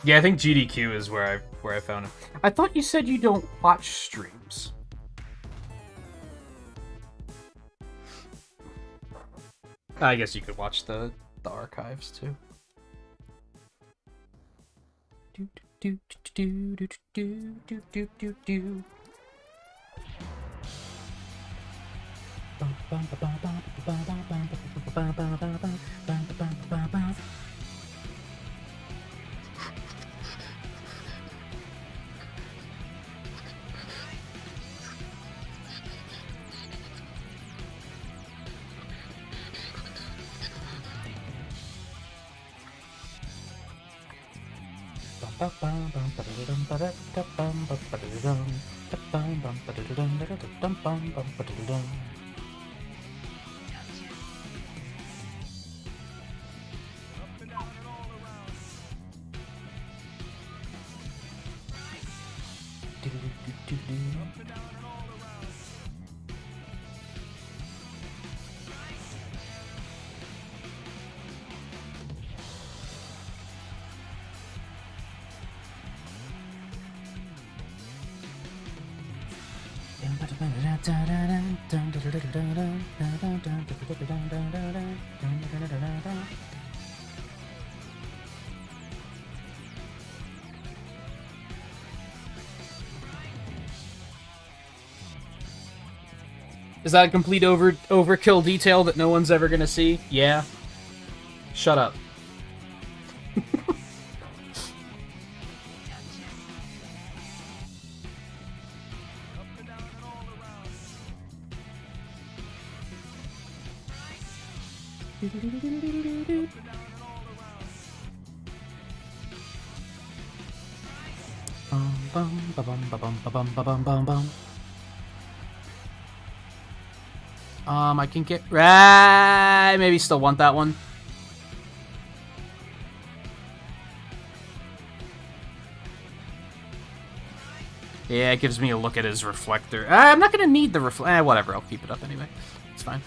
Yeah, I think GDQ is where I found him. I thought you said you don't watch streams. I guess you could watch the archives too. Do do do do do do do do do. Is that a complete overkill detail that no one's ever gonna see? Yeah. Shut up. I can get right. Maybe still want that one. Yeah, it gives me a look at his reflector. I'm not gonna need the whatever. I'll keep it up anyway. It's fine.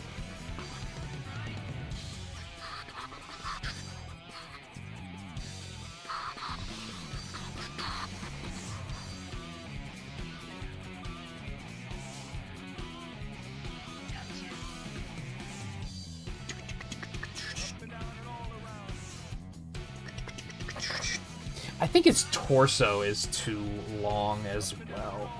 I think its torso is too long as well.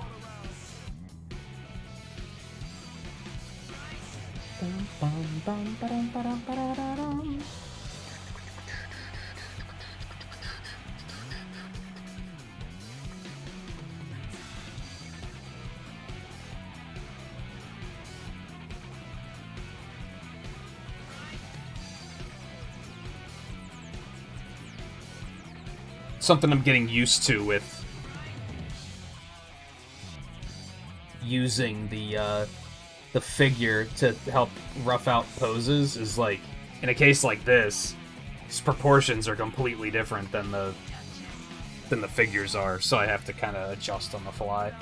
Something I'm getting used to with using the figure to help rough out poses is like, in a case like this, its proportions are completely different than the figures are, so I have to kind of adjust on the fly.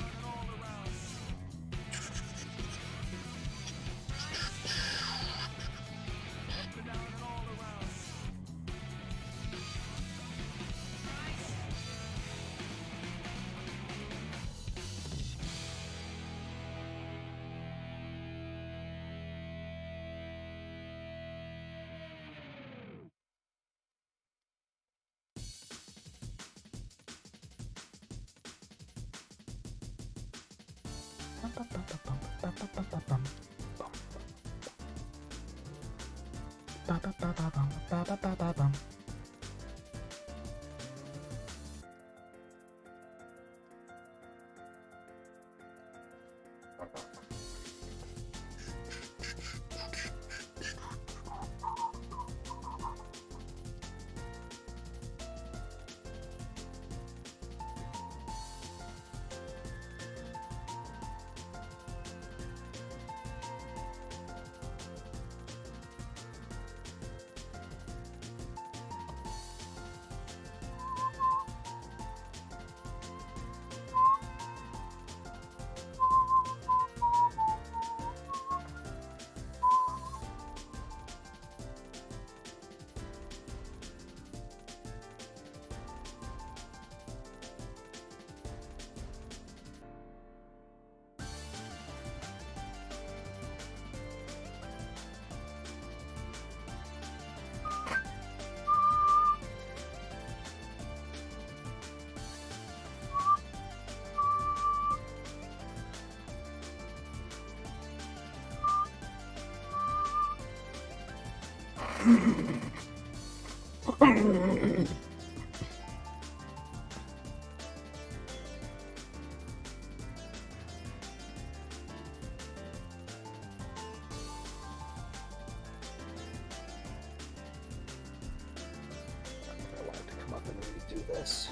This.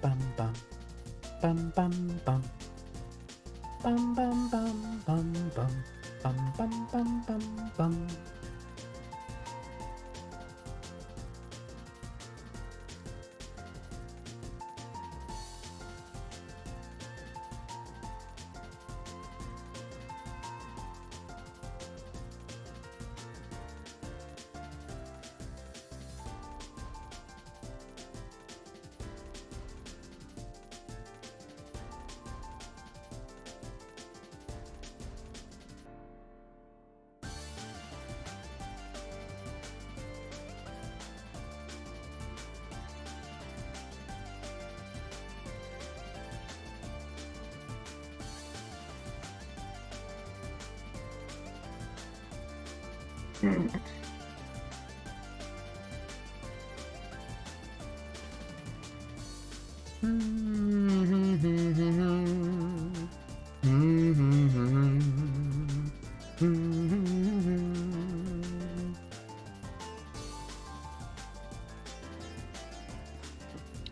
Bum bum bum bum bum. Bum bum bum bum bum bum bum bum bum bum.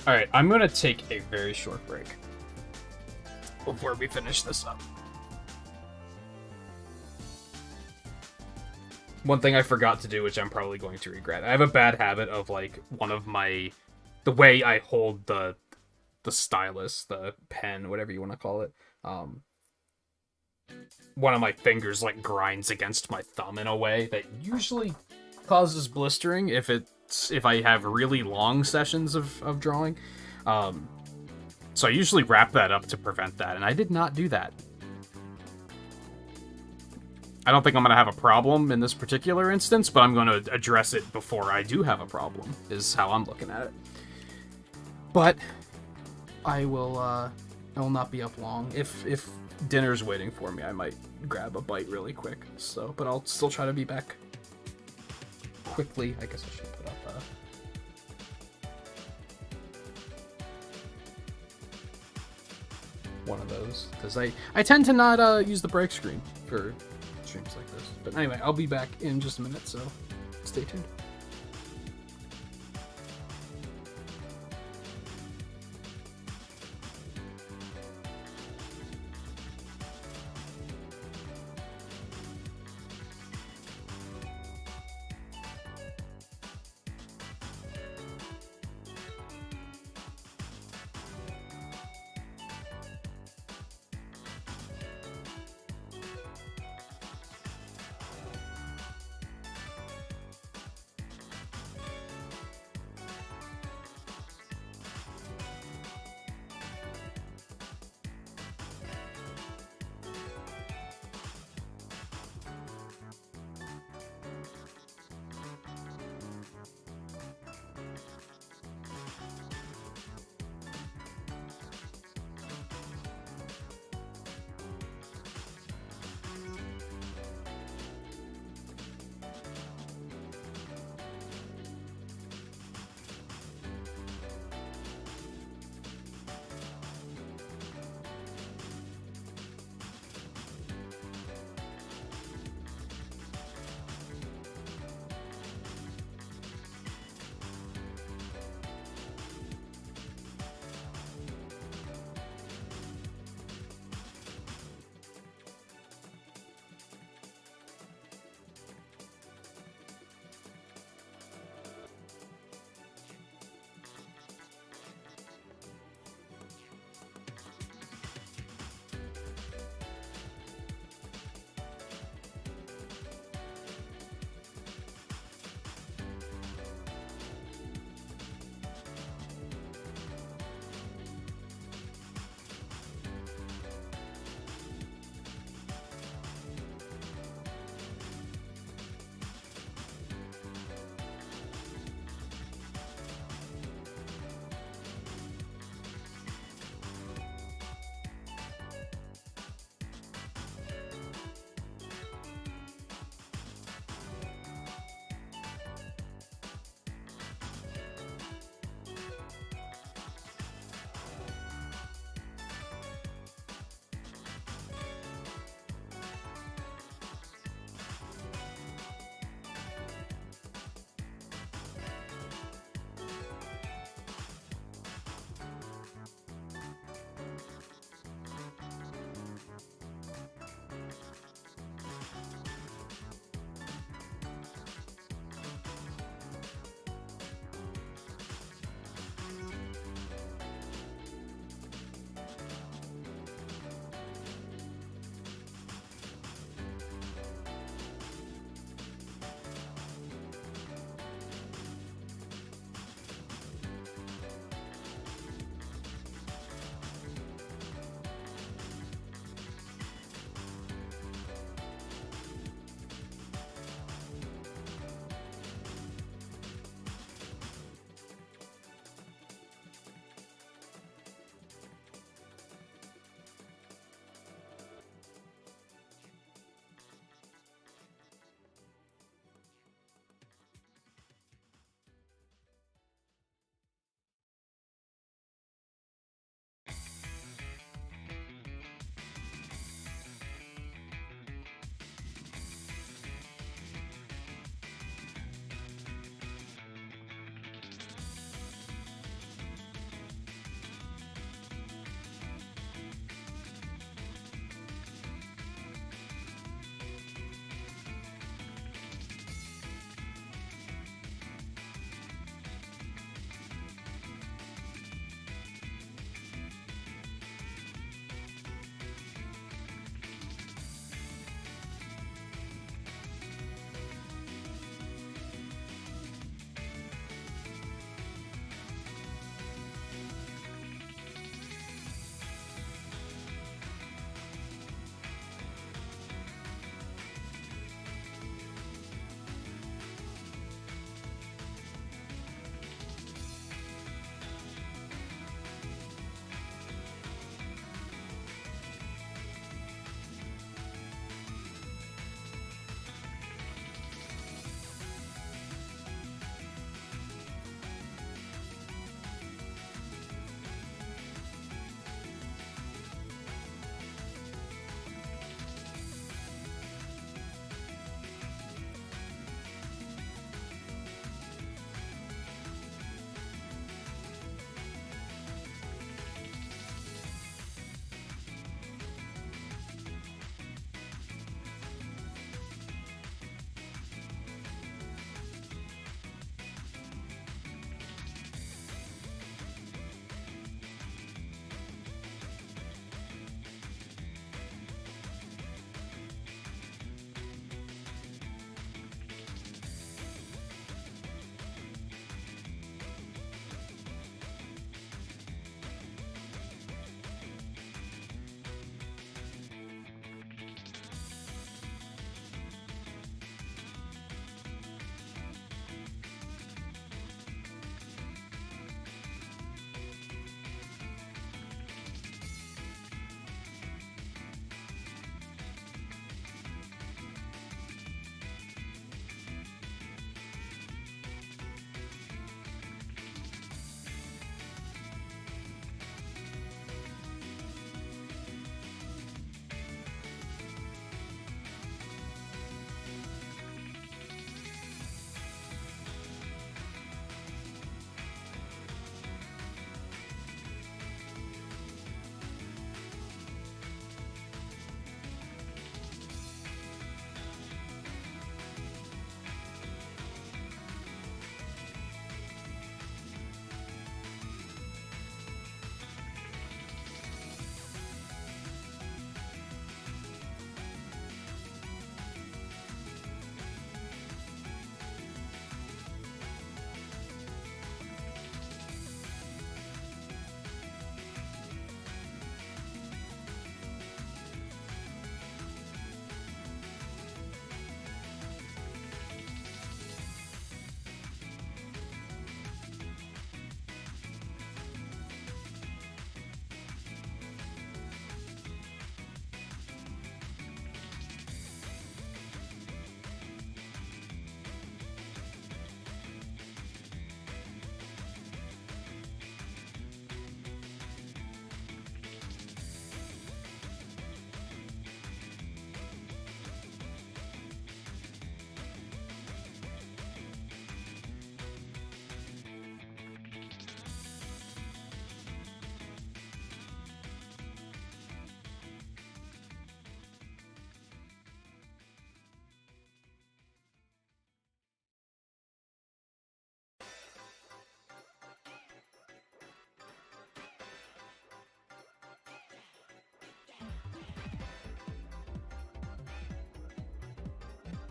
Alright, I'm gonna take a very short break before we finish this up. One thing I forgot to do, which I'm probably going to regret. I have a bad habit of, like, the way I hold the stylus, the pen, whatever you want to call it. One of my fingers, like, grinds against my thumb in a way that usually causes blistering if I have really long sessions of drawing. So I usually wrap that up to prevent that, and I did not do that. I don't think I'm going to have a problem in this particular instance, but I'm going to address it before I do have a problem, is how I'm looking at it. But I will not be up long. If dinner's waiting for me, I might grab a bite really quick. So, but I'll still try to be back quickly. I guess I should put up one of those, because I tend to not use the break screen for streams like this. But anyway, I'll be back in just a minute, so stay tuned.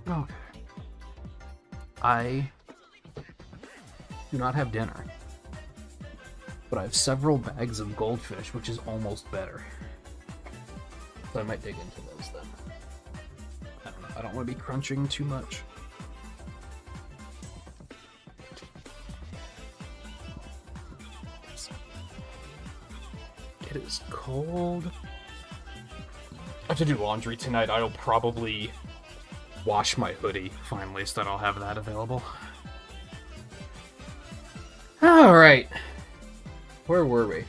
Okay. I do not have dinner, but I have several bags of goldfish, which is almost better. So I might dig into those then. I don't know. I don't want to be crunching too much. It is cold. I have to do laundry tonight. I'll probably wash my hoodie finally, so that I'll have that available. Alright. Where were we?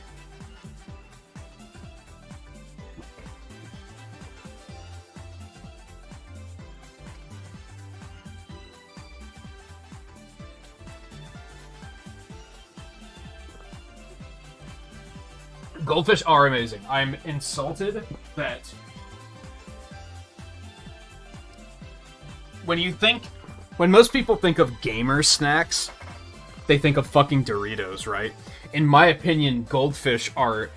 Goldfish are amazing. I'm insulted that when most people think of gamer snacks, they think of fucking Doritos, right? In my opinion, goldfish are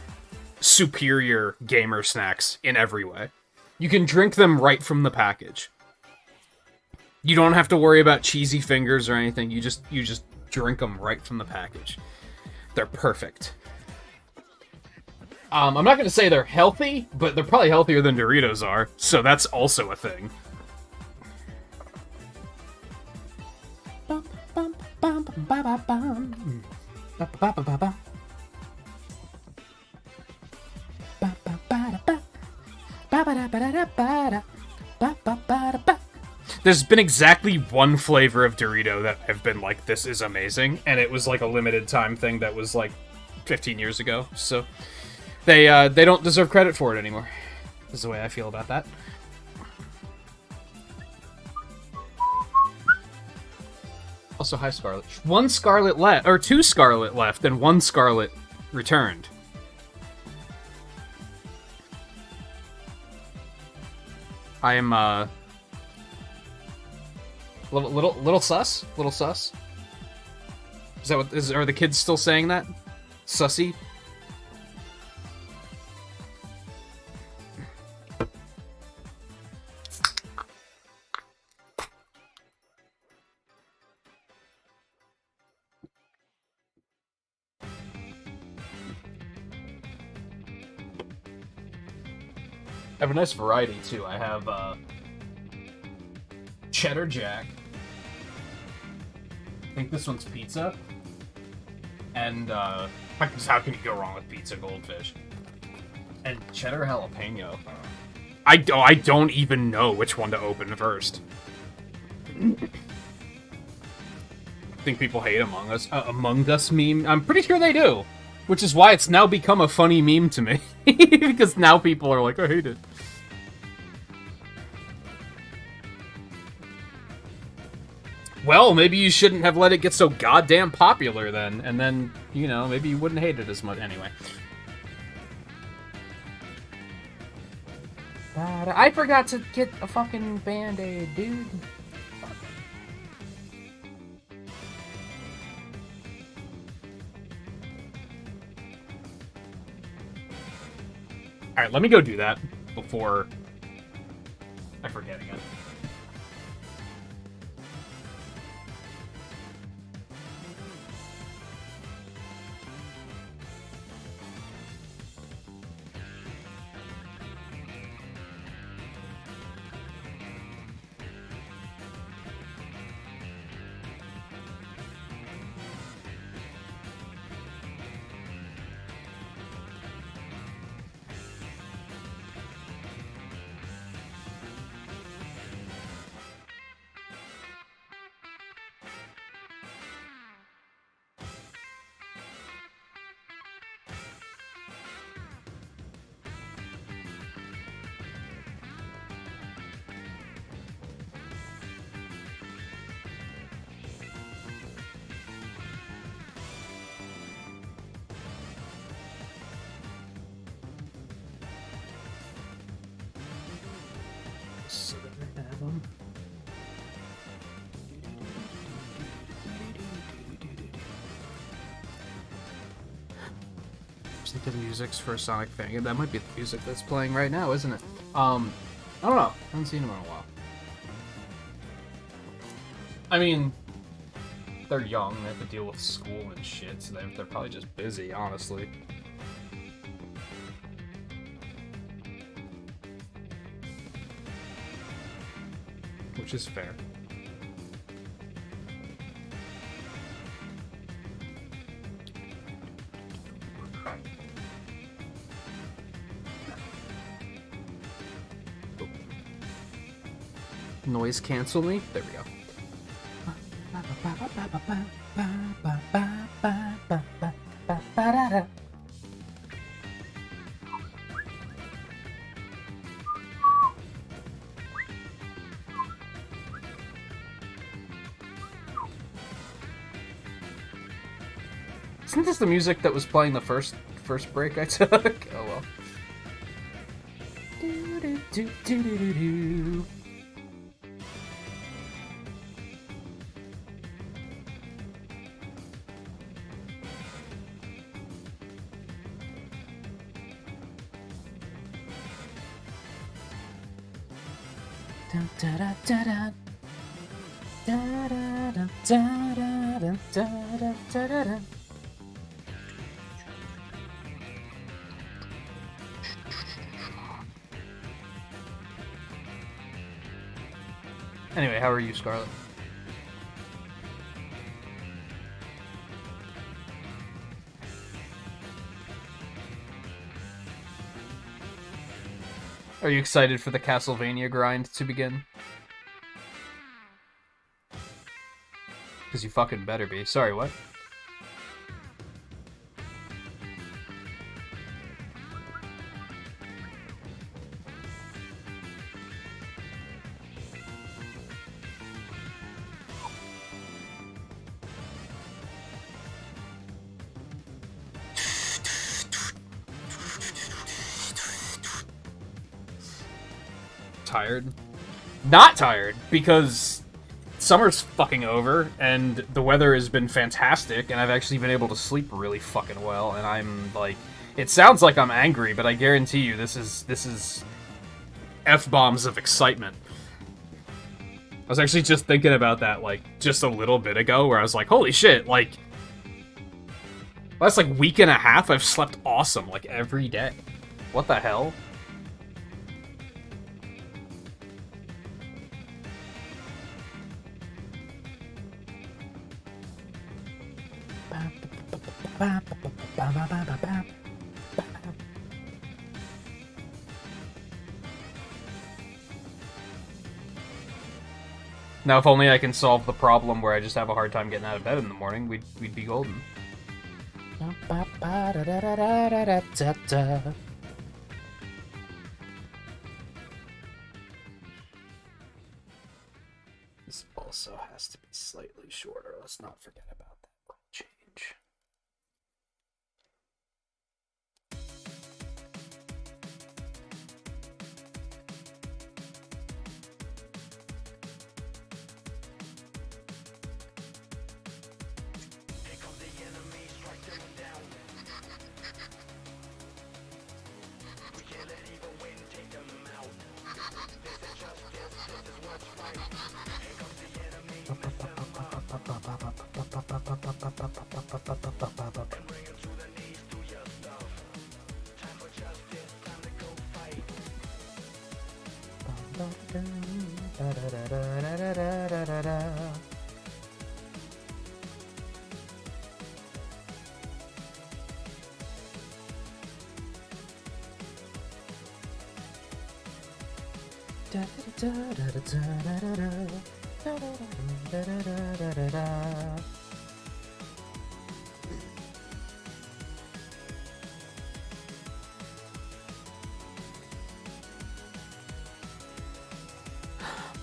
superior gamer snacks in every way. You can drink them right from the package. You don't have to worry about cheesy fingers or anything. You just drink them right from the package. They're perfect. I'm not going to say they're healthy, but they're probably healthier than Doritos are, so that's also a thing. There's been exactly one flavor of Dorito that I've been like, this is amazing, and it was like a limited time thing that was like 15 years ago, so they don't deserve credit for it anymore. This is the way I feel about that. Also, hi, Scarlet. One Scarlet left, or two Scarlet left, and one Scarlet returned. I am, little sus? Little sus? Is that what, are the kids still saying that? Sussy? I have a nice variety, too. I have, Cheddar Jack. I think this one's pizza. And, how can you go wrong with pizza goldfish? And cheddar jalapeno. I don't even know which one to open first. I think people hate Among Us meme. I'm pretty sure they do. Which is why it's now become a funny meme to me. Because now people are like, I hate it. Well, maybe you shouldn't have let it get so goddamn popular then. And then, you know, maybe you wouldn't hate it as much. Anyway. I forgot to get a fucking Band-Aid, dude. Alright, let me go do that before I forget again. The music's for Sonic Fang. That might be the music that's playing right now, isn't it? I don't know. I haven't seen him in a while. I mean, they're young, they have to deal with school and shit, so they're probably just busy, honestly. Which is fair. Noise cancel me? There we go. Isn't this the music that was playing the first break I took? Oh well. Anyway, how are you, Scarlett? Are you excited for the Castlevania grind to begin? Because you fucking better be. Sorry, what? Tired? Not tired, because summer's fucking over, and the weather has been fantastic, and I've actually been able to sleep really fucking well, and I'm, like... It sounds like I'm angry, but I guarantee you this is F-bombs of excitement. I was actually just thinking about that, like, just a little bit ago, where I was like, holy shit, like... Last, like, week and a half, I've slept awesome, like, every day. What the hell? Now, if only I can solve the problem where I just have a hard time getting out of bed in the morning, we'd be golden. This also has to be slightly shorter. Let's not forget about that change.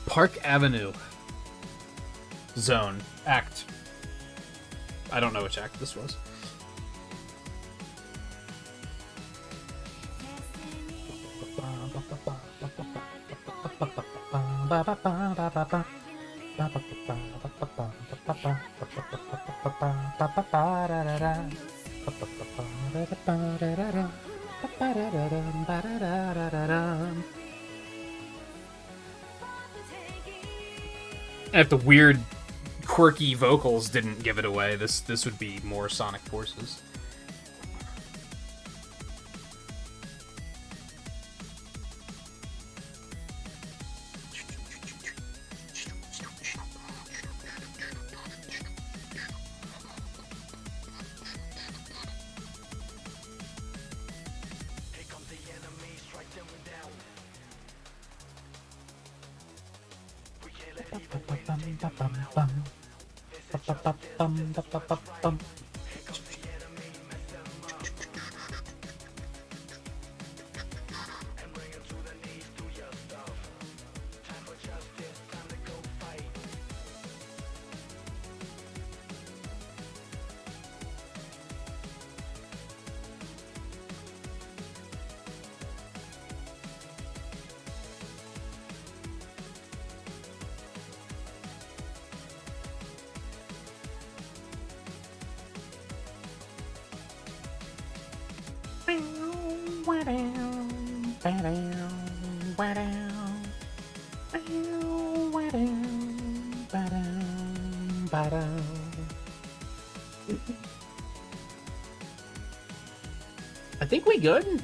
Park Avenue Zone Act. I don't know which act this was. I have the weird quirky vocals didn't give it away. This would be more Sonic Forces. I think we good.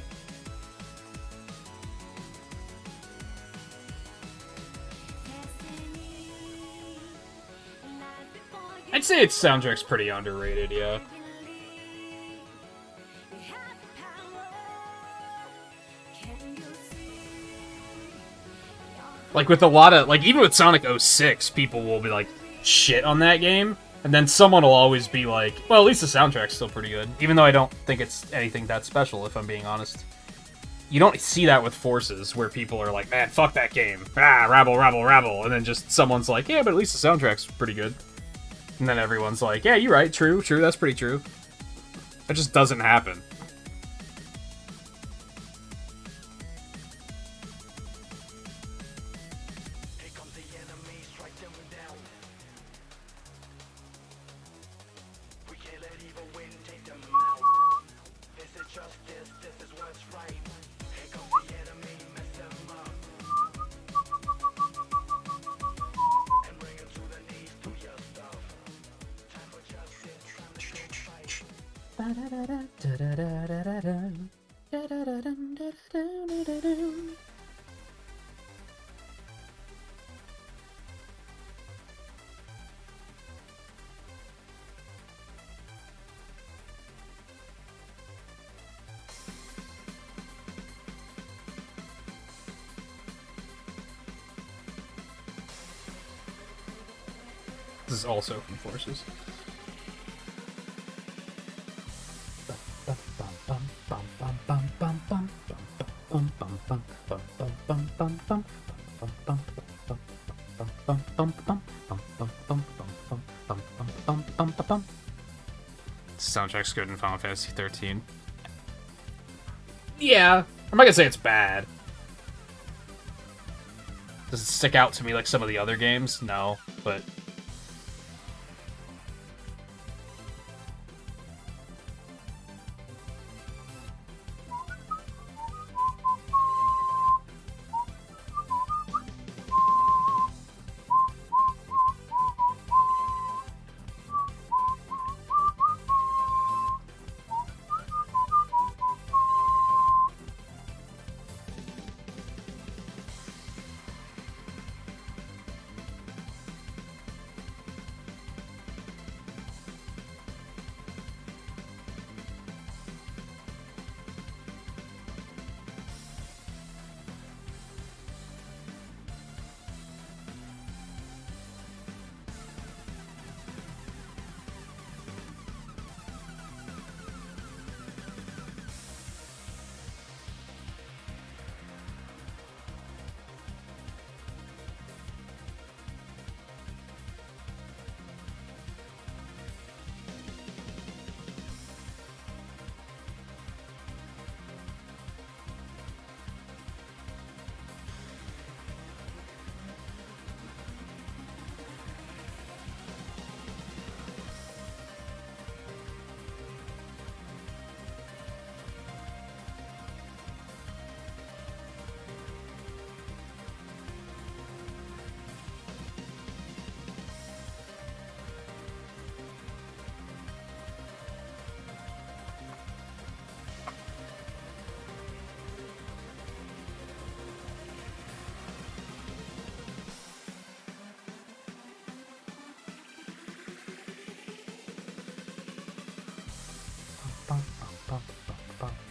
I'd say its soundtrack's pretty underrated, yeah. Like, with a lot of, like, even with Sonic 06, people will be like, shit on that game, and then someone will always be like, well, at least the soundtrack's still pretty good, even though I don't think it's anything that special, if I'm being honest. You don't see that with Forces, where people are like, man, fuck that game, rabble, rabble, rabble, and then just someone's like, yeah, but at least the soundtrack's pretty good. And then everyone's like, yeah, you're right, true, that's pretty true. That just doesn't happen. This is also from Forces. Soundtrack's good in Final Fantasy 13. Yeah, I'm not gonna say it's bad. Does it stick out to me like some of the other games? No, but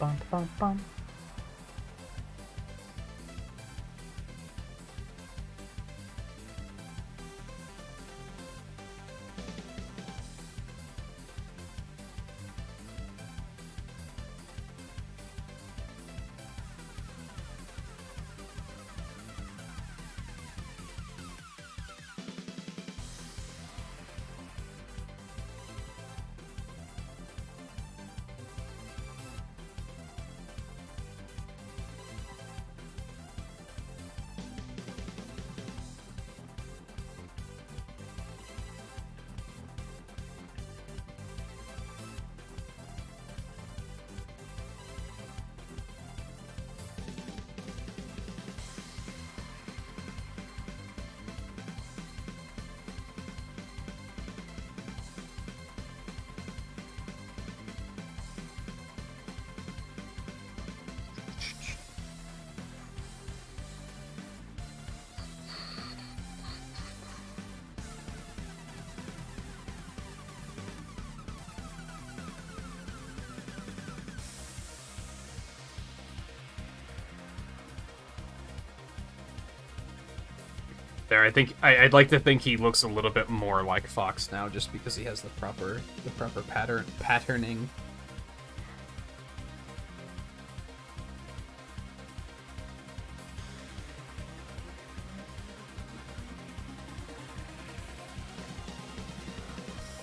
bum, bum, bum. There, I think I'd like to think he looks a little bit more like Fox now, just because he has the proper patterning.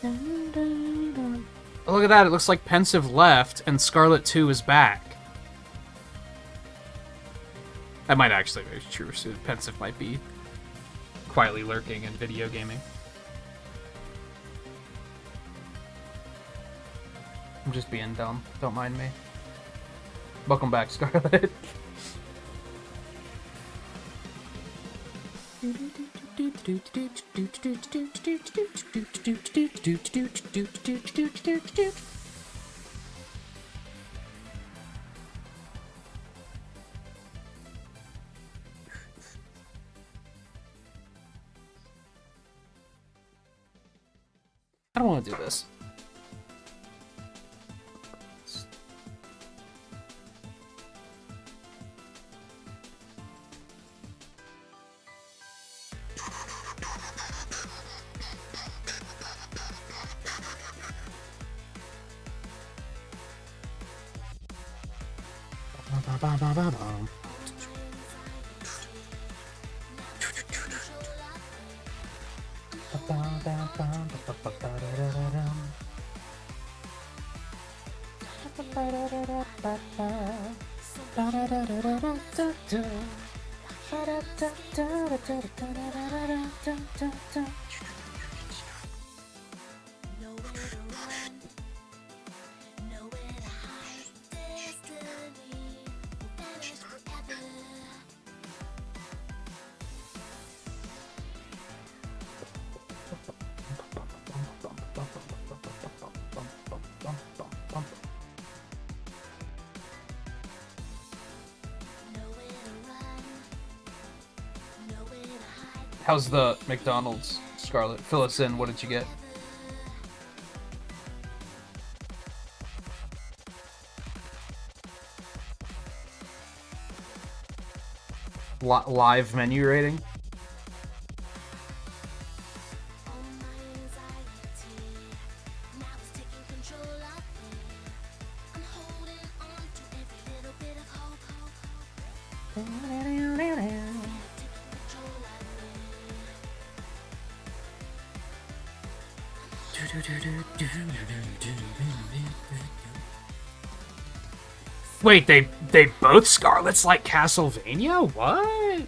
Oh, look at that! It looks like Pensive left and Scarlet 2 is back. That might actually be true. So Pensive might be quietly lurking in video gaming. I'm just being dumb. Don't mind me. Welcome back, Scarlet. I don't want to do this. How's the McDonald's, Scarlet? Fill us in. What did you get? Live menu rating? Wait, they both Scarlets like Castlevania? What?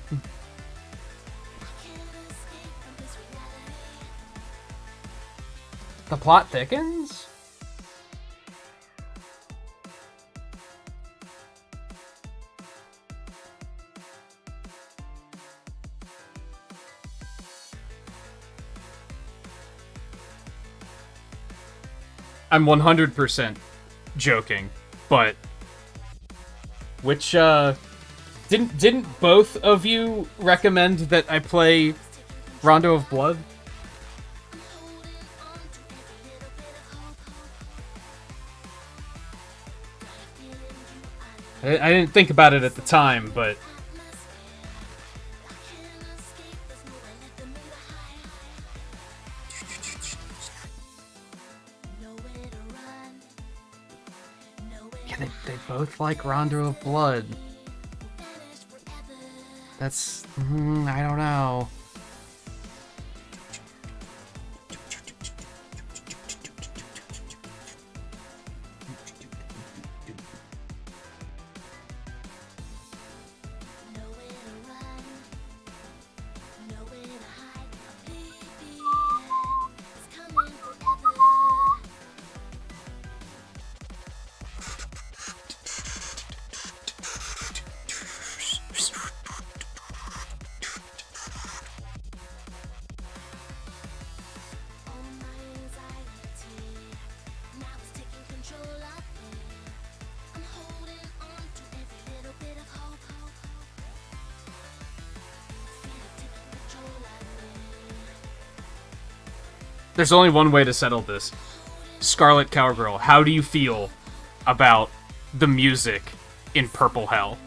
The plot thickens? I'm 100% joking, but which didn't both of you recommend that I play Rondo of Blood? I didn't think about it at the time, but... Yeah, they both like Rondo of Blood. That's... I don't know. There's only one way to settle this. Scarlet Cowgirl, how do you feel about the music in Purple Hell?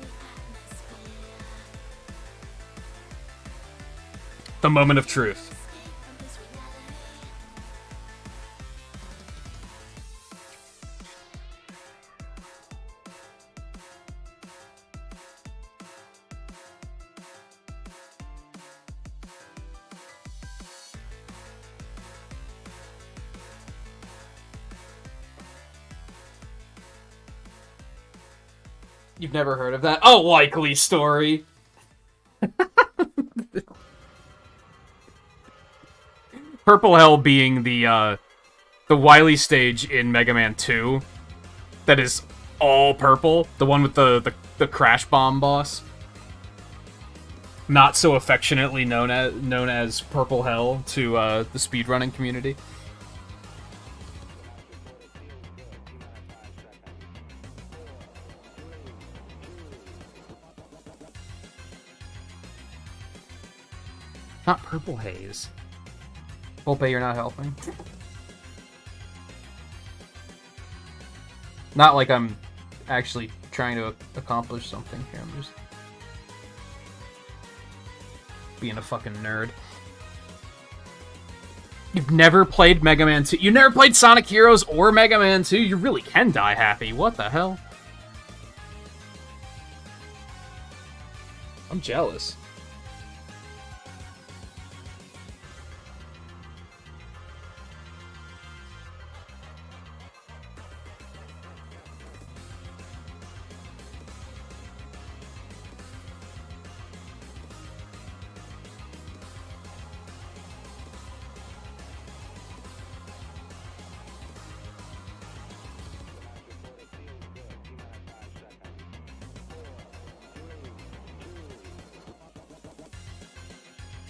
The moment of truth. You've never heard of that? A likely story. Purple Hell being the Wily stage in Mega Man 2 that is all purple, the one with the Crash Bomb boss. Not so affectionately known as Purple Hell to the speedrunning community. Not Purple Haze. Volpe, you're not helping. Not like I'm actually trying to accomplish something here. I'm just being a fucking nerd. You've never played Mega Man 2? You never played Sonic Heroes or Mega Man 2? You really can die happy. What the hell? I'm jealous.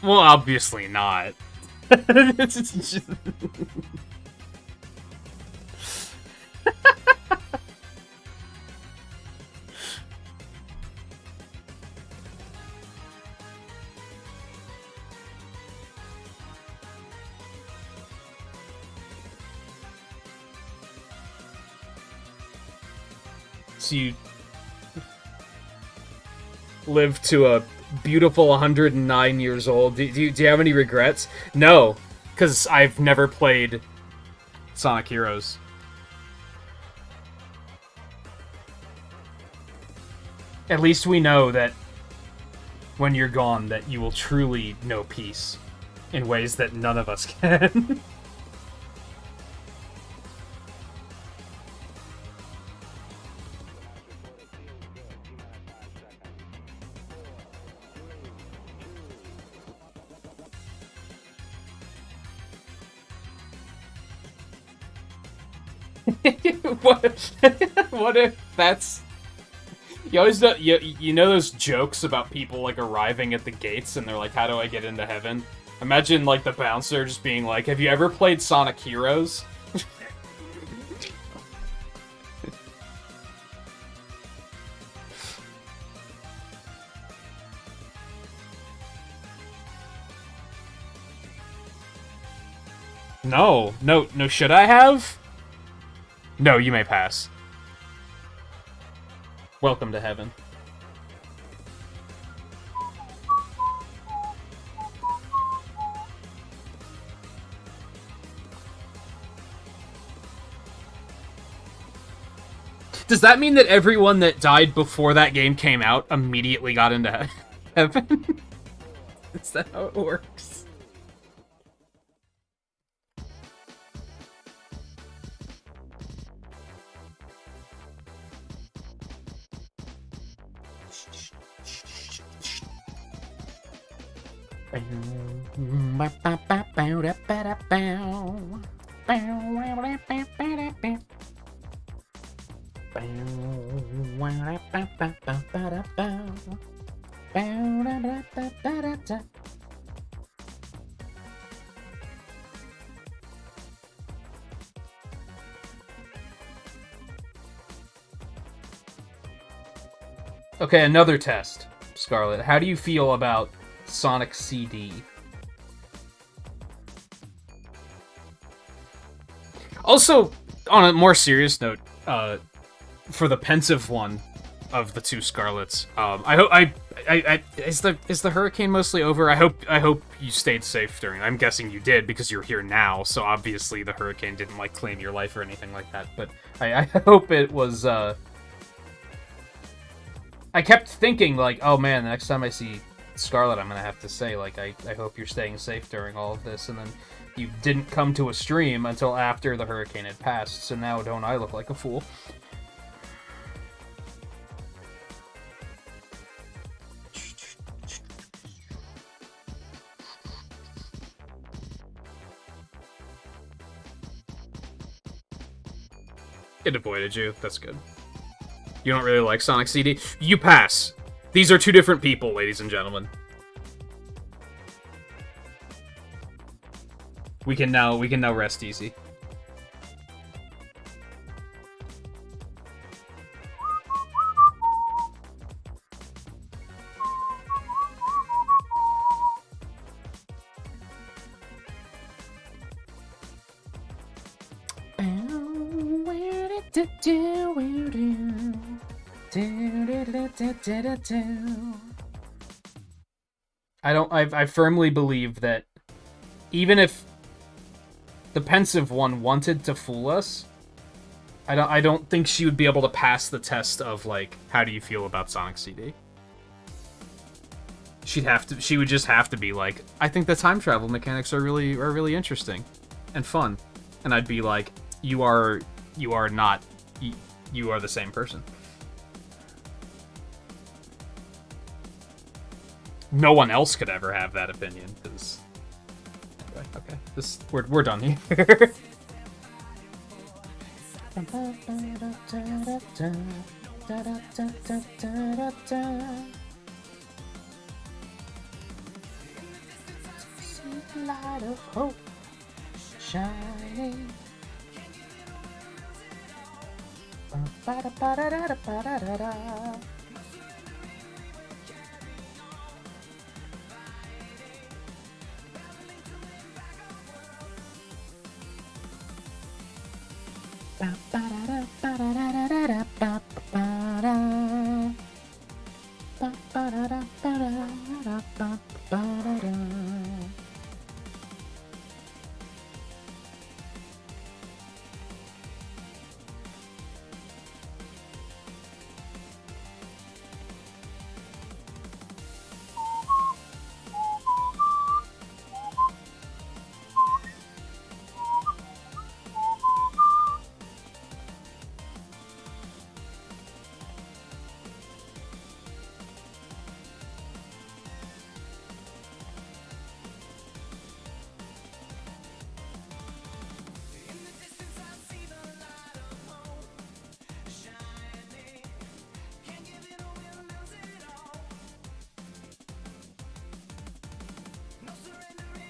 Well, obviously not. So you live to a beautiful 109 years old. Do you have any regrets? No, because I've never played Sonic Heroes. At least we know that when you're gone, that you will truly know peace in ways that none of us can. What if that's... You always know, you know those jokes about people like arriving at the gates and they're like, how do I get into heaven? Imagine like the bouncer just being like, have you ever played Sonic Heroes? No, should I have? No, you may pass. Welcome to heaven. Does that mean that everyone that died before that game came out immediately got into heaven? Is that how it works? Okay, another test, Scarlet. How do you feel about Sonic CD? Also, on a more serious note, for the pensive one of the two Scarlets, I hope is the hurricane mostly over? I hope you stayed safe during. I'm guessing you did because you're here now. So obviously the hurricane didn't like claim your life or anything like that. But I hope it was. I kept thinking like, oh man, the next time I see Scarlet, I'm gonna have to say like, I hope you're staying safe during all of this, and then you didn't come to a stream until after the hurricane had passed. So now don't I look like a fool? It avoided you. That's good. You don't really like Sonic CD? You pass. These are two different people, ladies and gentlemen. We can now rest easy. I firmly believe that even if the pensive one wanted to fool us, I don't think she would be able to pass the test of like, how do you feel about Sonic CD? She would just have to be like, I think the time travel mechanics are really interesting and fun. And I'd be like, you are not, you are the same person. No one else could ever have that opinion, because... Anyway, okay. We're done here. Light of hope shining.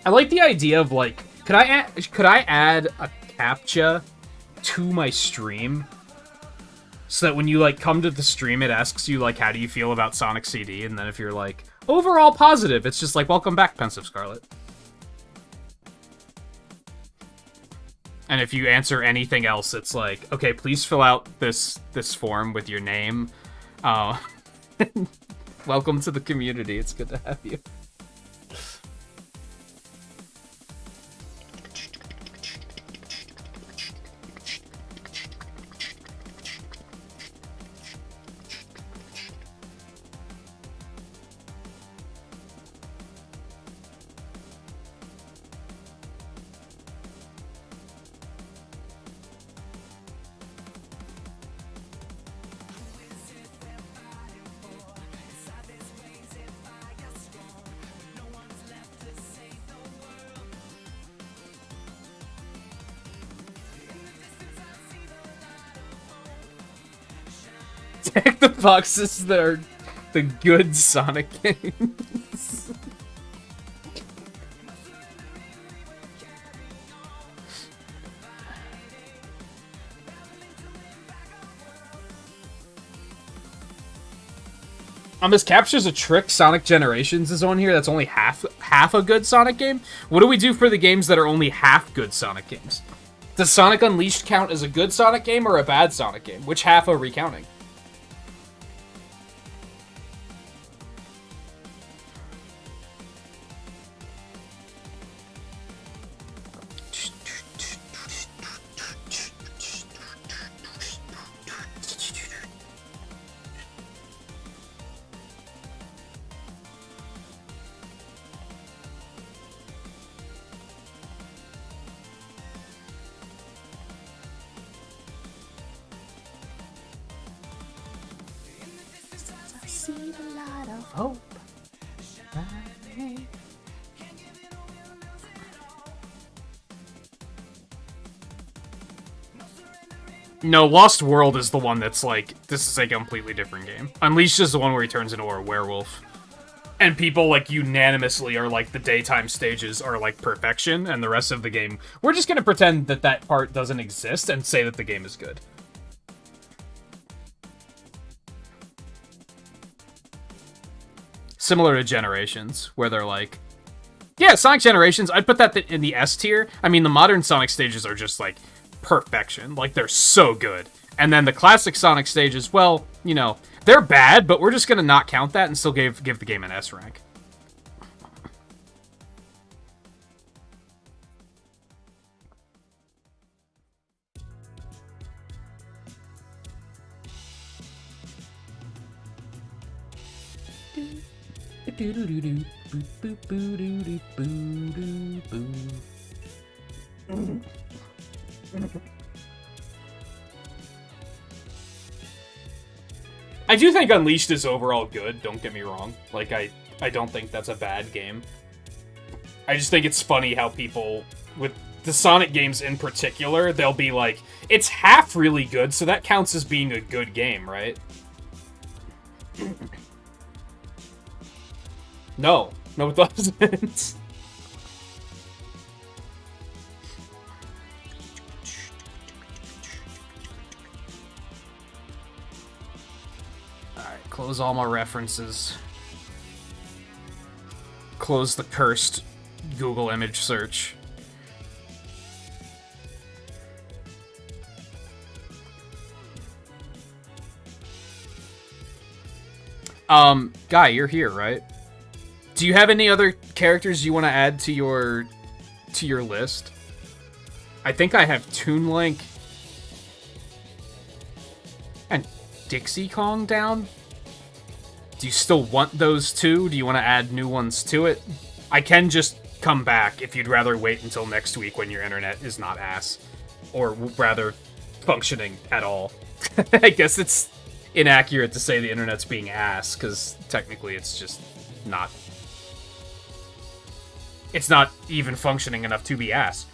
I like the idea of like, could I add a CAPTCHA to my stream so that when you like come to the stream, it asks you like, how do you feel about Sonic CD? And then if you're like, overall positive, it's just like, welcome back, Pensive Scarlet. And if you answer anything else, it's like, okay, please fill out this form with your name, Oh. Welcome to the community. It's good to have you. Take the boxes that are the good Sonic games. This captures a trick. Sonic Generations is on here. That's only half a good Sonic game. What do we do for the games that are only half good Sonic games? Does Sonic Unleashed count as a good Sonic game or a bad Sonic game? Which half are we counting? See the light of hope. No, Lost World is the one that's like, this is a completely different game. Unleashed is the one where he turns into a werewolf. And people, like, unanimously are like, the daytime stages are, like, perfection, and the rest of the game, we're just gonna pretend that that part doesn't exist and say that the game is good. Similar to Generations, where they're like, yeah, Sonic Generations, I'd put that in the S tier. I mean, the modern Sonic stages are just, like, perfection. Like, they're so good. And then the classic Sonic stages, well, you know, they're bad, but we're just gonna not count that and still give the game an S rank. I do think Unleashed is overall good, don't get me wrong. Like, I don't think that's a bad game. I just think it's funny how people, with the Sonic games in particular, they'll be like, it's half really good, so that counts as being a good game, right? No, it doesn't. Alright, close all my references. Close the cursed Google image search. Guy, you're here, right? Do you have any other characters you want to add to your list? I think I have Toon Link and Dixie Kong down. Do you still want those two? Do you want to add new ones to it? I can just come back if you'd rather wait until next week when your internet is not ass. Or rather, functioning at all. I guess it's inaccurate to say the internet's being ass, because technically it's just not... It's not even functioning enough to be ass.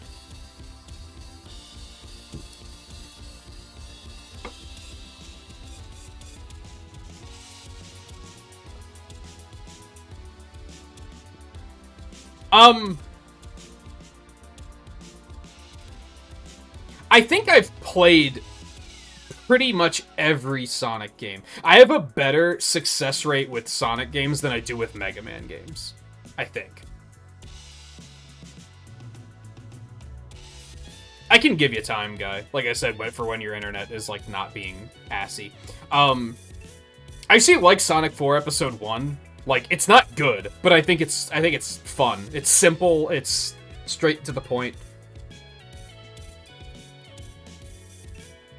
I think I've played pretty much every Sonic game. I have a better success rate with Sonic games than I do with Mega Man games, I think. I can give you time, Guy. Like I said, for when your internet is, like, not being assy. I actually like Sonic 4 Episode 1. Like, it's not good, but I think it's fun. It's simple, it's straight to the point.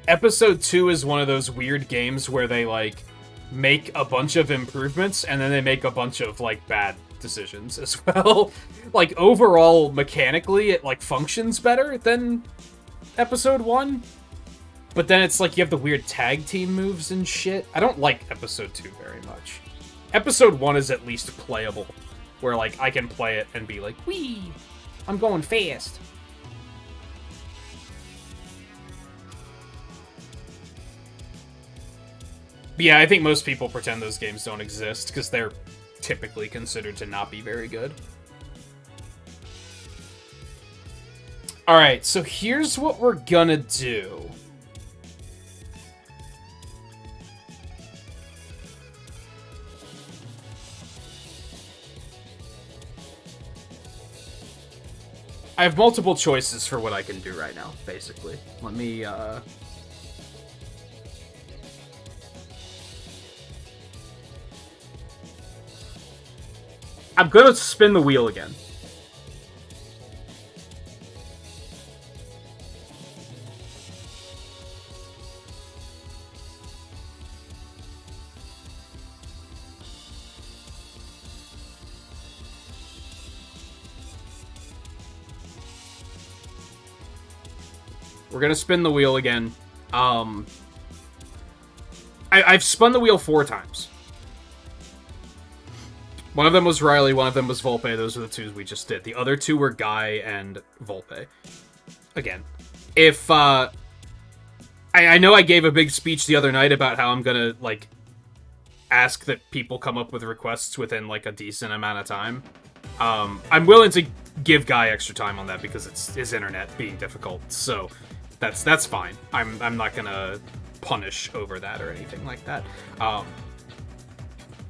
Episode 2 is one of those weird games where they, like, make a bunch of improvements, and then they make a bunch of, like, bad decisions as well. Like, overall, mechanically, it, like, functions better than Episode 1. But then it's like you have the weird tag team moves and shit. I don't like Episode 2 very much. Episode 1 is at least playable, where, like, I can play it and be like, whee! I'm going fast. But yeah, I think most people pretend those games don't exist, because they're typically considered to not be very good. Alright, so here's what we're gonna do. I have multiple choices for what I can do right now, basically. Let me, I'm gonna spin the wheel again. We're gonna spin the wheel again. I've spun the wheel 4 times. One of them was Riley, one of them was Volpe. Those are the 2 we just did. The other 2 were Guy and Volpe. Again, if, I know I gave a big speech the other night about how I'm gonna, like, ask that people come up with requests within, like, a decent amount of time. I'm willing to give Guy extra time on that because it's his internet being difficult, so that's fine. I'm not gonna punish over that or anything like that.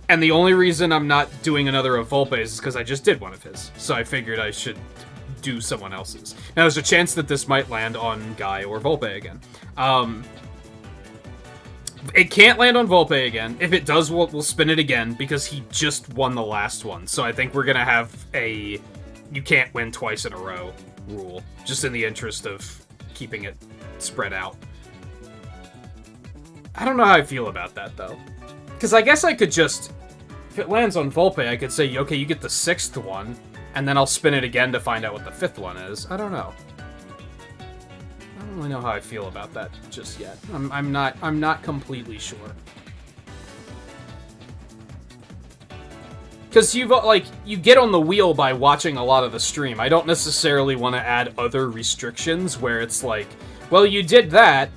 And the only reason I'm not doing another of Volpe's is because I just did one of his. So I figured I should do someone else's. Now, there's a chance that this might land on Guy or Volpe again. It can't land on Volpe again. If it does, we'll spin it again, because he just won the last one. So I think we're going to have a you can't win twice in a row rule, just in the interest of keeping it spread out. I don't know how I feel about that, though. Because I guess I could just... If it lands on Volpe, I could say, okay, you get the 6th one, and then I'll spin it again to find out what the 5th one is. I don't know. I don't really know how I feel about that just yet. I'm not completely sure. Because you get on the wheel by watching a lot of the stream. I don't necessarily want to add other restrictions where it's like, well, you did that,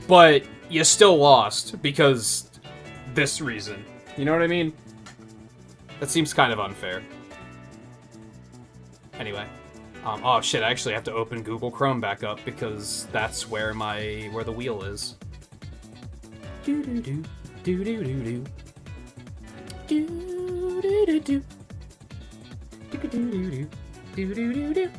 but you still lost because this reason. You know what I mean? That seems kind of unfair. Anyway. Oh shit, I actually have to open Google Chrome back up because that's where the wheel is. Do-do-do. Do-do-do-do. Do-do-do-do. Do-do-do-do. Do-do-do-do.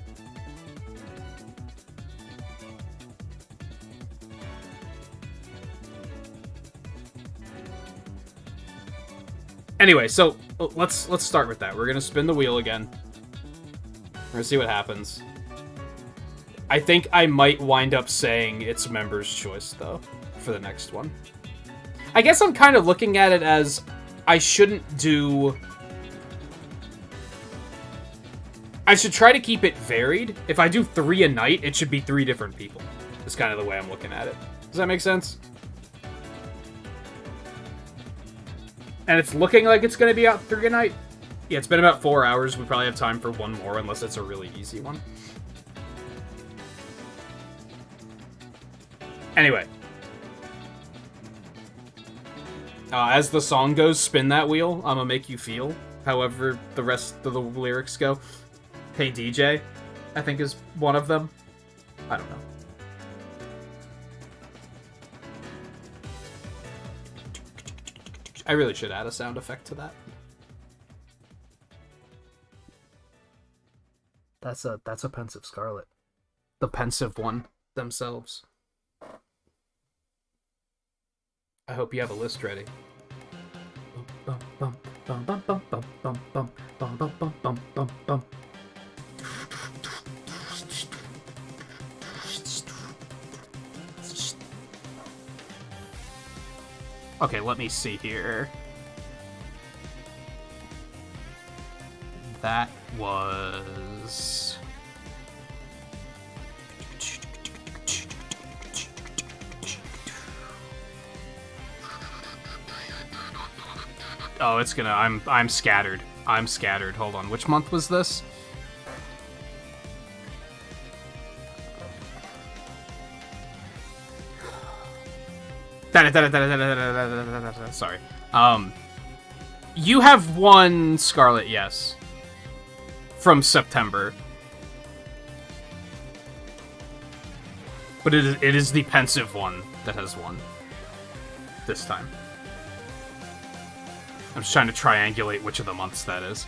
Anyway, so let's start with that. We're gonna spin the wheel again. We're gonna see what happens. I think I might wind up saying it's member's choice, though, for the next one. I guess I'm kind of looking at it as I shouldn't do... I should try to keep it varied. If I do 3 a night, it should be 3 different people. That's kind of the way I'm looking at it. Does that make sense? And it's looking like it's going to be out 3 a night. Yeah, it's been about 4 hours. We probably have time for one more, unless it's a really easy one. Anyway. As the song goes, spin that wheel. I'ma make you feel. However the rest of the lyrics go. Hey DJ, I think is one of them. I don't know. I really should add a sound effect to that. That's a pensive Scarlet. The pensive one themselves. I hope you have a list ready. Bum, bum, bum, bum, bum, bum, bum, bum, bum, bum, bum, bum, bum, bum. Okay, let me see here. That was... Oh, it's gonna... I'm scattered. I'm scattered. Hold on. Which month was this? Sorry. You have one Scarlet, yes. From September. But it is the pensive one that has one. This time. I'm just trying to triangulate which of the months that is.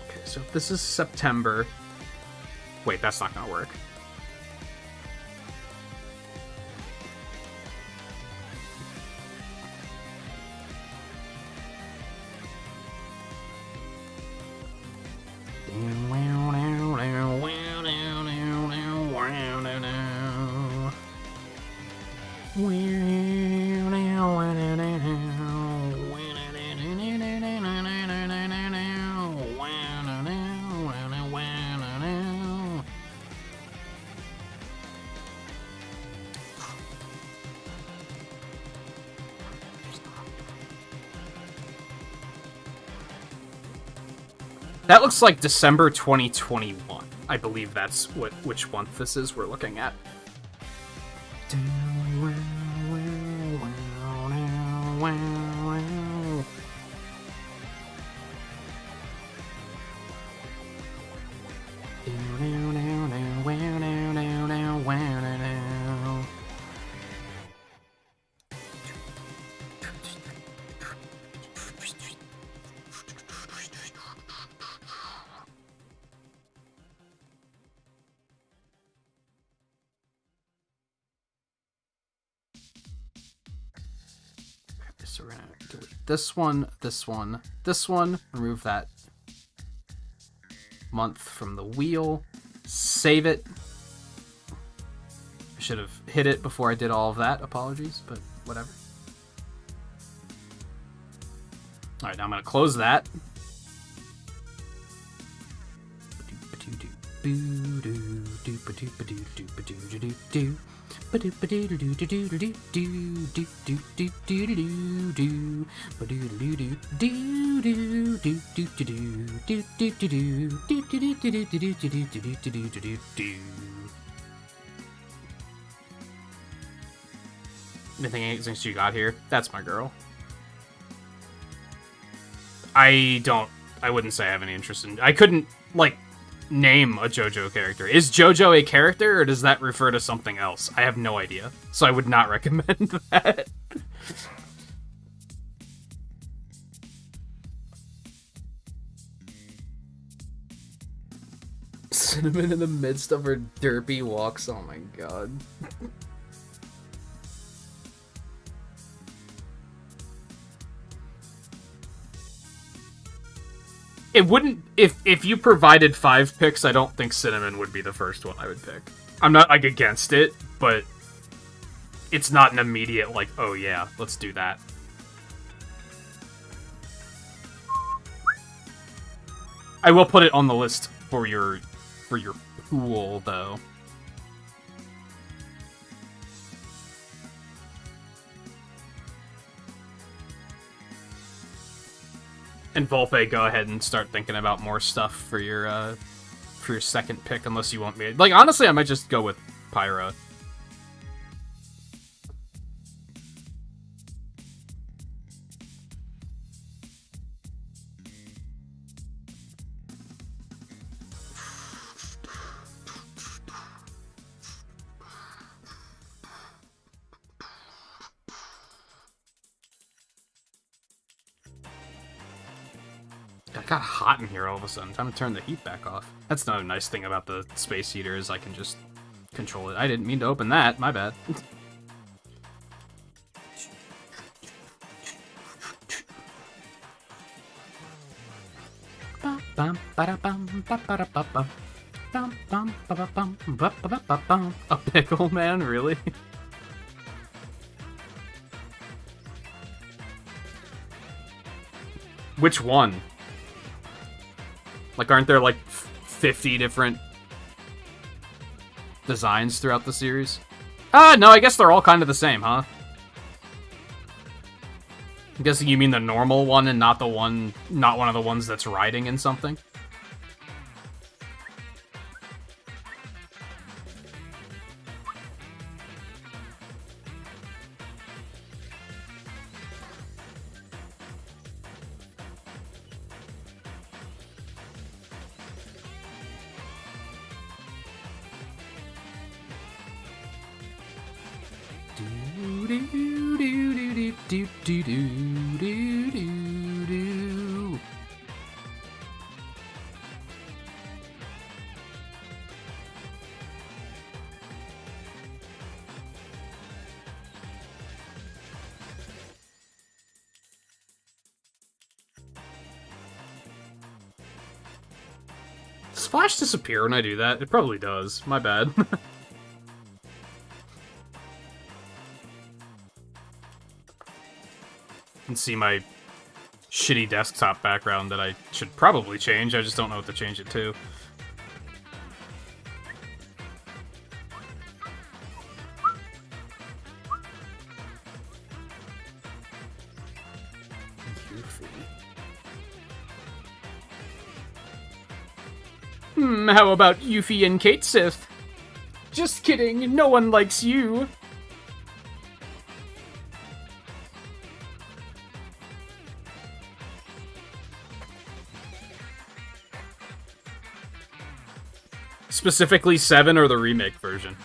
Okay, so if this is September... Wait, that's not gonna work. That looks like December 2021. I believe that's which month this is we're looking at. So we're gonna delete this one, this one, this one, remove that month from the wheel, save it. I should have hit it before I did all of that, apologies, but whatever. Alright, now I'm gonna close that. Anything you got here? That's my girl. I wouldn't say I have any interest in... I couldn't, like, name a JoJo character. Is JoJo a character, or does that refer to something else? I have no idea. So I would not recommend that. Cinnamon in the midst of her derpy walks. Oh my god. It wouldn't... If you provided 5 picks, I don't think Cinnamon would be the first one I would pick. I'm not, like, against it, but it's not an immediate, like, oh yeah, let's do that. I will put it on the list for your pool, though. And Volpe, go ahead and start thinking about more stuff for your second pick, unless you want me. Like, honestly, I might just go with Pyra. It got hot in here all of a sudden. Time to turn the heat back off. That's another nice thing about the space heater is I can just control it. I didn't mean to open that. My bad. Bum, ba-da-bum, ba-ba-da-ba-bum. Bum, bum, ba-ba-bum, ba-ba-ba-ba-bum. A pickle man, really? Which one? Like, aren't there like 50 different designs throughout the series? No, I guess they're all kind of the same, huh? I'm guessing you mean the normal one and not one of the ones that's riding in something? Does Flash disappear when I do that? It probably does. My bad. You can see my shitty desktop background that I should probably change. I just don't know what to change it to. How about Yuffie and Kate Sith? Just kidding, no one likes you. Specifically 7 or the remake version?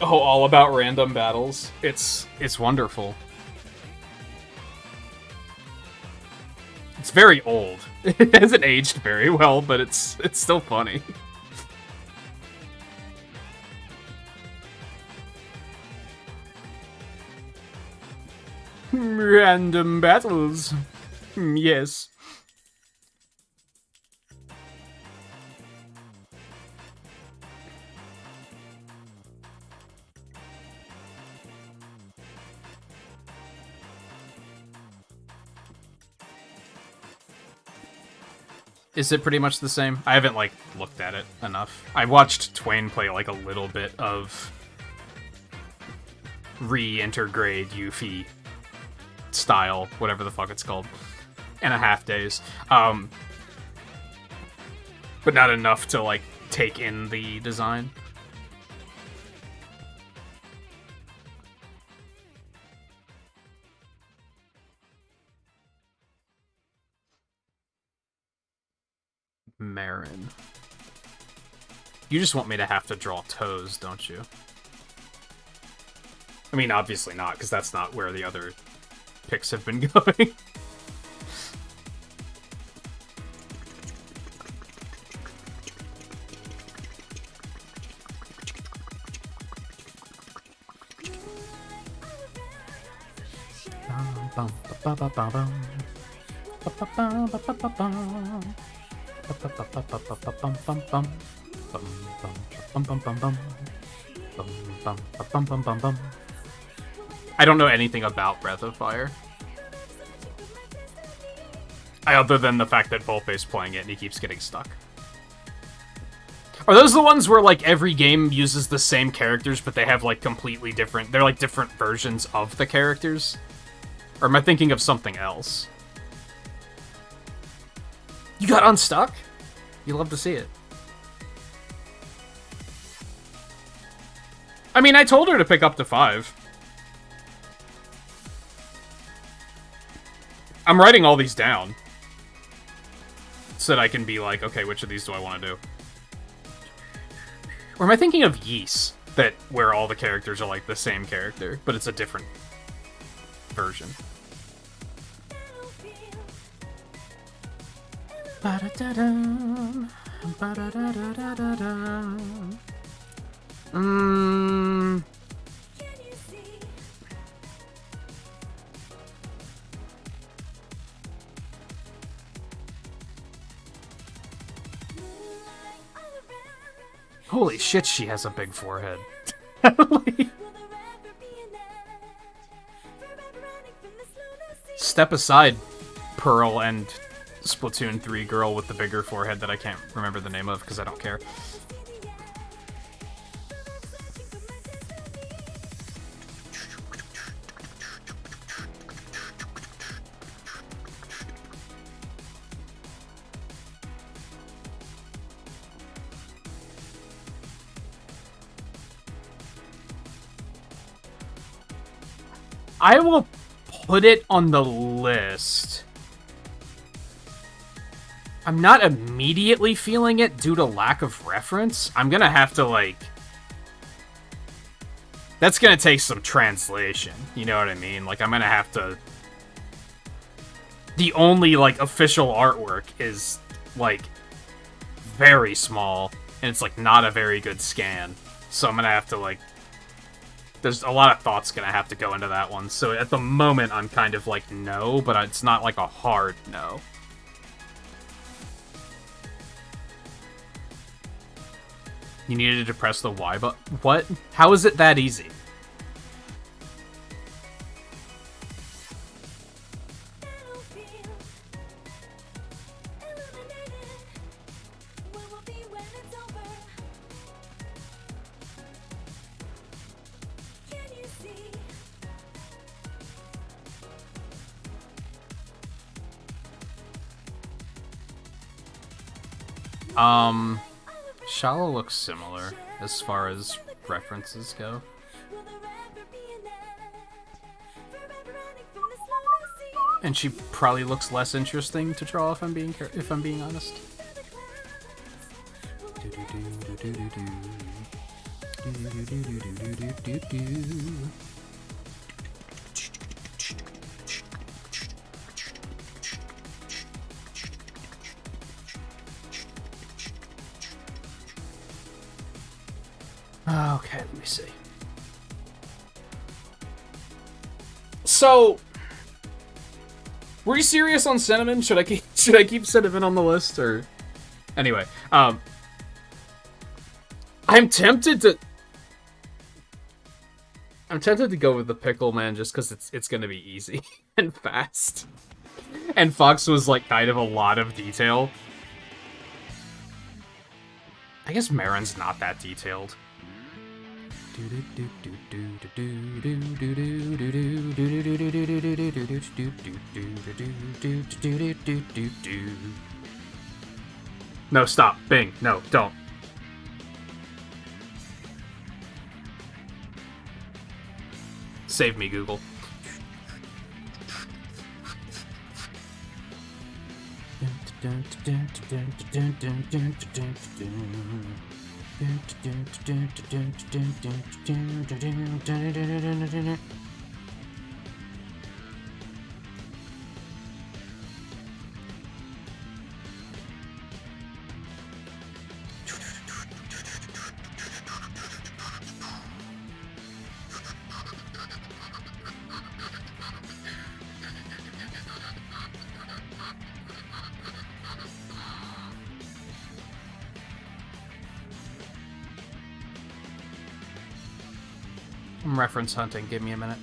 Oh, all about random battles. It's wonderful. It's very old. It hasn't aged very well, but it's still funny. Random battles. Yes. Is it pretty much the same? I haven't, like, looked at it enough. I watched Twain play, like, a little bit of re-intergrade Yuffie style, whatever the fuck it's called, in a half days. But not enough to, like, take in the design. Marin. You just want me to have to draw toes, don't you? I mean, obviously not, because that's not where the other picks have been going. I don't know anything about Breath of Fire. Other than the fact that Volpe's playing it and he keeps getting stuck. Are those the ones where, like, every game uses the same characters, but they have, like, completely different... They're, like, different versions of the characters? Or am I thinking of something else? You got unstuck? You love to see it. I mean, I told her to pick up to 5. I'm writing all these down. So that I can be like, okay, which of these do I want to do? Or am I thinking of Ys? That, where all the characters are like the same character, but it's a different version. Ba-da-da-dum. Ba-da-da-da-da-da-da. Holy shit, she has a big forehead. Step aside, Pearl and Splatoon 3 girl with the bigger forehead that I can't remember the name of because I don't care. I will put it on the list. I'm not immediately feeling it due to lack of reference. I'm gonna have to, like... That's gonna take some translation, you know what I mean? Like, I'm gonna have to... The only, like, official artwork is, like, very small, and it's, like, not a very good scan. So I'm gonna have to, like... There's a lot of thoughts gonna have to go into that one. So at the moment, I'm kind of like, no, but it's not like a hard no. You needed to press the Y button? What? How is it that easy? Shallow looks similar as far as references go. And she probably looks less interesting to draw if I'm being honest. Okay, let me see. So, were you serious on Cinnamon? Should I keep Cinnamon on the list, or anyway? I'm tempted to go with the Pickle Man just because it's gonna be easy and fast. And Fox was like kind of a lot of detail. I guess Marin's not that detailed. No, stop. Bing. No, don't. Save me, Google. I'm reference hunting. Give me a minute.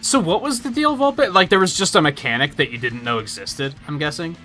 So what was the deal, Volpe? Like, there was just a mechanic that you didn't know existed, I'm guessing?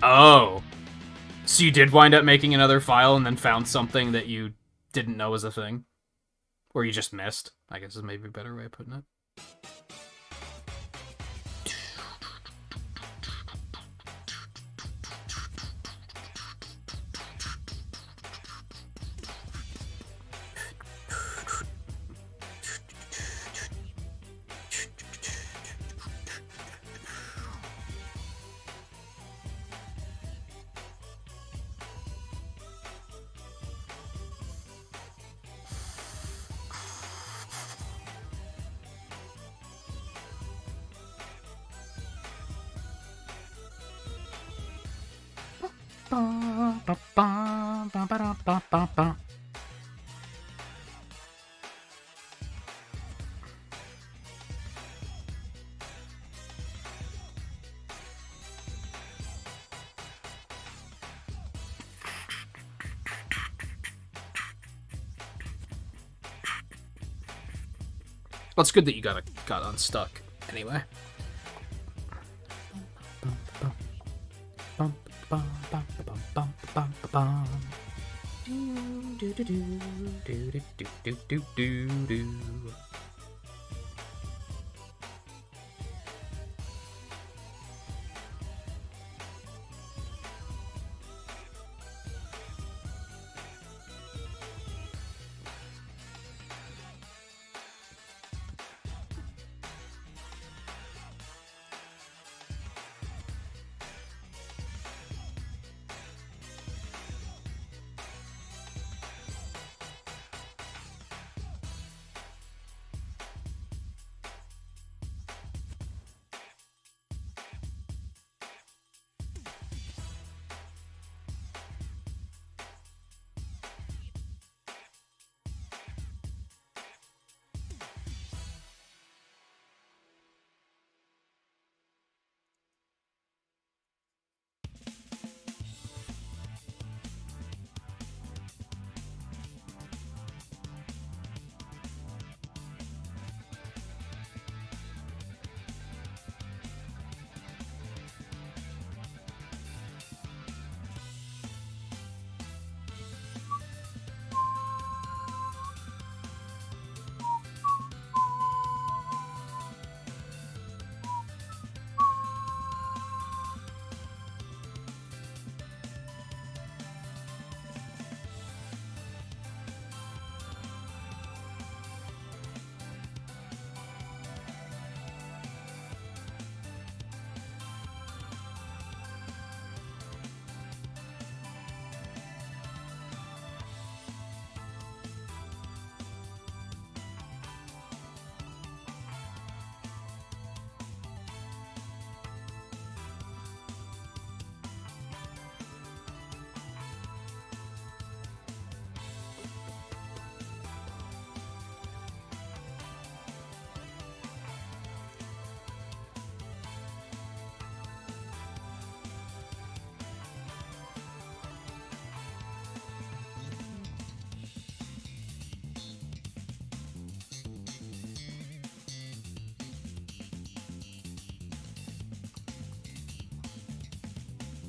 Oh. So you did wind up making another file and then found something that you didn't know was a thing? Or you just missed, I guess is maybe a better way of putting it. Well, it's good that you got unstuck anyway.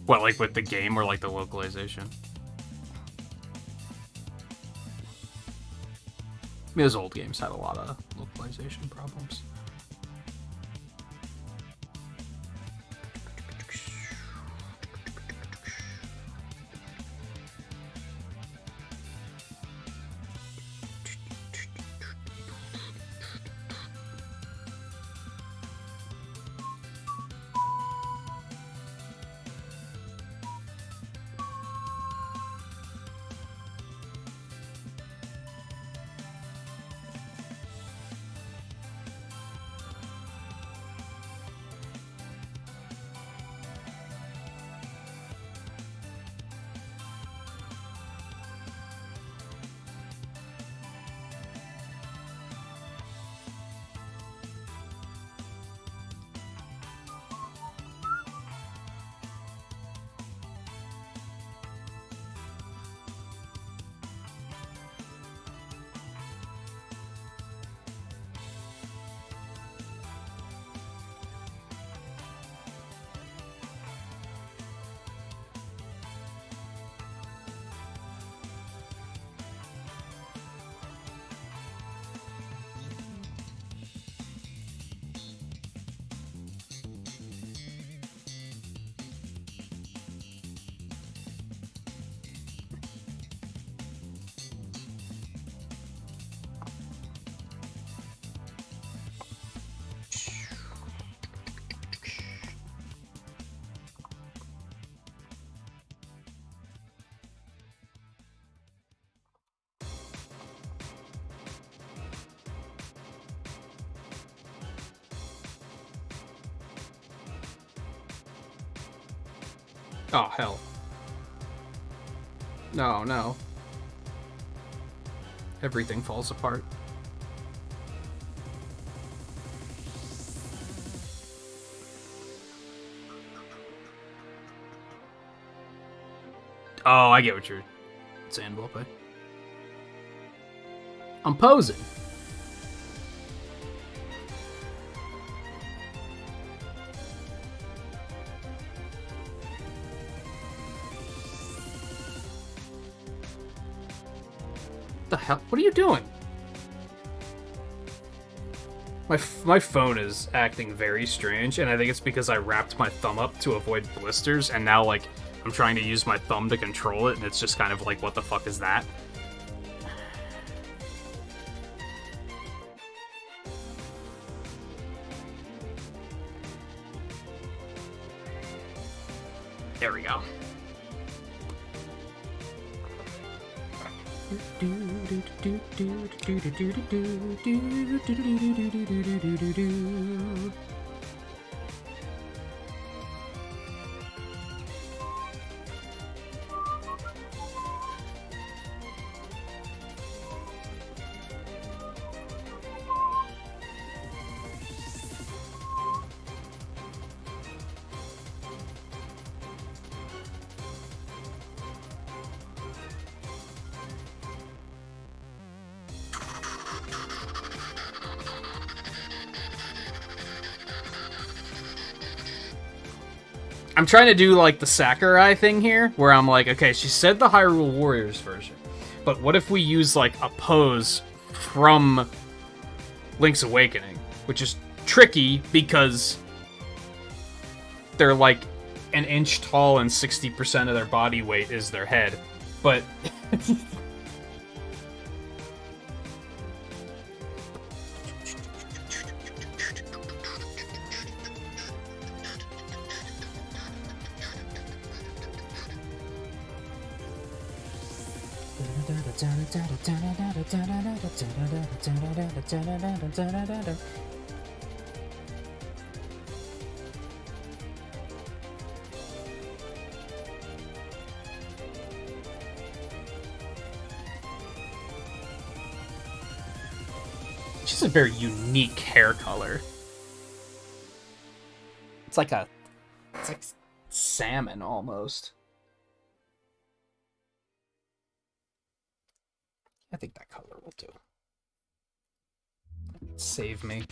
What, like with the game or like the localization? I mean, those old games had a lot of localization problems. Oh, hell. No, no. Everything falls apart. Oh, I get what you're saying, Volpe. I'm posing. The hell? What are you doing? My phone is acting very strange, and I think it's because I wrapped my thumb up to avoid blisters, and now, like, I'm trying to use my thumb to control it, and it's just kind of like, what the fuck is that? There we go. I'm trying to do, like, the Sakurai thing here, where I'm like, okay, she said the Hyrule Warriors version, but what if we use, like, a pose from Link's Awakening, which is tricky because they're, like, an inch tall and 60% of their body weight is their head, but... She's a very unique hair color. It's like salmon almost. I think that color will do. Save me.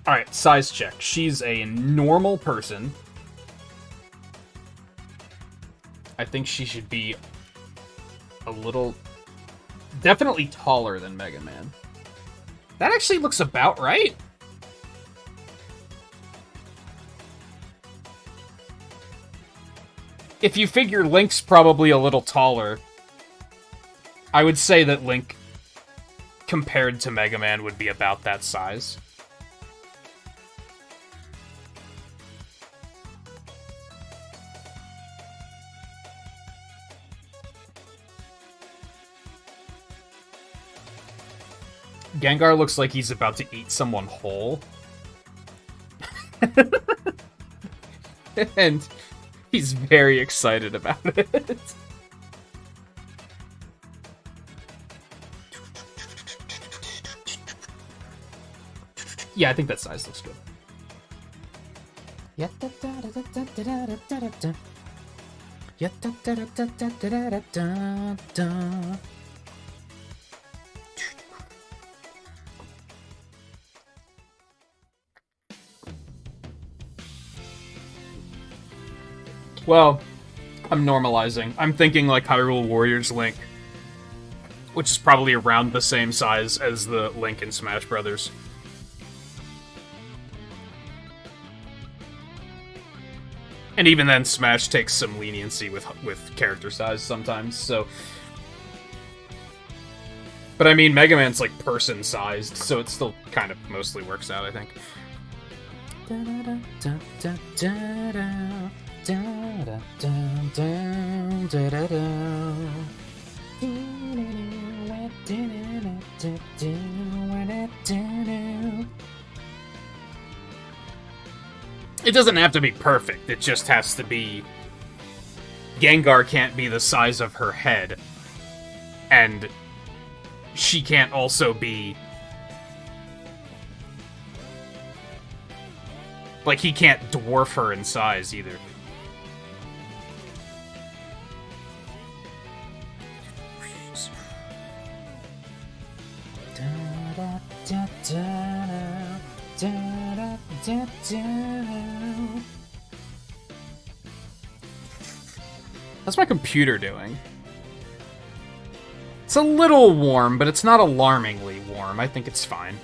Alright, size check. She's a normal person. I think she should be a little... definitely taller than Mega Man. That actually looks about right. If you figure Link's probably a little taller, I would say that Link, compared to Mega Man, would be about that size. Gengar looks like he's about to eat someone whole. And he's very excited about it. Yeah, I think that size looks good. Well, I'm normalizing. I'm thinking like Hyrule Warriors Link, which is probably around the same size as the Link in Smash Brothers. And even then, Smash takes some leniency with character size sometimes, so... But I mean, Mega Man's like person-sized, so it still kind of mostly works out, I think. It doesn't have to be perfect, it just has to be... Gengar can't be the size of her head, and she can't also be... Like, he can't dwarf her in size, either. How's my computer doing? It's a little warm, but it's not alarmingly warm. I think it's fine.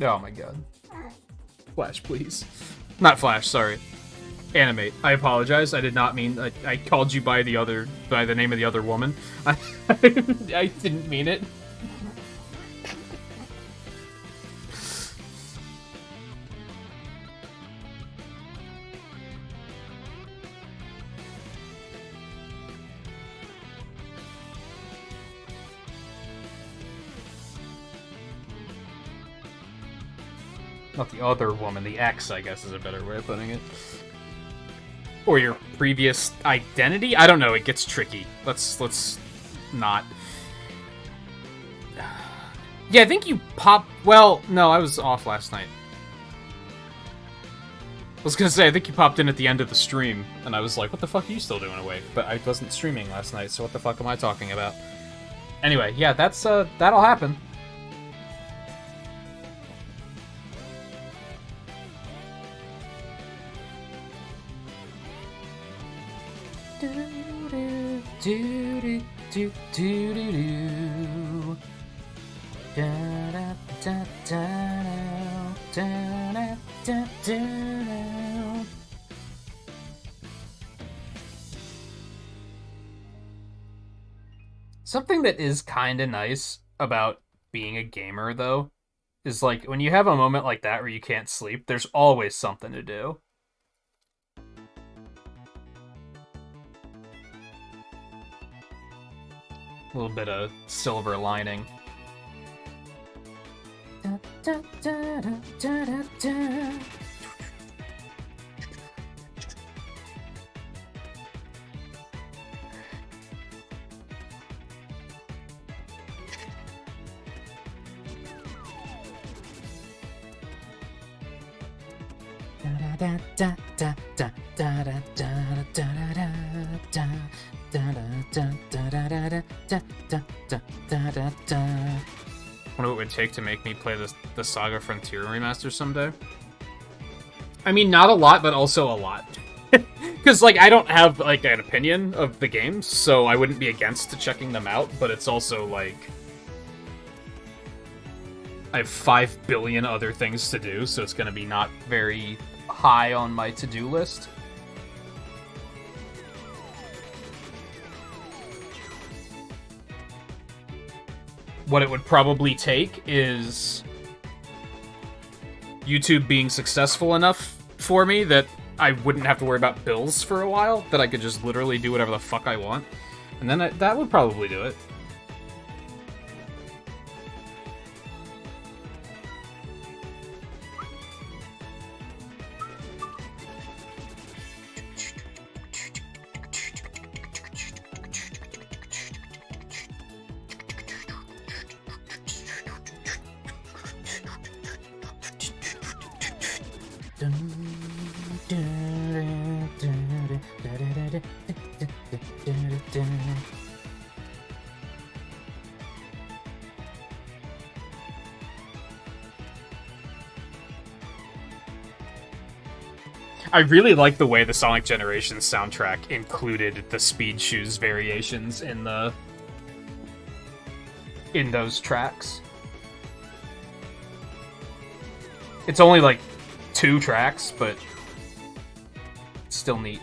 Oh my god. Flash, please. Not Flash, sorry. Animate. I apologize. I did not mean... I called you by the name of the other woman. I didn't mean it. Not the other woman, the ex, I guess is a better way of putting it. Or your previous identity? I don't know, it gets tricky. Let's not. Yeah, I think you popped... Well, no, I was off last night. I was gonna say, I think you popped in at the end of the stream, and I was like, what the fuck are you still doing awake? But I wasn't streaming last night, so what the fuck am I talking about? Anyway, yeah, that's, that'll happen. Something that is kind of nice about being a gamer, though, is like when you have a moment like that where you can't sleep, there's always something to do. A little bit of silver lining. I wonder what it would take to make me play the Saga Frontier remaster someday. I mean, not a lot, but also a lot. Because, like, I don't have, like, an opinion of the games, so I wouldn't be against checking them out, but it's also, like... I have 5 billion other things to do, so it's gonna be not very high on my to-do list. What it would probably take is YouTube being successful enough for me that I wouldn't have to worry about bills for a while, that I could just literally do whatever the fuck I want. And then that would probably do it. I really like the way the Sonic Generations soundtrack included the Speed Shoes variations in those tracks. It's only like 2 tracks, but it's still neat.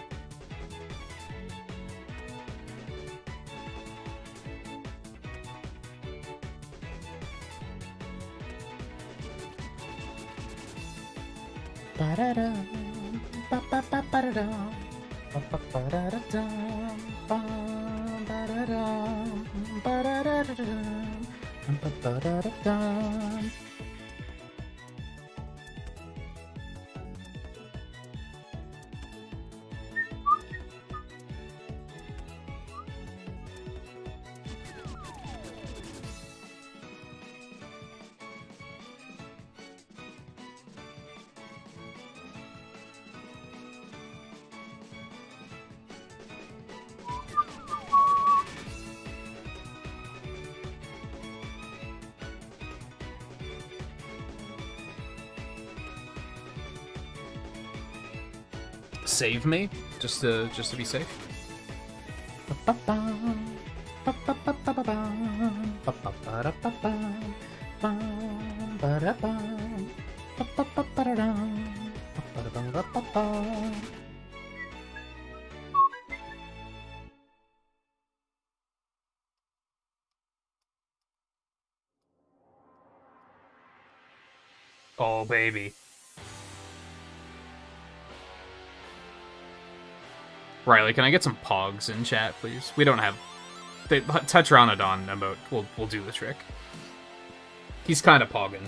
Save me, just to be safe. Oh, baby. Riley, can I get some pogs in chat, please? We don't have... Tetranodon emote will do the trick. He's kind of pogging.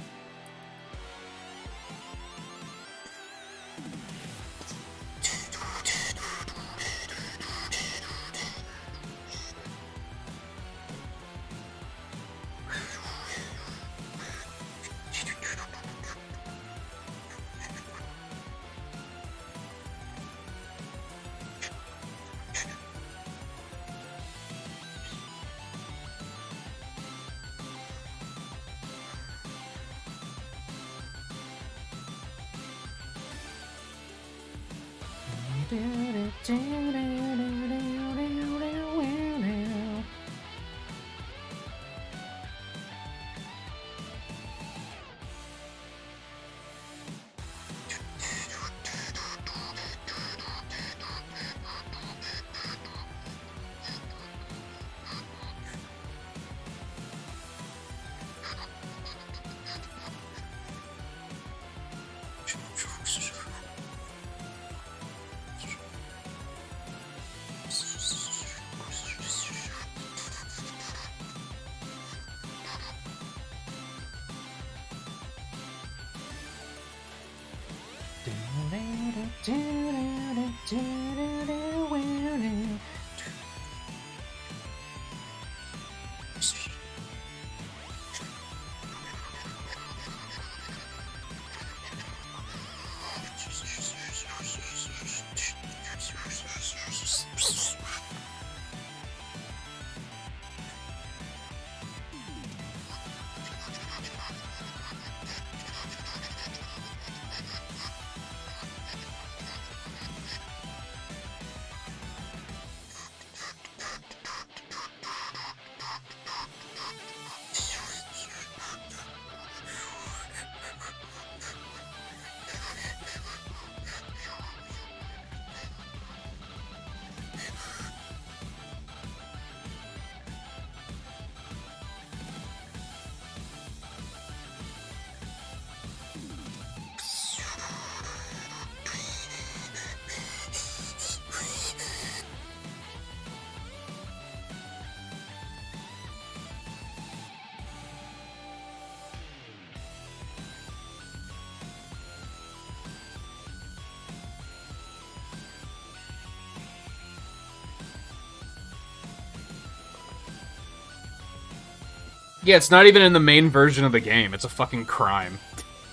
Yeah, it's not even in the main version of the game. It's a fucking crime.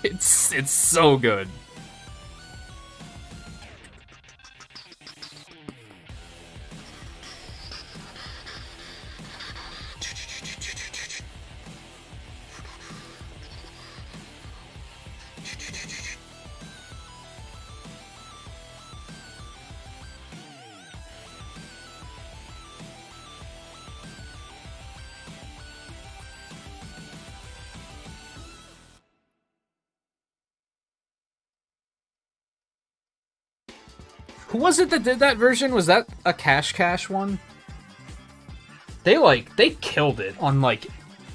It's so good. Who was it that did that version? Was that a Cash one? They killed it on, like,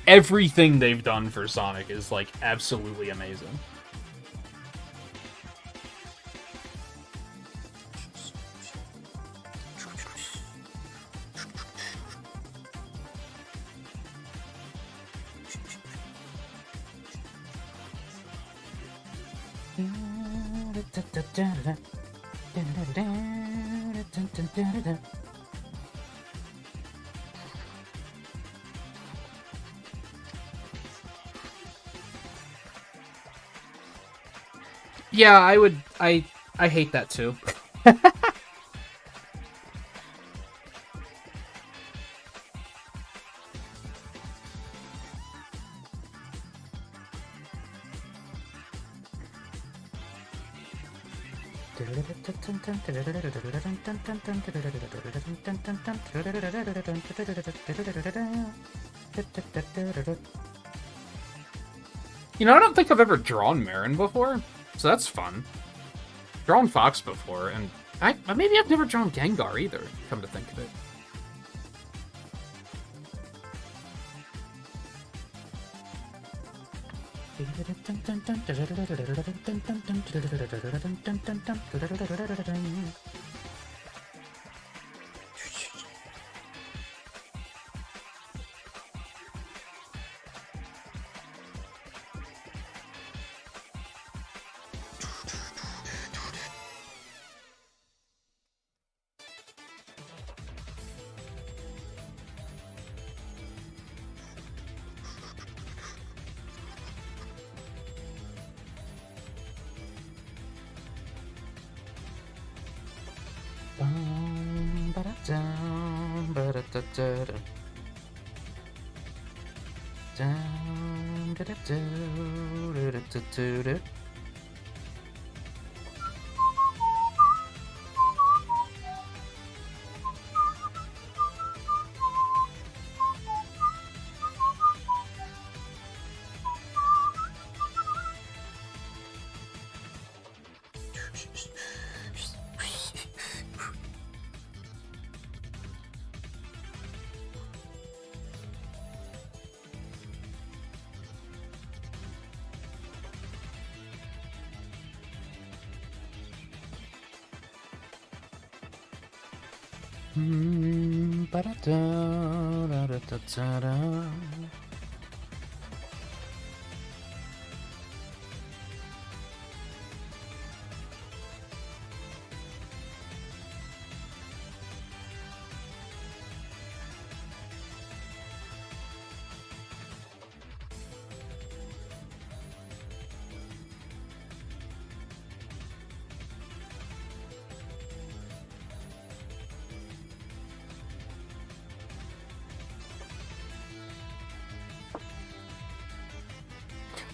everything they've done for Sonic is, like, absolutely amazing. Yeah, I hate that too. You know, I don't think I've ever drawn Marin before, so that's fun. Drawn Fox before, and maybe I've never drawn Gengar either, come to think of it.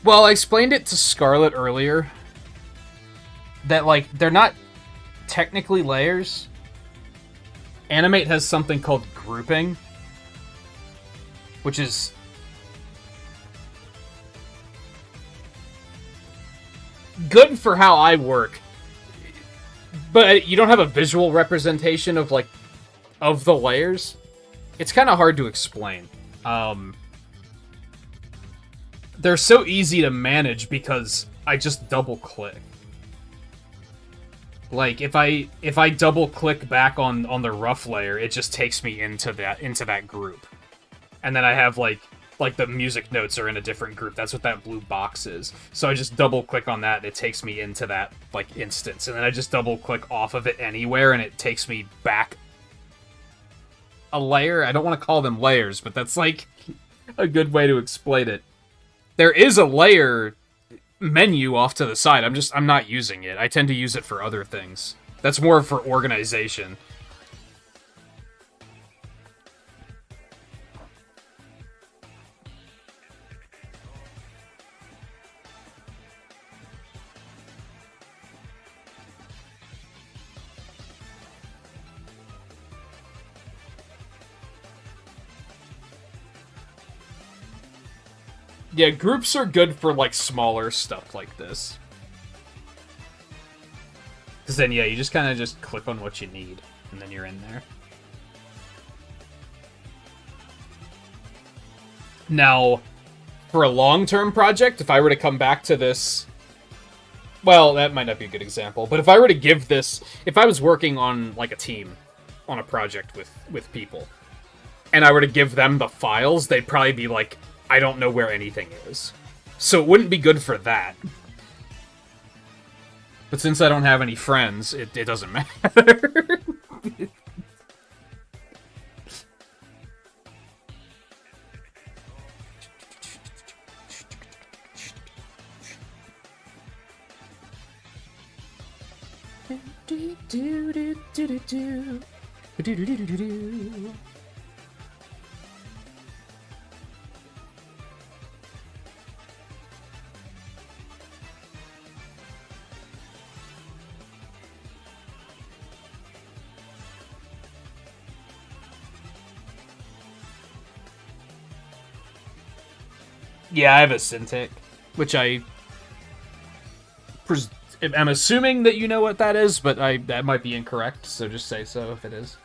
Well, I explained it to Scarlet earlier that, like, they're not technically layers. Animate has something called grouping, which is good for how I work, but you don't have a visual representation of, like, of the layers. It's kind of hard to explain. They're so easy to manage because I just double click. Like if I double click back on the rough layer, it just takes me into that group. And then I have like the music notes are in a different group. That's what that blue box is. So I just double click on that and it takes me into that like instance. And then I just double click off of it anywhere and it takes me back a layer. I don't want to call them layers, but that's like a good way to explain it. There is a layer menu off to the side. I'm not using it. I tend to use it for other things. That's more for organization. Yeah, groups are good for, like, smaller stuff like this. Because then, yeah, you just kind of just click on what you need, and then you're in there. Now, for a long-term project, if I were to come back to this... Well, that might not be a good example, but if I were to give this... If I was working on, like, a team, on a project with people, and I were to give them the files, they'd probably be like... I don't know where anything is. So it wouldn't be good for that. But since I don't have any friends, it doesn't matter. Yeah, I have a Cintiq, which I'm assuming that you know what that is, but that might be incorrect, so just say so if it is.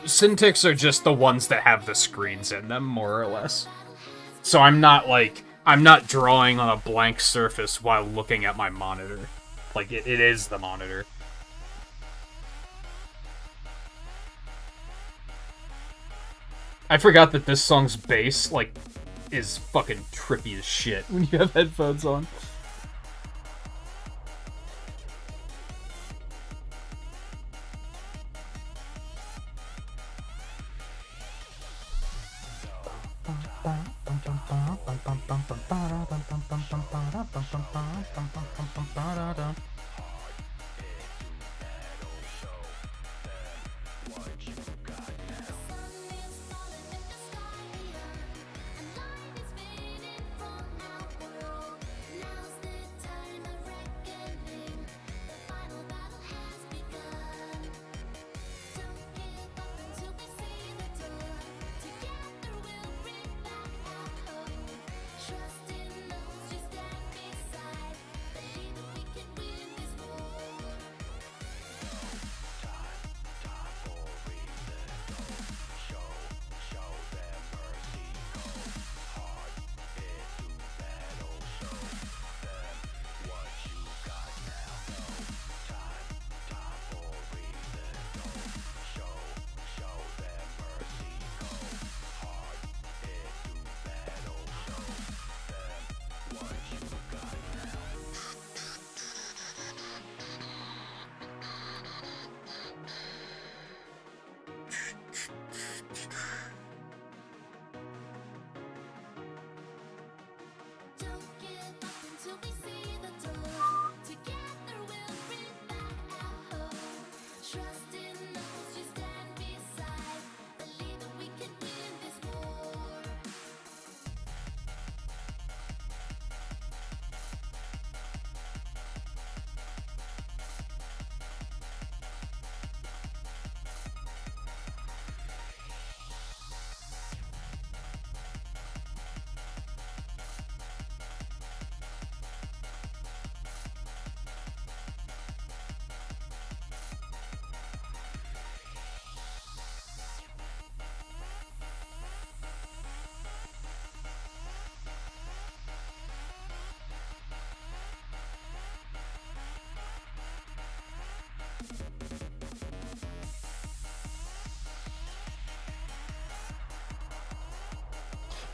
Cintiqs are just the ones that have the screens in them, more or less. So I'm not drawing on a blank surface while looking at my monitor. Like, it is the monitor. I forgot that this song's bass, like, is fucking trippy as shit when you have headphones on.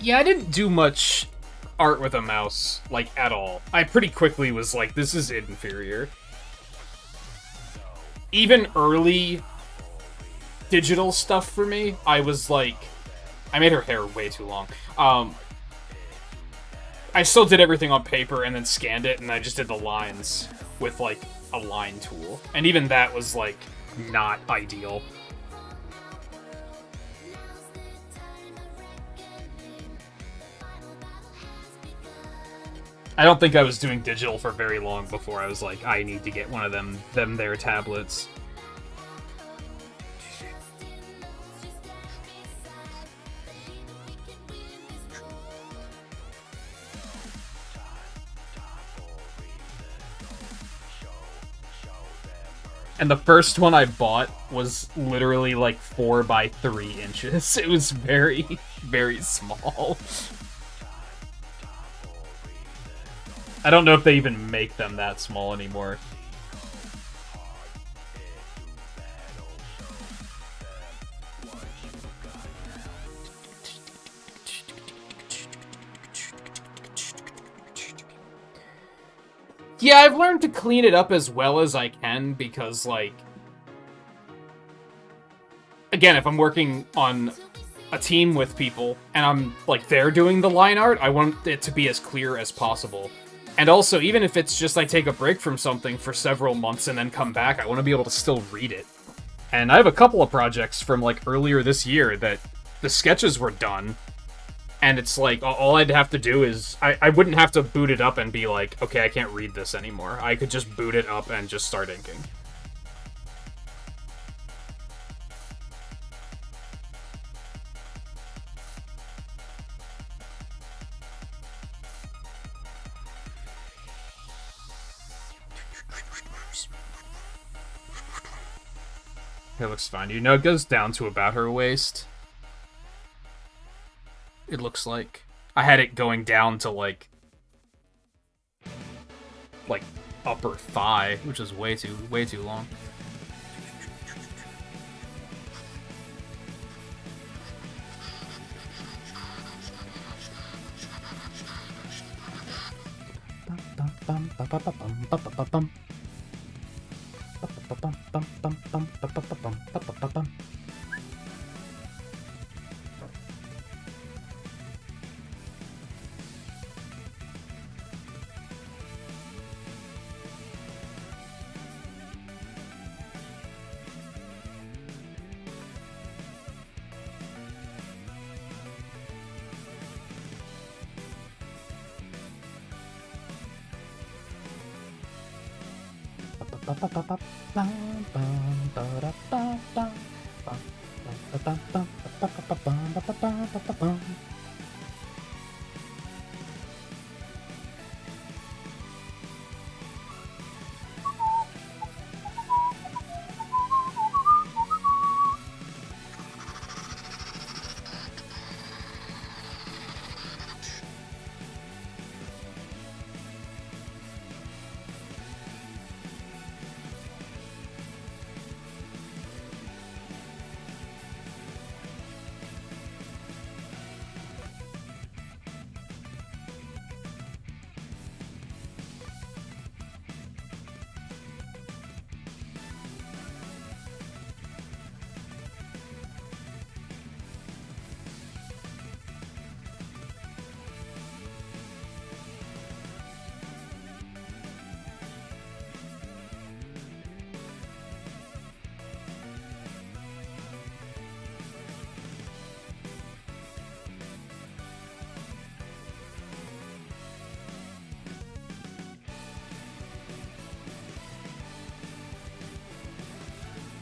Yeah, I didn't do much art with a mouse, like, at all. I pretty quickly was like, this is inferior. Even early digital stuff for me, I was like... I made her hair way too long. I still did everything on paper and then scanned it, and I just did the lines with, like, a line tool. And even that was, like, not ideal. I don't think I was doing digital for very long before I was like, I need to get one of them their tablets. And the first one I bought was literally like 4 by 3 inches. It was very, very small. I don't know if they even make them that small anymore. Yeah, I've learned to clean it up as well as I can because, like... Again, if I'm working on a team with people and I'm, like, they're doing the line art, I want it to be as clear as possible. And also, even if it's just I take a break from something for several months and then come back, I want to be able to still read it. And I have a couple of projects from, like, earlier this year that the sketches were done. And it's like, all I'd have to do is... I wouldn't have to boot it up and be like, okay, I can't read this anymore. I could just boot it up and just start inking. It looks fine. You know, it goes down to about her waist. It looks like. I had it going down to, like upper thigh, which is way too long.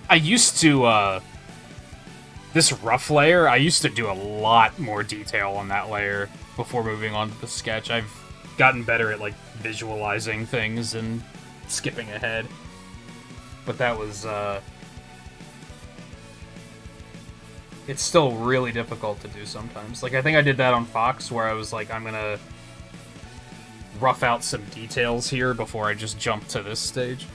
I used to, this rough layer, I used to do a lot more detail on that layer before moving on to the sketch. I've gotten better at, like, visualizing things and skipping ahead. But that was, it's still really difficult to do sometimes. Like, I think I did that on Fox, where I was like, I'm gonna rough out some details here before I just jump to this stage.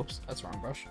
Whoops, that's the wrong brush.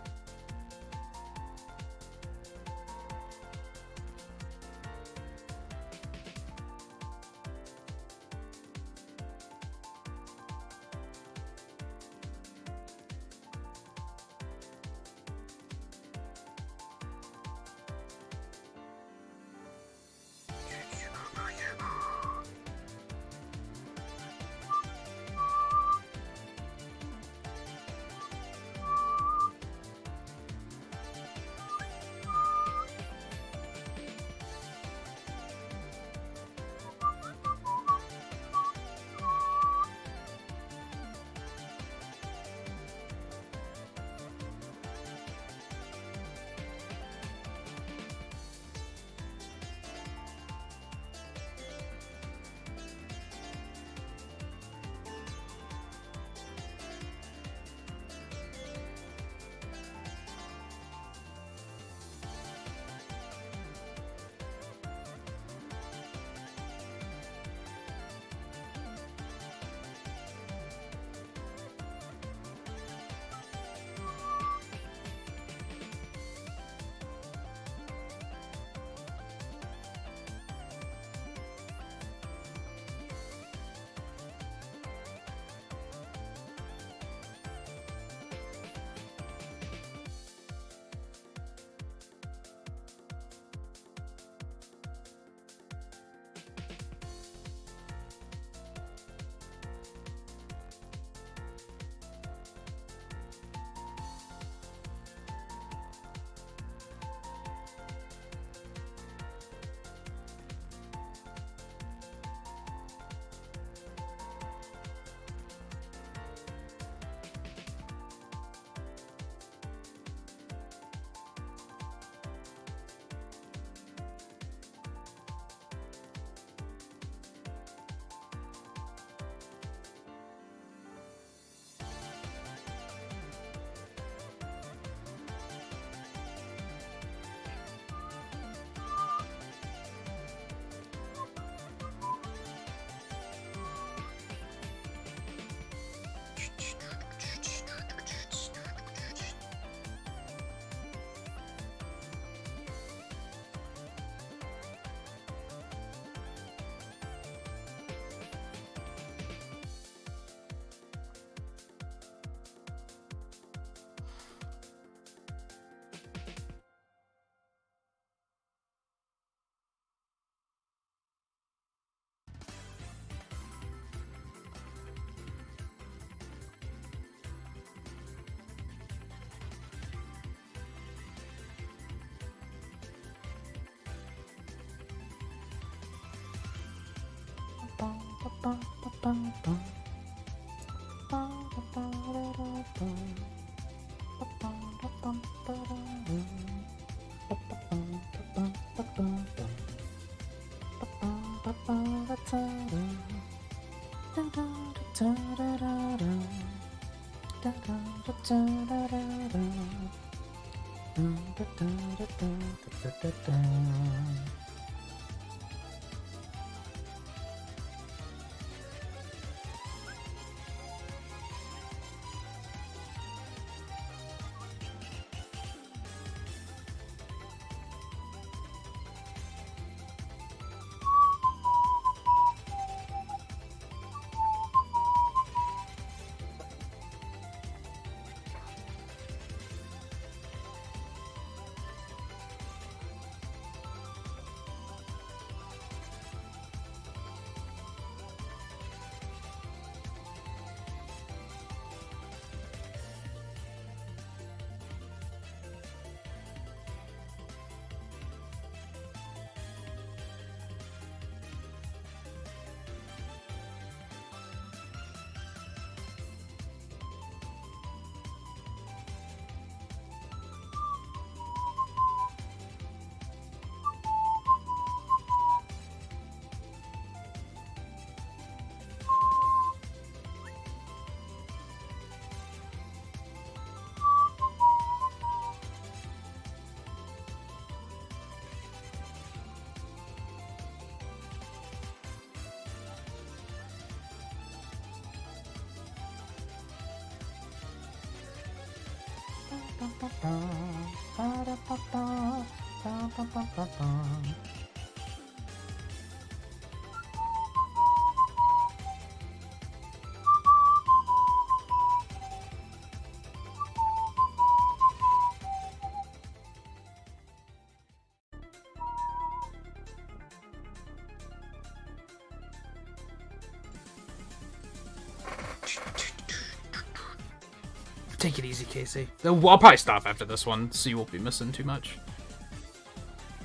Take it easy, Casey. I'll probably stop after this one, so you won't be missing too much.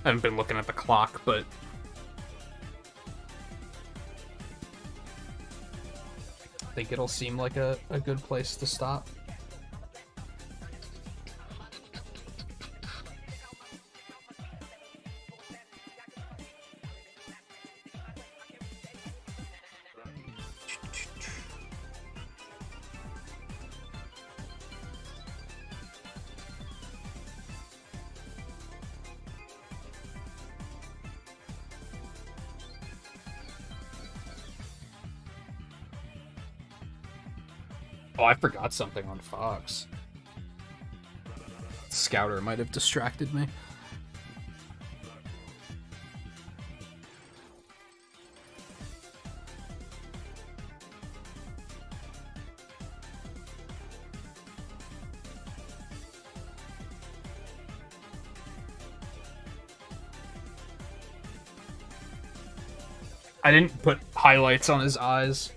I haven't been looking at the clock, but... I think it'll seem like a good place to stop. Oh, I forgot something on Fox. Scouter might have distracted me. I didn't put highlights on his eyes.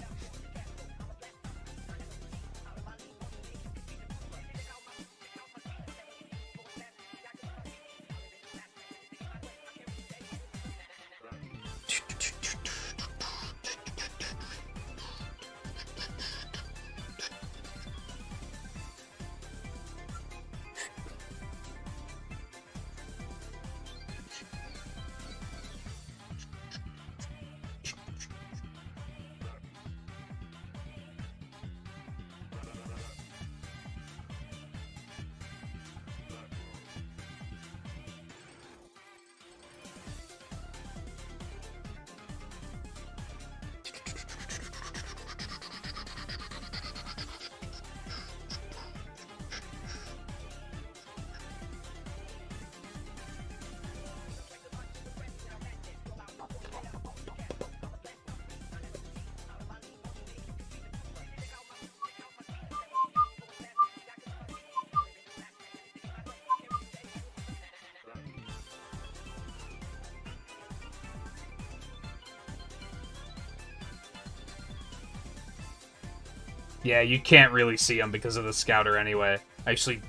Yeah, you can't really see him because of the scouter anyway. I actually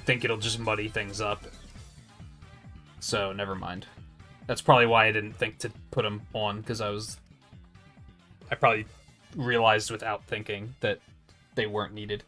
think it'll just muddy things up. So, never mind. That's probably why I didn't think to put him on, because I probably realized without thinking that they weren't needed.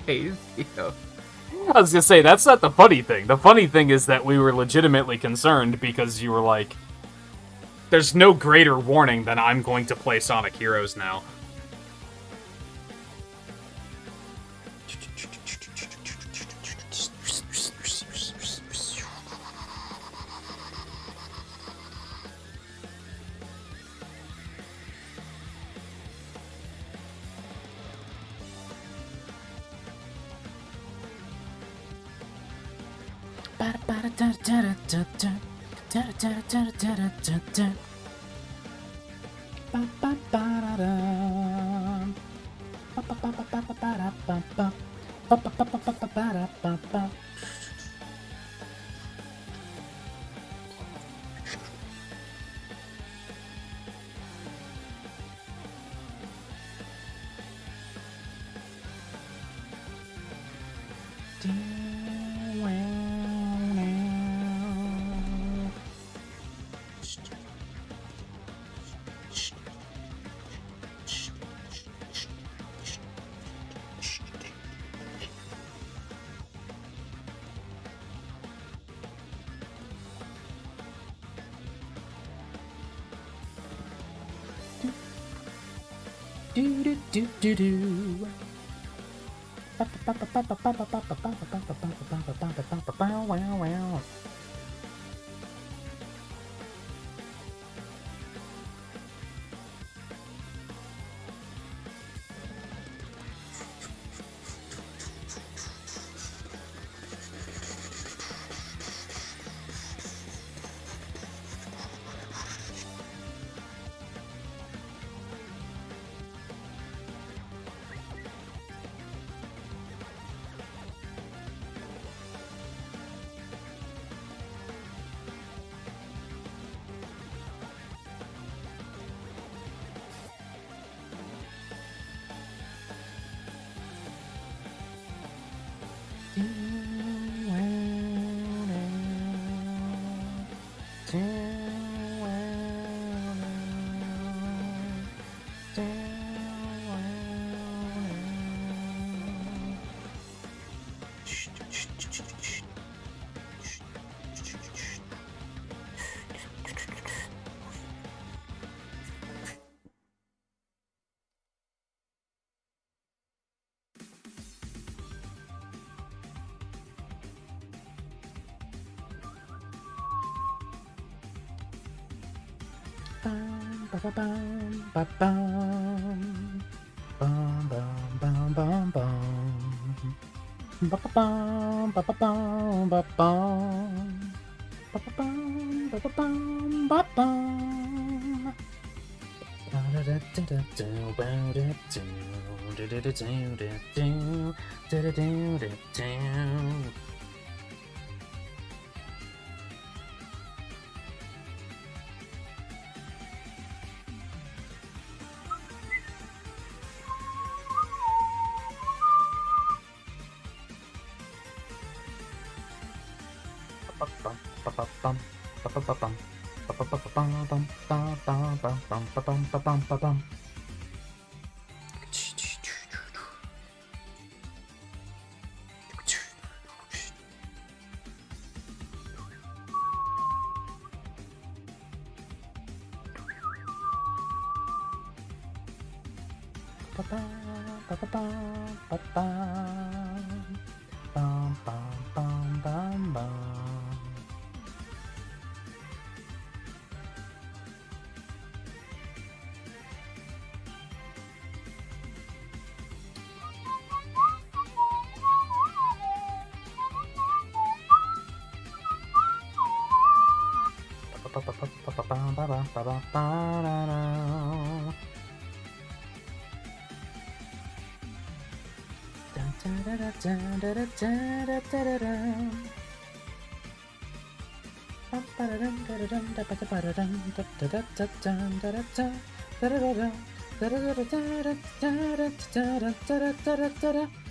Hey, Theo. I was gonna say, that's not the funny thing. The funny thing is that we were legitimately concerned because you were like, there's no greater warning than I'm going to play Sonic Heroes now.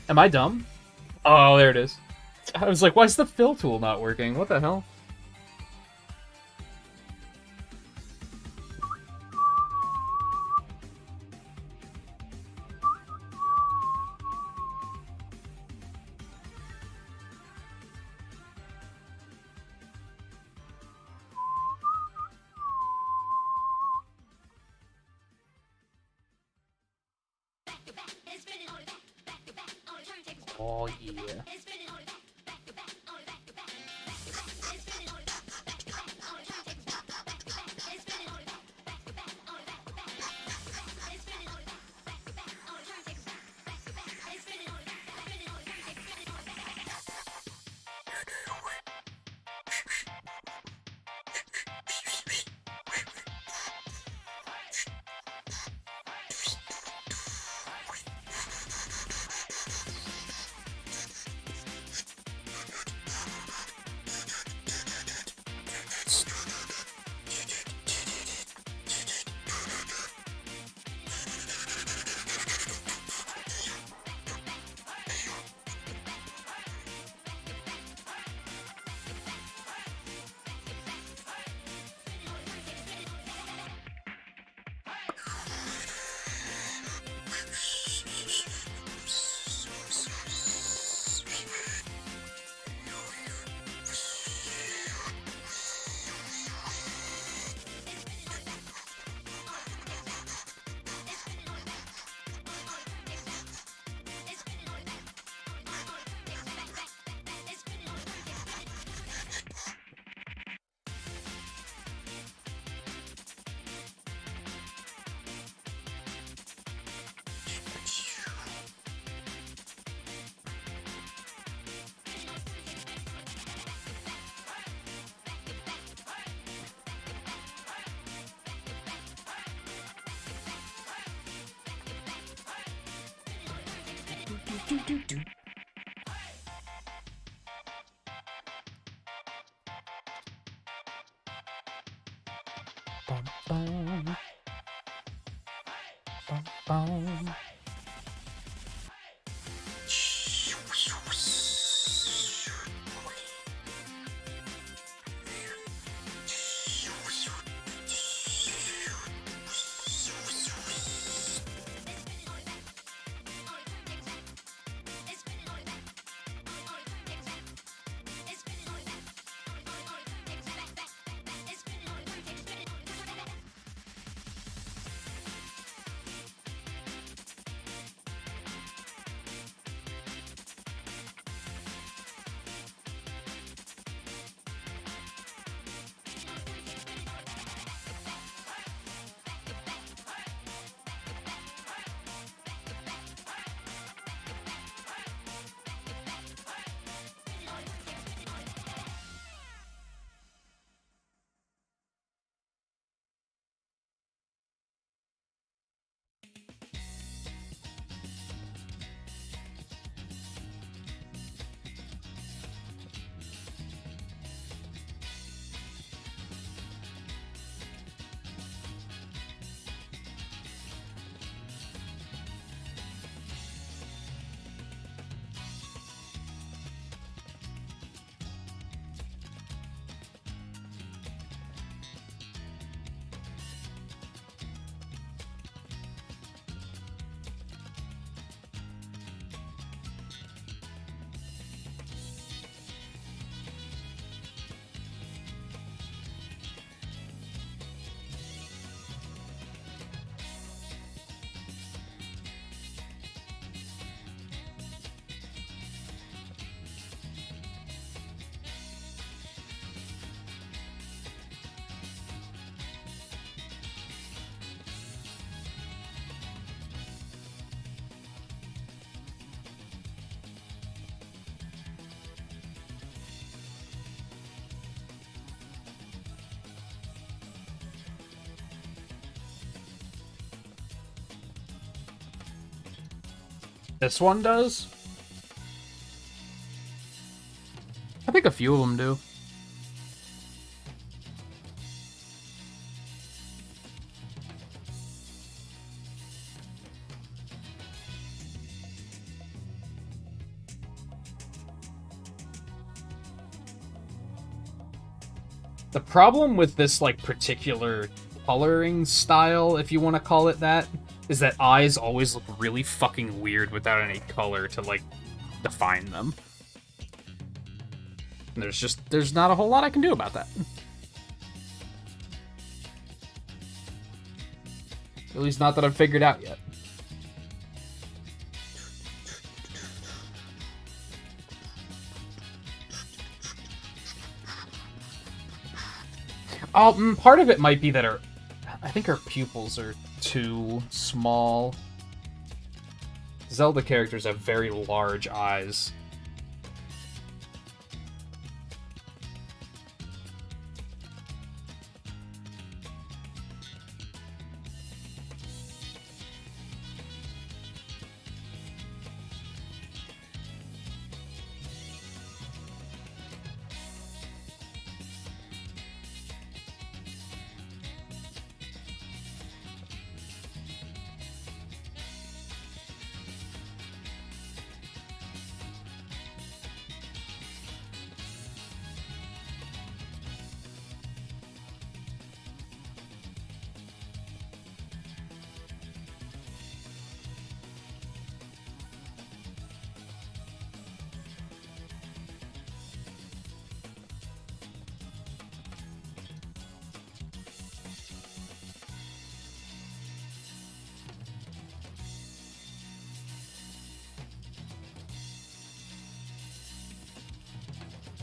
Am I dumb? Oh, there it is. I was like, why is the fill tool not working? What the hell? Oh, yeah. This one does? I think a few of them do. The problem with this, like, particular coloring style, if you want to call it that, is that eyes always look really fucking weird without any color to, like, define them. And there's not a whole lot I can do about that. At least not that I've figured out yet. Part of it might be that I think her pupils are too small. Zelda characters have very large eyes.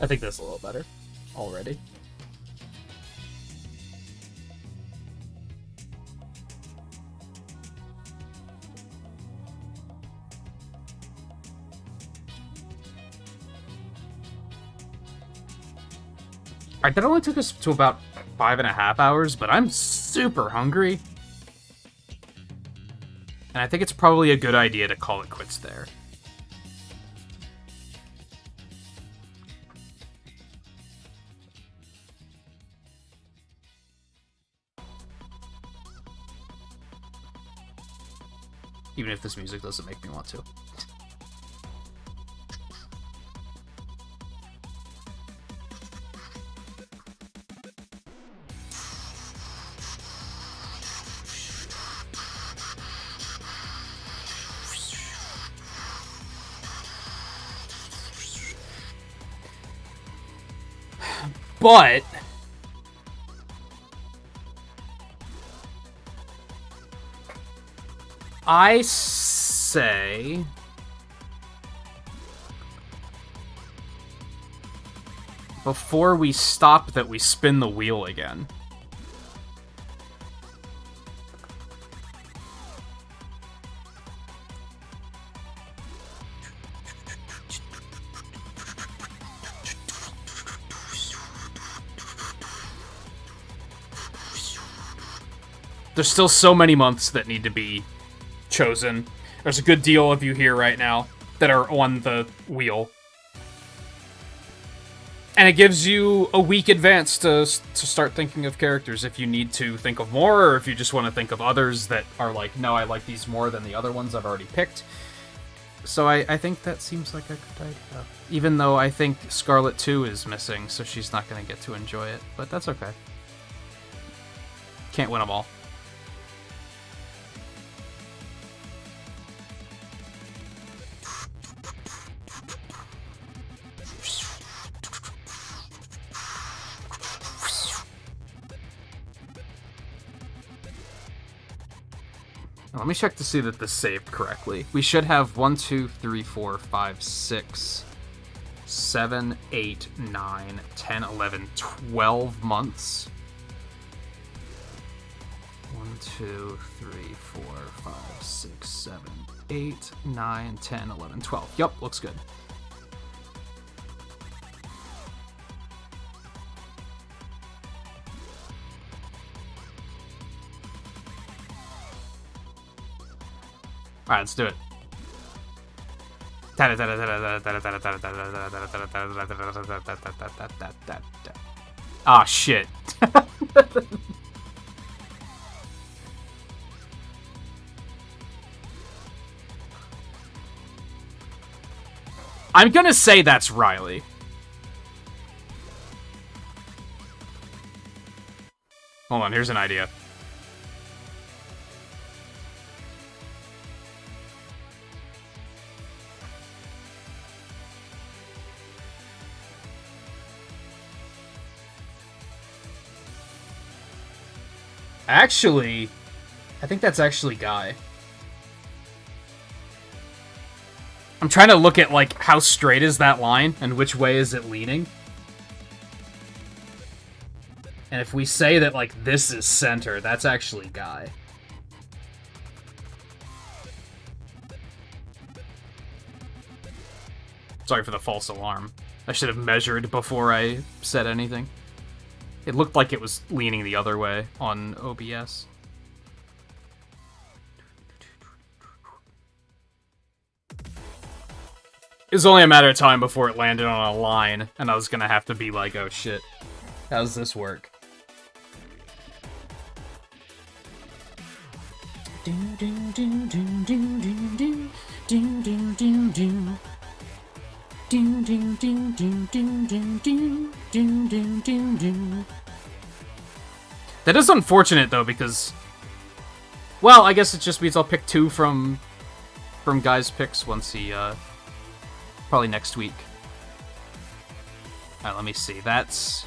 I think that's a little better already. Alright, that only took us to about 5.5 hours, but I'm super hungry. And I think it's probably a good idea to call it quits there. Even if this music doesn't make me want to. But I say before we stop that we spin the wheel again. There's still so many months that need to be chosen. There's a good deal of you here right now that are on the wheel. And it gives you a week advance to start thinking of characters if you need to think of more, or if you just want to think of others that are like, no, I like these more than the other ones I've already picked. So I think that seems like a good idea. Even though I think Scarlet 2 is missing, so she's not going to get to enjoy it. But that's okay. Can't win them all. Let me check to see that this saved correctly. We should have 1, 2, 3, 4, 5, 6, 7, 8, 9, 10, 11, 12 months. 1, 2, 3, 4, 5, 6, 7, 8, 9, 10, 11, 12. Yup, looks good. Alright, let's do it. Ah, shit. I'm gonna say that's Riley. Hold on, here's an idea. Actually, I think that's actually Guy. I'm trying to look at, like, how straight is that line, and which way is it leaning. And if we say that, like, this is center, that's actually Guy. Sorry for the false alarm. I should have measured before I said anything. It looked like it was leaning the other way on OBS. It was only a matter of time before it landed on a line, and I was gonna have to be like, oh shit, how does this work? That is unfortunate though, because, well, I guess it just means I'll pick 2 from Guy's picks once he probably next week. Alright, let me see. That's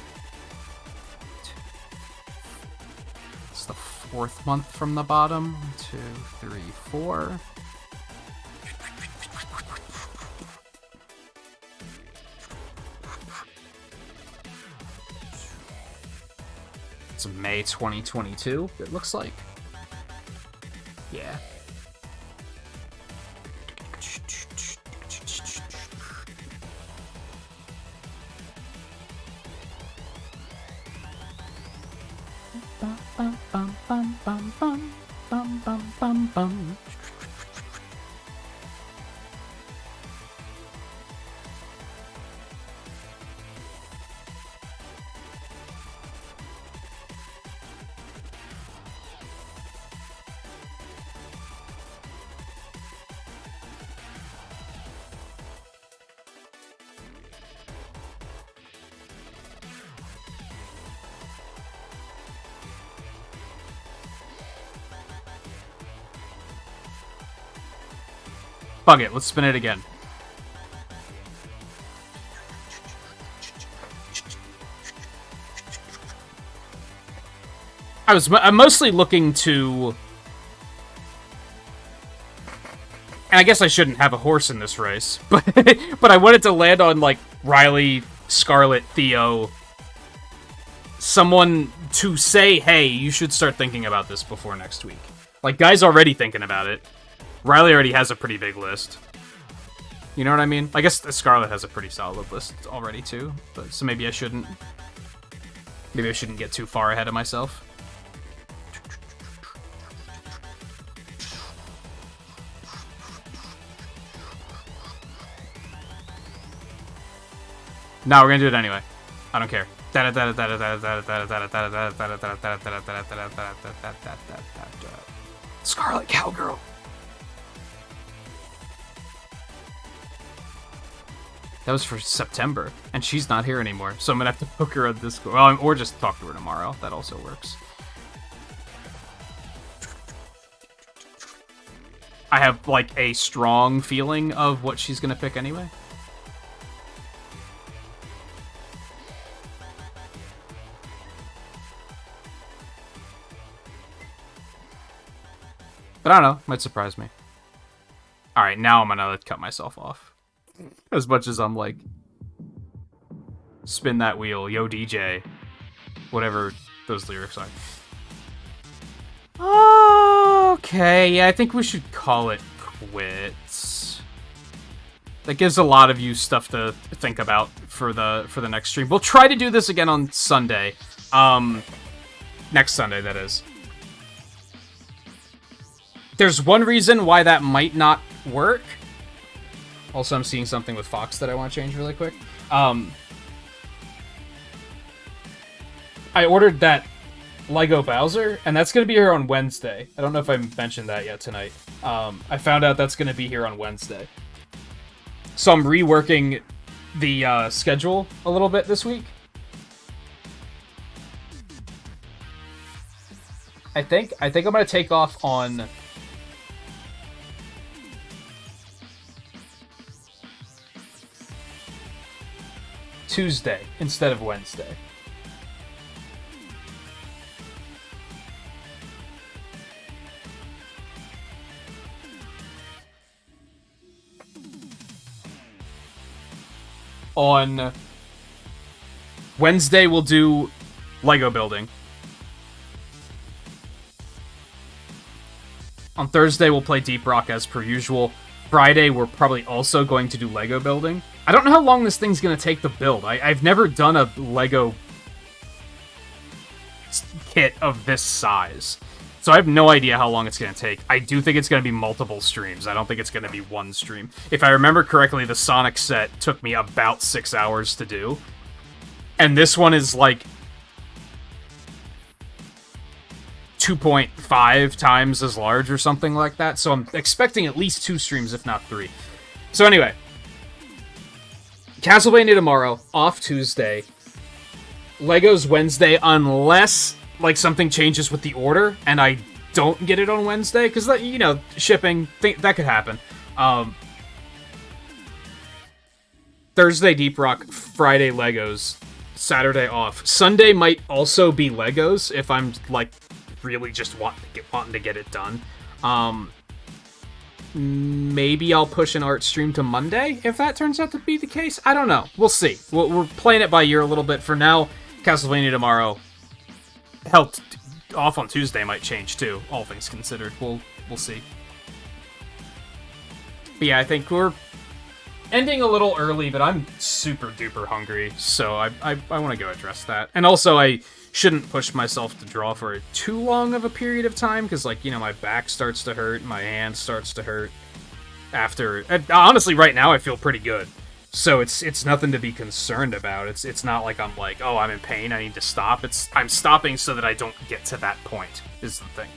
the 4th month from the bottom. 1, 2, 3, 4. It's May 2022, it looks like. Yeah. Fuck it, let's spin it again. I'm mostly looking to... And I guess I shouldn't have a horse in this race, but I wanted to land on, like, Riley, Scarlet, Theo. Someone to say, hey, you should start thinking about this before next week. Like, Guy's already thinking about it. Riley already has a pretty big list. You know what I mean? I guess Scarlet has a pretty solid list already, too. But, so maybe I shouldn't... Maybe I shouldn't get too far ahead of myself. No, we're gonna do it anyway. I don't care. Scarlet Cowgirl. That was for September, and she's not here anymore, so I'm gonna have to poke her on Discord. Well, or just talk to her tomorrow. That also works. I have, like, a strong feeling of what she's gonna pick anyway. But I don't know, might surprise me. Alright, now I'm gonna cut myself off. As much as I'm like, spin that wheel, yo DJ, whatever those lyrics are. Okay, yeah, I think we should call it quits. That gives a lot of you stuff to think about for the next stream. We'll try to do this again on Sunday. Next Sunday, that is. There's one reason why that might not work. Also, I'm seeing something with Fox that I want to change really quick. I ordered that Lego Bowser, and that's going to be here on Wednesday. I don't know if I mentioned that yet tonight. I found out that's going to be here on Wednesday. So I'm reworking the schedule a little bit this week. I think I'm going to take off on Tuesday instead of Wednesday. On Wednesday, we'll do Lego building. On Thursday, we'll play Deep Rock as per usual. Friday, we're probably also going to do Lego building. I don't know how long this thing's going to take to build. I've never done a Lego kit of this size. So I have no idea how long it's going to take. I do think it's going to be multiple streams. I don't think it's going to be one stream. If I remember correctly, the Sonic set took me about 6 hours to do. And this one is like 2.5 times as large or something like that. So I'm expecting at least 2 streams, if not 3. So anyway, Castlevania tomorrow, off Tuesday, Legos Wednesday, unless like something changes with the order and I don't get it on Wednesday, because, you know, shipping, that could happen. Thursday Deep Rock, Friday Legos, Saturday off. Sunday might also be Legos if I'm like really just wanting to get it done. Maybe I'll push an art stream to Monday if that turns out to be the case. I don't know. We'll see. We're playing it by ear a little bit. For now, Castlevania tomorrow. Hell, off on Tuesday might change too, all things considered. We'll see. But yeah, I think we're ending a little early, but I'm super duper hungry, so I want to go address that. And also, I shouldn't push myself to draw for too long of a period of time, because, like, you know, my back starts to hurt, my hand starts to hurt after... honestly, right now, I feel pretty good. So it's nothing to be concerned about. It's not like I'm like, oh, I'm in pain, I need to stop. I'm stopping so that I don't get to that point, is the thing.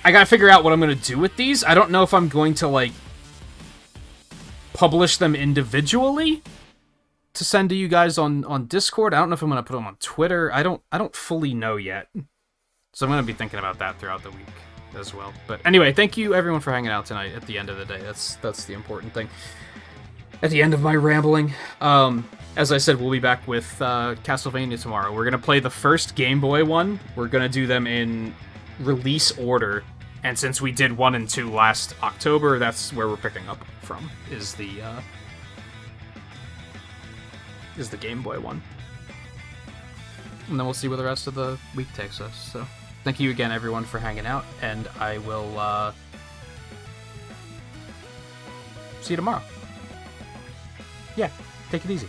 I gotta figure out what I'm gonna do with these. I don't know if I'm going to, like, publish them individually to send to you guys on Discord. I don't know if I'm gonna put them on Twitter. I don't fully know yet. So I'm gonna be thinking about that throughout the week as well. But anyway, thank you everyone for hanging out tonight at the end of the day. That's the important thing. At the end of my rambling, as I said, we'll be back with Castlevania tomorrow. We're gonna play the first Game Boy one. We're gonna do them in release order, and since we did 1 and 2 last October, that's where we're picking up from, is the Game Boy one. And then we'll see where the rest of the week takes us. So thank you again, everyone, for hanging out, and I will see you tomorrow. Yeah, take it easy.